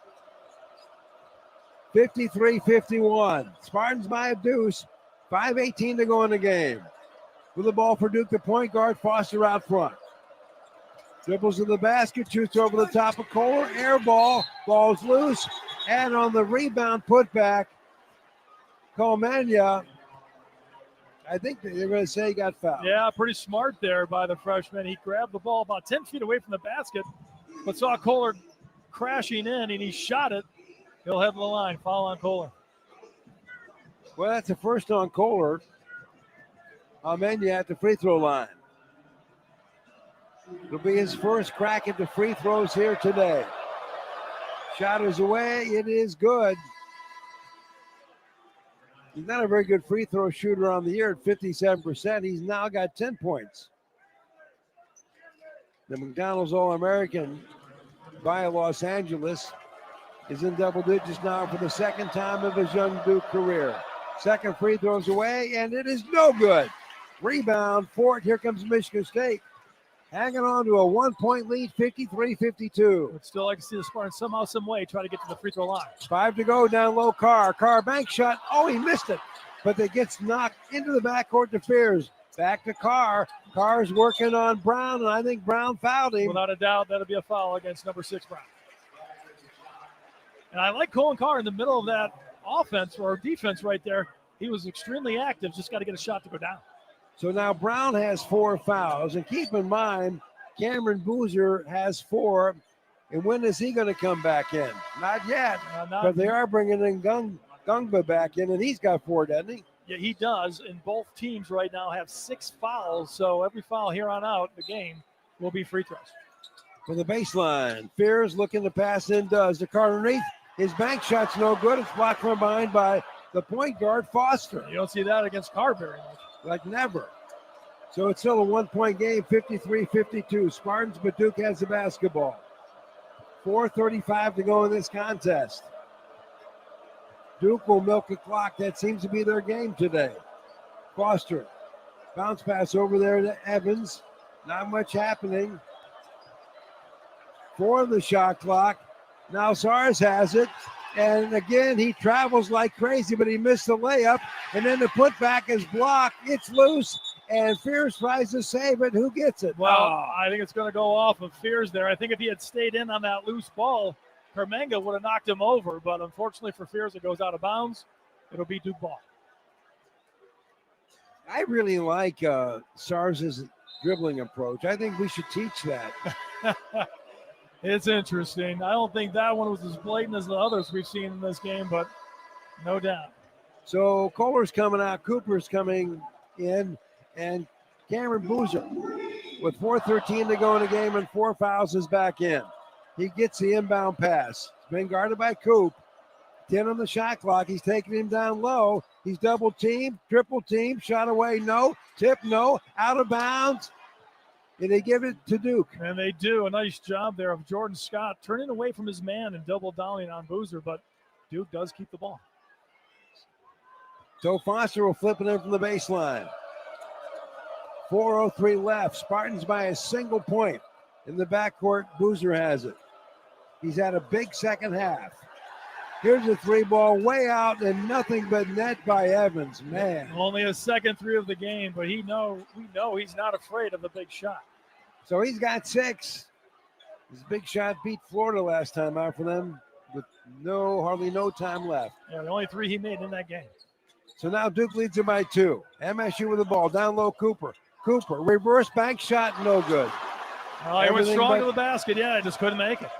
53-51. Spartans by a deuce. 5:18 to go in the game. With the ball for Duke, the point guard, Foster out front. Dribbles to the basket, shoots over the top of Kohler. Air ball, ball's loose. And on the rebound putback, Palmenia, I think they're going to say he got fouled. Yeah, pretty smart there by the freshman. He grabbed the ball about 10 feet away from the basket, but saw Kohler crashing in, and he shot it He'll head to the line. Foul on Kohler. Well, that's the first on Kohler. Amenya at the free throw line. It'll be his first crack at the free throws here today. Shot is away. It is good. He's not a very good free throw shooter on the year at 57%. He's now got 10 points. The McDonald's All-American by Los Angeles is in double digits now for the second time of his young Duke career. Second free throws away, and it is no good. Rebound, Fort. Here comes Michigan State. Hanging on to a 1-point lead, 53-52. Would still like to see the Spartans somehow, some way try to get to the free throw line. 5 to go, down low, Carr. Carr bank shot. Oh, he missed it. But it gets knocked into the backcourt to Fears. Back to Carr. Carr's working on Brown, and I think Brown fouled him. Without a doubt, that'll be a foul against number 6, Brown. And I like Colin Carr in the middle of that offense or defense right there. He was extremely active, just got to get a shot to go down. So now Brown has 4 fouls. And keep in mind, Cameron Boozer has 4. And when is he going to come back in? Not yet. But they are bringing in Gungba back in, and he's got 4, doesn't he? Yeah, he does. And both teams right now have 6 fouls. So every foul here on out in the game will be free throws. From the baseline, Fears looking to pass in, does. The Carter underneath. His bank shot's no good. It's blocked from behind by the point guard, Foster. You don't see that against Carberry. Like never. So it's still a 1-point game, 53-52. Spartans, but Duke has the basketball. 4:35 to go in this contest. Duke will milk the clock. That seems to be their game today. Foster. Bounce pass over there to Evans. Not much happening. 4 on the shot clock. Now Sars has it. And again, he travels like crazy, but he missed the layup. And then the putback is blocked. It's loose. And Fears tries to save it. Who gets it? Well, I think it's going to go off of Fears there. I think if he had stayed in on that loose ball, Kermenga would have knocked him over. But unfortunately for Fears, it goes out of bounds. It'll be Duke ball. I really like Sars's dribbling approach. I think we should teach that. It's interesting. I don't think that one was as blatant as the others we've seen in this game, but no doubt. So Kohler's coming out, Cooper's coming in, and Cameron Boozer with 4:13 to go in the game and 4 fouls is back in. He gets the inbound pass. It's been guarded by Coop. 10 on the shot clock. He's taking him down low. He's double teamed, triple teamed, shot away, no, tip, no, out of bounds. And they give it to Duke. And they do. A nice job there of Jordan Scott turning away from his man and double downing on Boozer, but Duke does keep the ball. So Foster will flip it in from the baseline. 4:03 left. Spartans by a single point. In the backcourt, Boozer has it. He's had a big second half. Here's a 3-ball way out and nothing but net by Evans. Man. Only a second 3 of the game, but we know he's not afraid of the big shot. So he's got 6. His big shot beat Florida last time out for them with hardly no time left. Yeah, the only 3 he made in that game. So now Duke leads it by 2. MSU with the ball. Down low, Cooper. Cooper, reverse bank shot, no good. He went strong to the basket. Yeah, I just couldn't make it.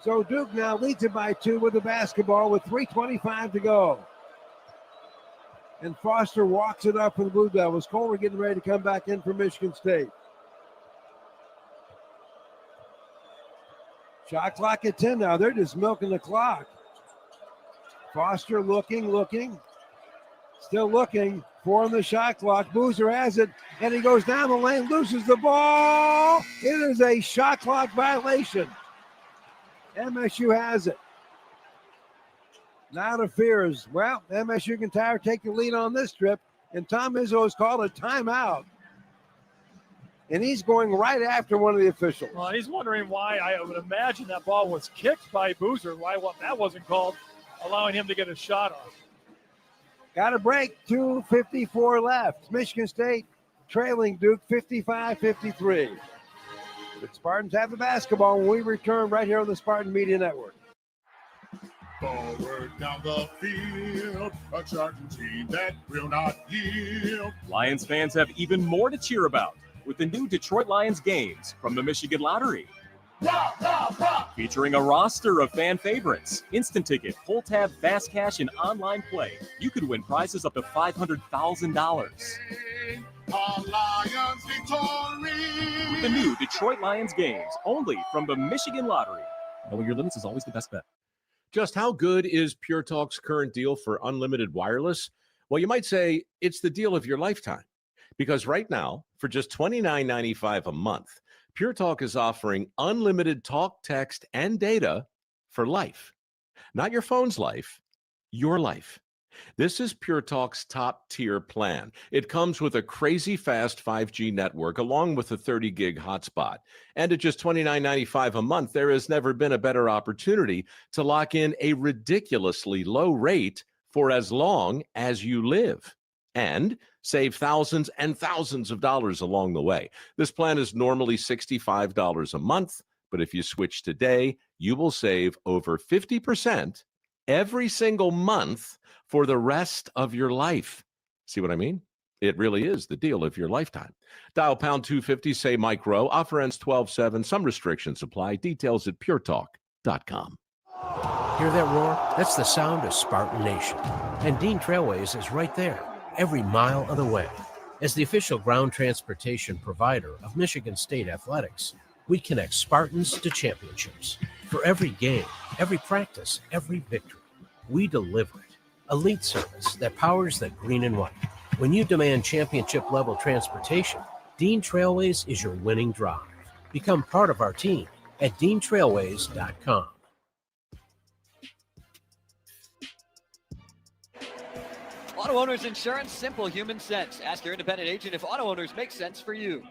So Duke now leads it by 2 with the basketball with 3:25 to go. And Foster walks it up for the Blue Devils. Kohler getting ready to come back in for Michigan State. Shot clock at 10 now. They're just milking the clock. Foster looking. Still looking. 4 on the shot clock. Boozer has it, and he goes down the lane, loses the ball. It is a shot clock violation. MSU has it. Now to Fears. Well, MSU can take the lead on this trip, and Tom Izzo has called a timeout. And he's going right after one of the officials. Well, he's wondering why. I would imagine that ball was kicked by Boozer. Why that wasn't called, allowing him to get a shot off. Got a break. 2:54 left. Michigan State trailing Duke 55-53. The Spartans have the basketball when we return right here on the Spartan Media Network. Forward down the field, a charging team that will not yield. Lions fans have even more to cheer about with the new Detroit Lions games from the Michigan Lottery. Featuring a roster of fan favorites, Instant Ticket, Pull Tab, Fast Cash, and online play. You could win prizes up to $500,000. Our Lions victory. With the new Detroit Lions games, only from the Michigan Lottery. Knowing your limits is always the best bet. Just how good is Pure Talk's current deal for unlimited wireless? Well, you might say it's the deal of your lifetime. Because right now, for just $29.95 a month, Pure Talk is offering unlimited talk, text, and data for life. Not your phone's life, your life. This is Pure Talk's top tier plan. It comes with a crazy fast 5G network along with a 30 gig hotspot. And at just $29.95 a month, there has never been a better opportunity to lock in a ridiculously low rate for as long as you live and save thousands and thousands of dollars along the way. This plan is normally $65 a month, but if you switch today, you will save over 50% every single month for the rest of your life. See what I mean? It really is the deal of your lifetime. Dial pound 250, say Mike Rowe. Offer ends 12/7. Some restrictions apply. Details at puretalk.com. Hear that roar? That's the sound of Spartan Nation. And Dean Trailways is right there, every mile of the way. As the official ground transportation provider of Michigan State Athletics, we connect Spartans to championships. For every game, every practice, every victory, we deliver it. Elite service that powers the green and white. When you demand championship-level transportation, Dean Trailways is your winning drive. Become part of our team at deantrailways.com. Auto Owners Insurance, simple human sense. Ask your independent agent if auto owners make sense for you.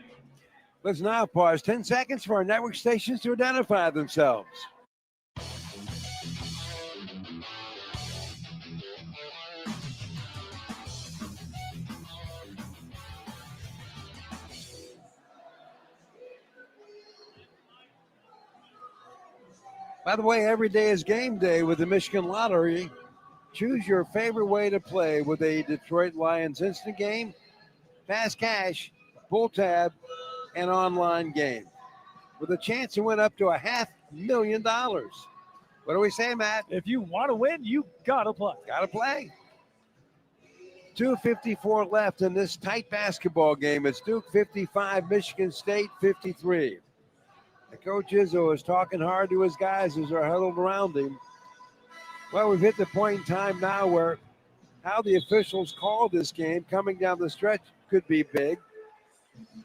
Let's now pause 10 seconds for our network stations to identify themselves. By the way, every day is game day with the Michigan Lottery. Choose your favorite way to play with a Detroit Lions instant game, fast cash, pull tab, and online game with a chance to win up to $500,000. What do we say, Matt? If you want to win, you got to play. Got to play. 2:54 left in this tight basketball game. It's Duke 55, Michigan State 53. The coach Izzo is talking hard to his guys as they're huddled around him. Well, we've hit the point in time now where how the officials call this game coming down the stretch could be big.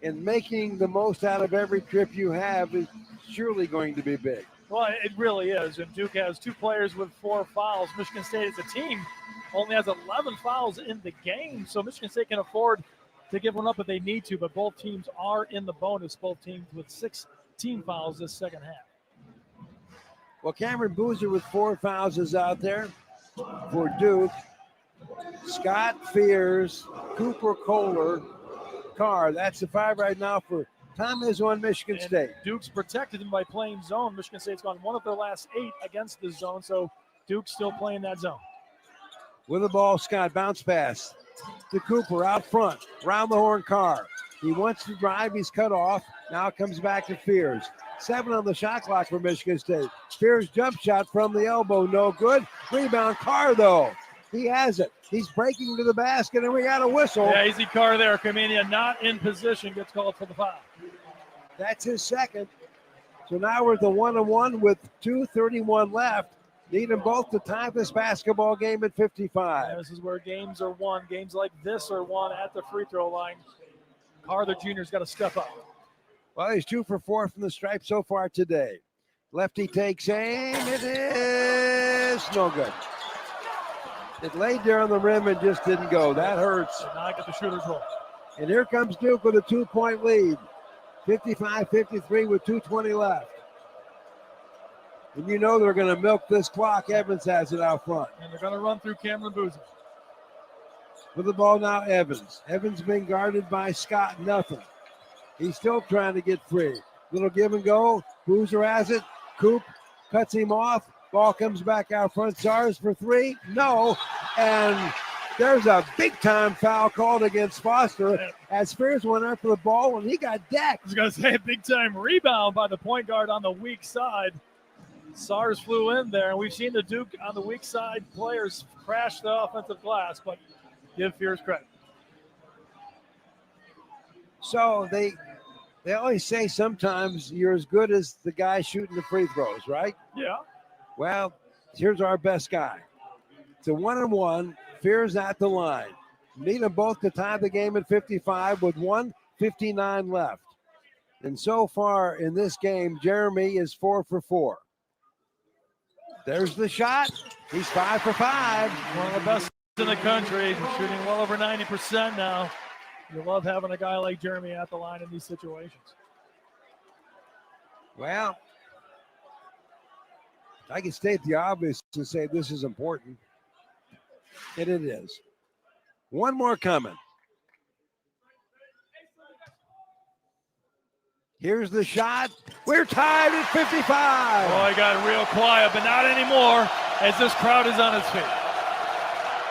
And making the most out of every trip you have is surely going to be big. Well, it really is. And Duke has 2 players with 4 fouls. Michigan State as a team only has 11 fouls in the game. So Michigan State can afford to give one up if they need to. But both teams are in the bonus, both teams with 6 team fouls this second half. Well, Cameron Boozer with 4 fouls is out there for Duke. Scott Fears, Cooper Kohler, Carr. That's the 5 right now for Tom Izzo and Michigan State. Duke's protected him by playing zone. Michigan State's gone 1 of their last 8 against the zone, so Duke's still playing that zone. With the ball, Scott, bounce pass to Cooper out front, round the horn Carr. He wants to drive, he's cut off. Now it comes back to Fears. 7 on the shot clock for Michigan State. Fears jump shot from the elbow, no good. Rebound Carr, though. He has it. He's breaking to the basket, and we got a whistle. Yeah, easy Carr there. Kamenia not in position, gets called for the foul. That's his second. So now we're at the 1-1 with 2:31 left. Need them both to tie this basketball game at 55. And this is where games are won. Games like this are won at the free throw line. Carr, the junior's got to step up. Well, he's 2 for 4 from the stripe so far today. Lefty takes aim. It is no good. It laid there on the rim and just didn't go. That hurts. Now I get the shooter's roll. And here comes Duke with a 2-point lead. 55-53 with 2:20 left. And you know they're going to milk this clock. Evans has it out front. And they're going to run through Cameron Boozer. With the ball now, Evans. Evans being guarded by Scott. Nothing. He's still trying to get free. Little give and go. Boozer has it. Coop cuts him off. Ball comes back out front. Zars for 3. No. And There's a big-time foul called against Foster as Fears went after the ball and he got decked. I was going to say a big-time rebound by the point guard on the weak side. SARS flew in there, and we've seen the Duke on the weak side players crash the offensive glass, but give Fears credit. So they always say sometimes you're as good as the guy shooting the free throws, right? Yeah. Well, here's our best guy. It's a 1-on-1. Fears at the line. Need them both to tie the game at 55 with 1:59 left. And so far in this game, Jeremy is 4 for 4. There's the shot. He's 5 for 5. One of the best in the country, shooting well over 90% now. You love having a guy like Jeremy at the line in these situations. Well, I can state the obvious to say this is important. And it is. One more coming. Here's the shot. We're tied at 55. Oh, I got real quiet, but not anymore as this crowd is on its feet.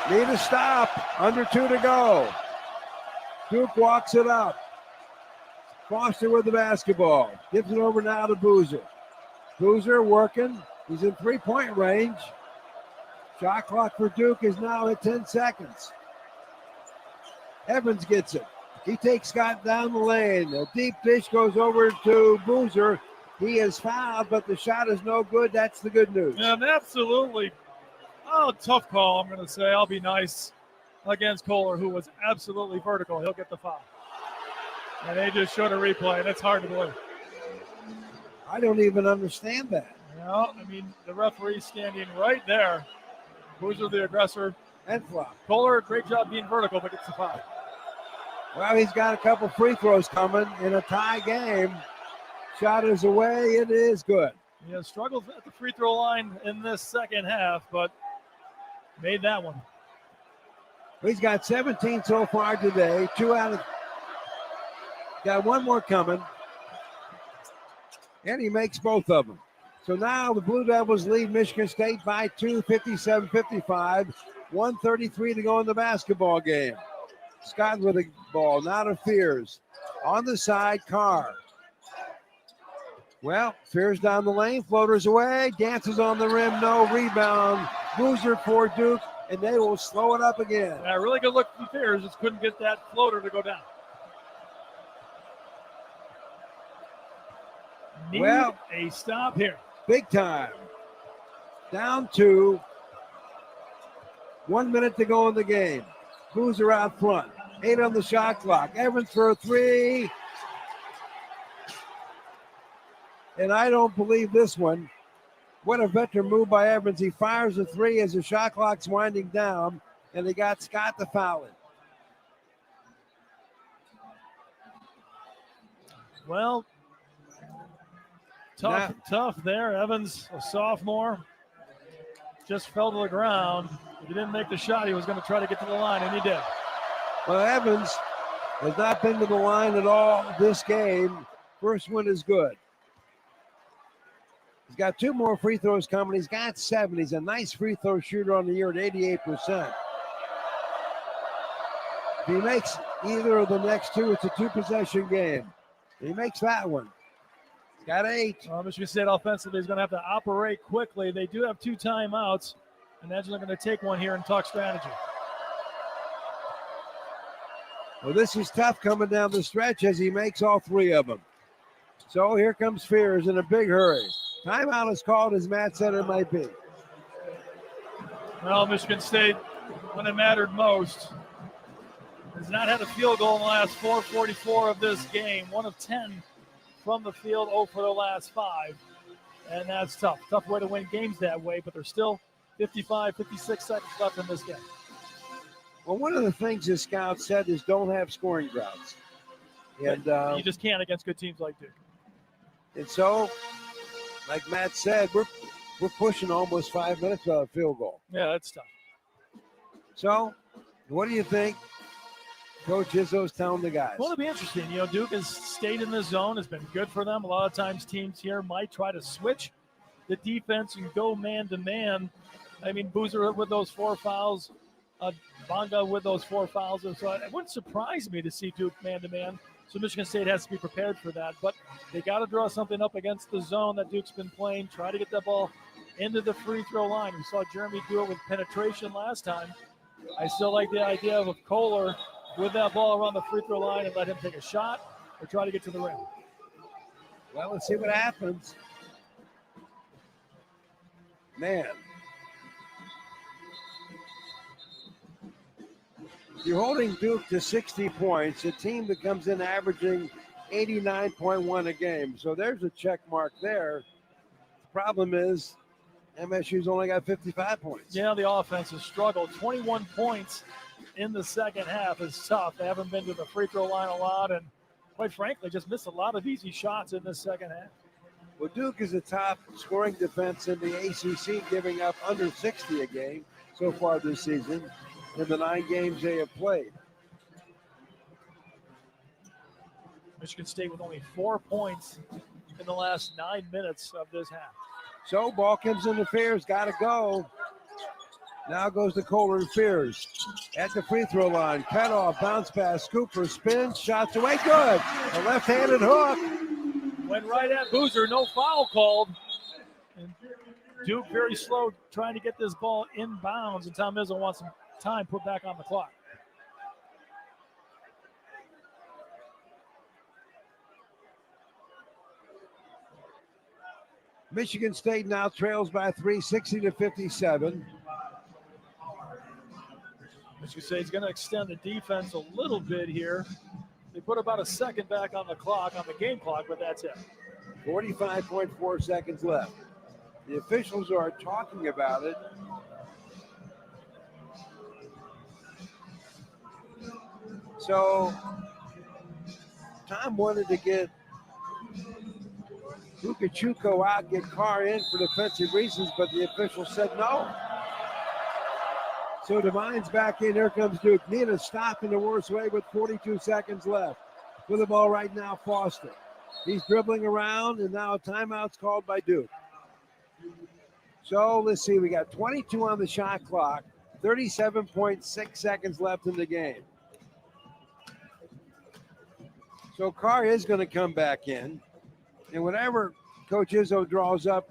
Need a stop. Under 2 to go. Duke walks it up. Foster with the basketball. Gives it over now to Boozer. Boozer working. He's in three-point range. Shot clock for Duke is now at 10 seconds. Evans gets it. He takes Scott down the lane. A deep dish goes over to Boozer. He is fouled, but the shot is no good. That's the good news. And absolutely, tough call, I'm going to say. I'll be nice against Kohler, who was absolutely vertical. He'll get the foul. And they just showed a replay, and it's hard to believe. I don't even understand that. No, I mean, the referee's standing right there. Boozer, the aggressor. And flop. Kohler, great job being vertical, but gets the foul. Well, he's got a couple free throws coming in a tie game. Shot is away. It is good. Yeah, struggled at the free throw line in this second half, but made that one. He's got 17 so far today. Got one more coming. And he makes both of them. So now the Blue Devils lead Michigan State by 2, 57-55. 1:33 to go in the basketball game. Scott with the ball, now to Fears. On the side, Carr. Well, Fears down the lane, floaters away, dances on the rim, no rebound. Boozer for Duke, and they will slow it up again. Yeah, really good look from Fears, just couldn't get that floater to go down. Need a stop here. Big time. Down 2. 1 minute to go in the game. Boozer out front. 8 on the shot clock. Evans for a 3. And I don't believe this one. What a veteran move by Evans. He fires a 3 as the shot clock's winding down, and they got Scott to foul it. Well, tough there. Evans, a sophomore, just fell to the ground. If he didn't make the shot, he was going to try to get to the line, and he did. Well, Evans has not been to the line at all this game. First one is good. He's got 2 more free throws coming. He's got 7. He's a nice free throw shooter on the year at 88%. If he makes either of the next 2, it's a 2-possession game. He makes that one. He's got 8. Michigan State offensively is going to have to operate quickly. They do have 2 timeouts. Imagine they're going to take one here and talk strategy. Well, this is tough coming down the stretch as he makes all 3 of them. So here comes Fears in a big hurry. Timeout is called, as Matt said it might be. Well, Michigan State, when it mattered most, has not had a field goal in the last 4:44 of this game. 1 of 10 from the field, 0 for the last 5. And that's tough. Tough way to win games that way, but there's still 55, 56 seconds left in this game. Well, one of the things the scouts said is don't have scoring droughts. And you just can't against good teams like Duke. And so, like Matt said, we're pushing almost 5 minutes without a field goal. Yeah, that's tough. So, what do you think Coach Izzo's telling the guys? Well, it'll be interesting. You know, Duke has stayed in the zone. It's been good for them. A lot of times teams here might try to switch the defense and go man-to-man. I mean, Boozer with those 4 fouls Bonga with those 4 fouls. So it wouldn't surprise me to see Duke man-to-man. So Michigan State has to be prepared for that. But they got to draw something up against the zone that Duke's been playing. Try to get that ball into the free throw line. We saw Jeremy do it with penetration last time. I still like the idea of Kohler with that ball around the free throw line and let him take a shot or try to get to the rim. Well, let's see what happens. Man. You're holding Duke to 60 points, a team that comes in averaging 89.1 a game. So there's a check mark there. The problem is MSU's only got 55 points. Yeah, the offense has struggled. 21 points in the second half is tough. They haven't been to the free throw line a lot, and quite frankly, just missed a lot of easy shots in the second half. Well, Duke is the top scoring defense in the ACC, giving up under 60 a game so far this season in the 9 games they have played. Michigan State with only 4 points in the last 9 minutes of this half. So ball comes into Fears, got to go. Now goes to Kohler and Fears at the free throw line. Cut off, bounce pass, Cooper spins, shots away, good. A left-handed hook. Went right at Boozer, no foul called. And Duke very slow trying to get this ball inbounds, and Tom Izzo wants some time put back on the clock. Michigan State now trails by 3, 60-57. Michigan State's going to extend the defense a little bit here. They put about a second back on the clock, on the game clock, but that's it. 45.4 seconds left. The officials are talking about it. So Tom wanted to get Bukachuko out, get Carr in for defensive reasons, but the official said no. So Devine's back in. Here comes Duke. Need a stop in the worst way with 42 seconds left. With the ball right now, Foster. He's dribbling around, and now a timeout's called by Duke. So let's see. We got 22 on the shot clock, 37.6 seconds left in the game. So Carr is going to come back in. And whatever Coach Izzo draws up,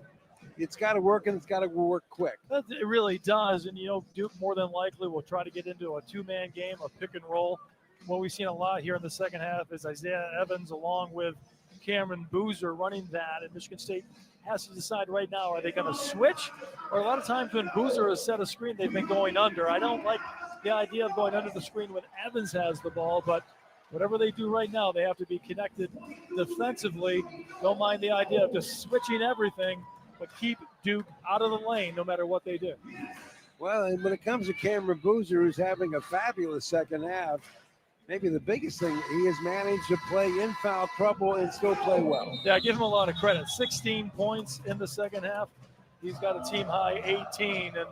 it's got to work, and it's got to work quick. It really does. And, Duke more than likely will try to get into a 2-man game, a pick and roll. What we've seen a lot here in the second half is Isaiah Evans along with Cameron Boozer running that. And Michigan State has to decide right now, are they going to switch? Or a lot of times when Boozer has set a screen, they've been going under. I don't like the idea of going under the screen when Evans has the ball, but whatever they do right now, they have to be connected defensively. Don't mind the idea of just switching everything, but keep Duke out of the lane no matter what they do. Well, and when it comes to Cameron Boozer, who's having a fabulous second half, maybe the biggest thing, he has managed to play in foul trouble and still play well. Yeah, I give him a lot of credit. 16 points in the second half. He's got a team high 18, and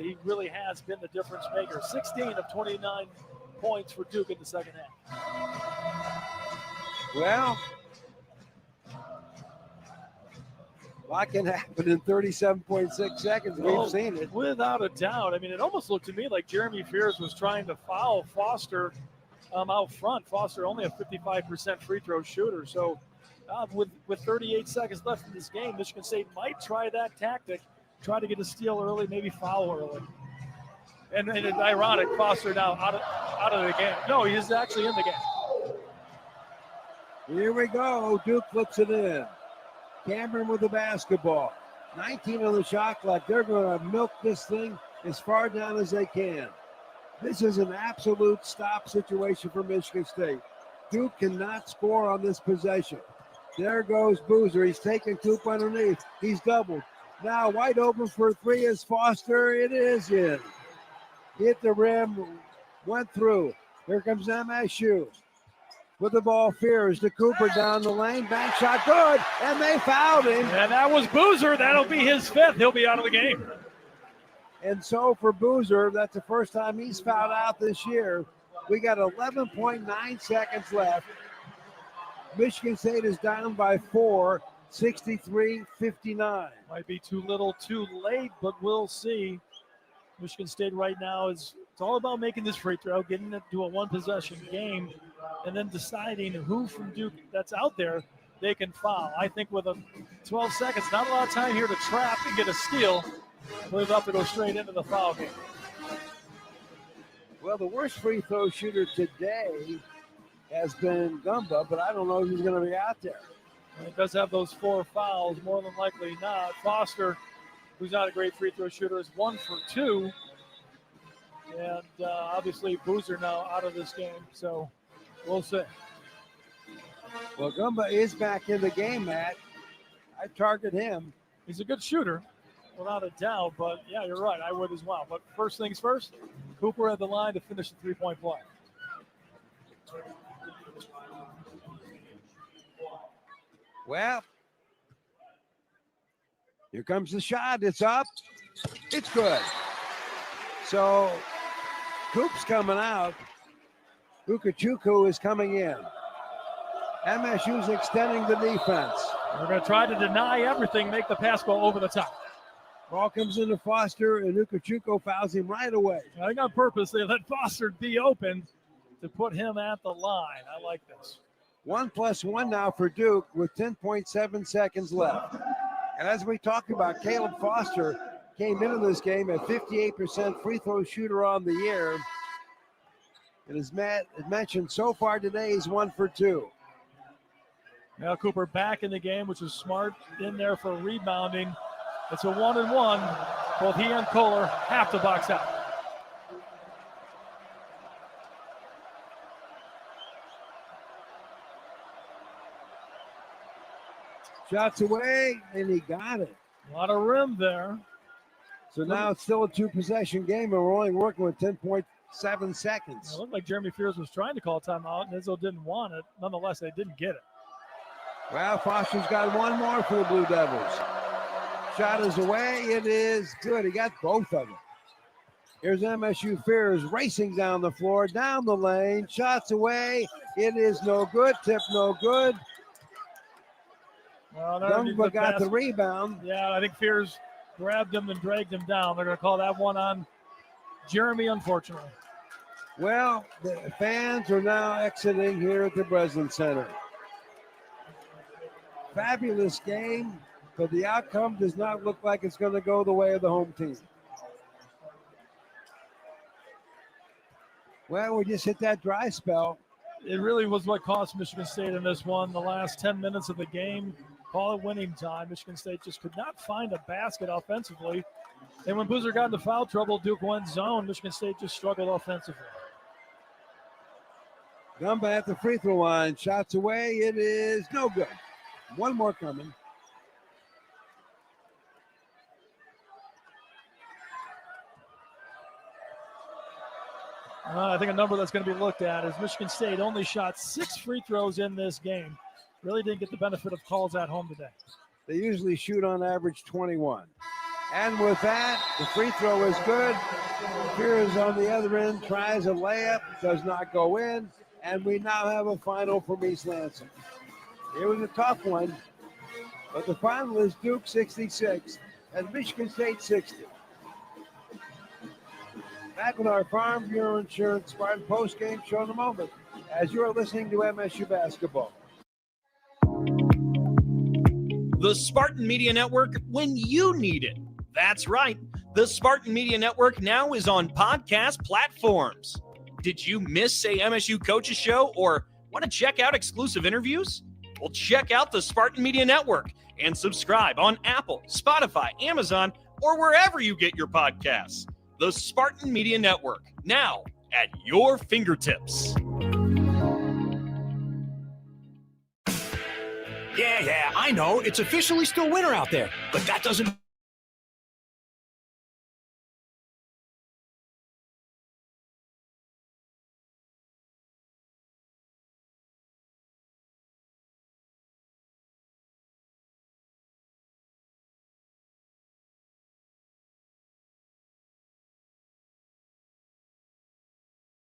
he really has been the difference maker. 16 of 29 points for Duke in the second half. Well, a lot can happen in 37.6 seconds. We've seen it. Without a doubt. I mean, it almost looked to me like Jeremy Fears was trying to foul Foster out front. Foster only a 55% free throw shooter. So with 38 seconds left in this game, Michigan State might try that tactic, try to get a steal early, maybe foul early. And it's ironic, Foster now out of the game. No, he's actually in the game. Here we go. Duke flips it in. Cameron with the basketball. 19 on the shot clock. They're going to milk this thing as far down as they can. This is an absolute stop situation for Michigan State. Duke cannot score on this possession. There goes Boozer. He's taking Coop underneath. He's doubled. Now wide open for three is Foster. It is in. Hit the rim, went through. Here comes MSU. With the ball, Fears to Cooper down the lane. Bank shot, good. And they fouled him. And that was Boozer. That'll be his fifth. He'll be out of the game. And so for Boozer, that's the first time he's fouled out this year. We got 11.9 seconds left. Michigan State is down by 4, 63-59. Might be too little too late, but we'll see. Michigan State right now is all about making this free throw, getting it to a one-possession game, and then deciding who from Duke that's out there they can foul. I think with 12 seconds, not a lot of time here to trap and get a steal. Move up to go straight into the foul game. Well, the worst free throw shooter today has been Gumba, but I don't know if he's going to be out there. And he does have those 4 fouls, more than likely not. Foster, who's not a great free throw shooter, is 1 for 2. And obviously Boozer now out of this game, so we'll see. Well, Gumba is back in the game, Matt. I target him. He's a good shooter, without a doubt, but yeah, you're right. I would as well. But first things first, Cooper at the line to finish the three-point play. Well, here comes the shot. It's up. It's good. So, Coop's coming out. Ukachukwu is coming in. MSU's extending the defense. We're going to try to deny everything, make the pass go over the top. Ball comes into Foster, and Ukachukwu fouls him right away. I think on purpose they let Foster be open to put him at the line. I like this. 1+1 now for Duke with 10.7 seconds left. And as we talked about, Caleb Foster came into this game at 58% free throw shooter on the year. And as Matt had mentioned, so far today he's 1 for 2. Now Cooper back in the game, which is smart in there for rebounding. It's a 1-and-1. Both he and Kohler have to box out. Shots away, and he got it. A lot of rim there. So now it's still a 2-possession game, and we're only working with 10.7 seconds. It looked like Jeremy Fears was trying to call a timeout, and Izzo didn't want it. Nonetheless, they didn't get it. Well, Foster's got one more for the Blue Devils. Shot is away. It is good. He got both of them. Here's MSU Fears racing down the floor, down the lane. Shots away. It is no good. Tip no good. Well, Gumba got the rebound. Yeah, I think Fears grabbed him and dragged him down. They're going to call that one on Jeremy, unfortunately. Well, the fans are now exiting here at the Breslin Center. Fabulous game, but the outcome does not look like it's going to go the way of the home team. Well, we just hit that dry spell. It really was what cost Michigan State in this one. The last 10 minutes of the game, call it winning time. Michigan State just could not find a basket offensively. And when Boozer got into foul trouble, Duke went zone. Michigan State just struggled offensively. Gumba at the free throw line. Shots away. It is no good. One more coming. I think a number that's going to be looked at is Michigan State only shot 6 free throws in this game. Really didn't get the benefit of calls at home today. They usually shoot on average 21. And with that, the free throw is good. Fears on the other end tries a layup, does not go in, and we now have a final from East Lansing. It was a tough one, but the final is Duke 66 and Michigan State 60. Back with our Farm Bureau Insurance Spartan post-game show in a moment as you're listening to MSU Basketball. The Spartan Media Network when you need it. That's right. The Spartan Media Network now is on podcast platforms. Did you miss a MSU Coaches Show or want to check out exclusive interviews? Well, check out the Spartan Media Network and subscribe on Apple, Spotify, Amazon, or wherever you get your podcasts. The Spartan Media Network, now at your fingertips. Yeah, I know. It's officially still winter out there, but that doesn't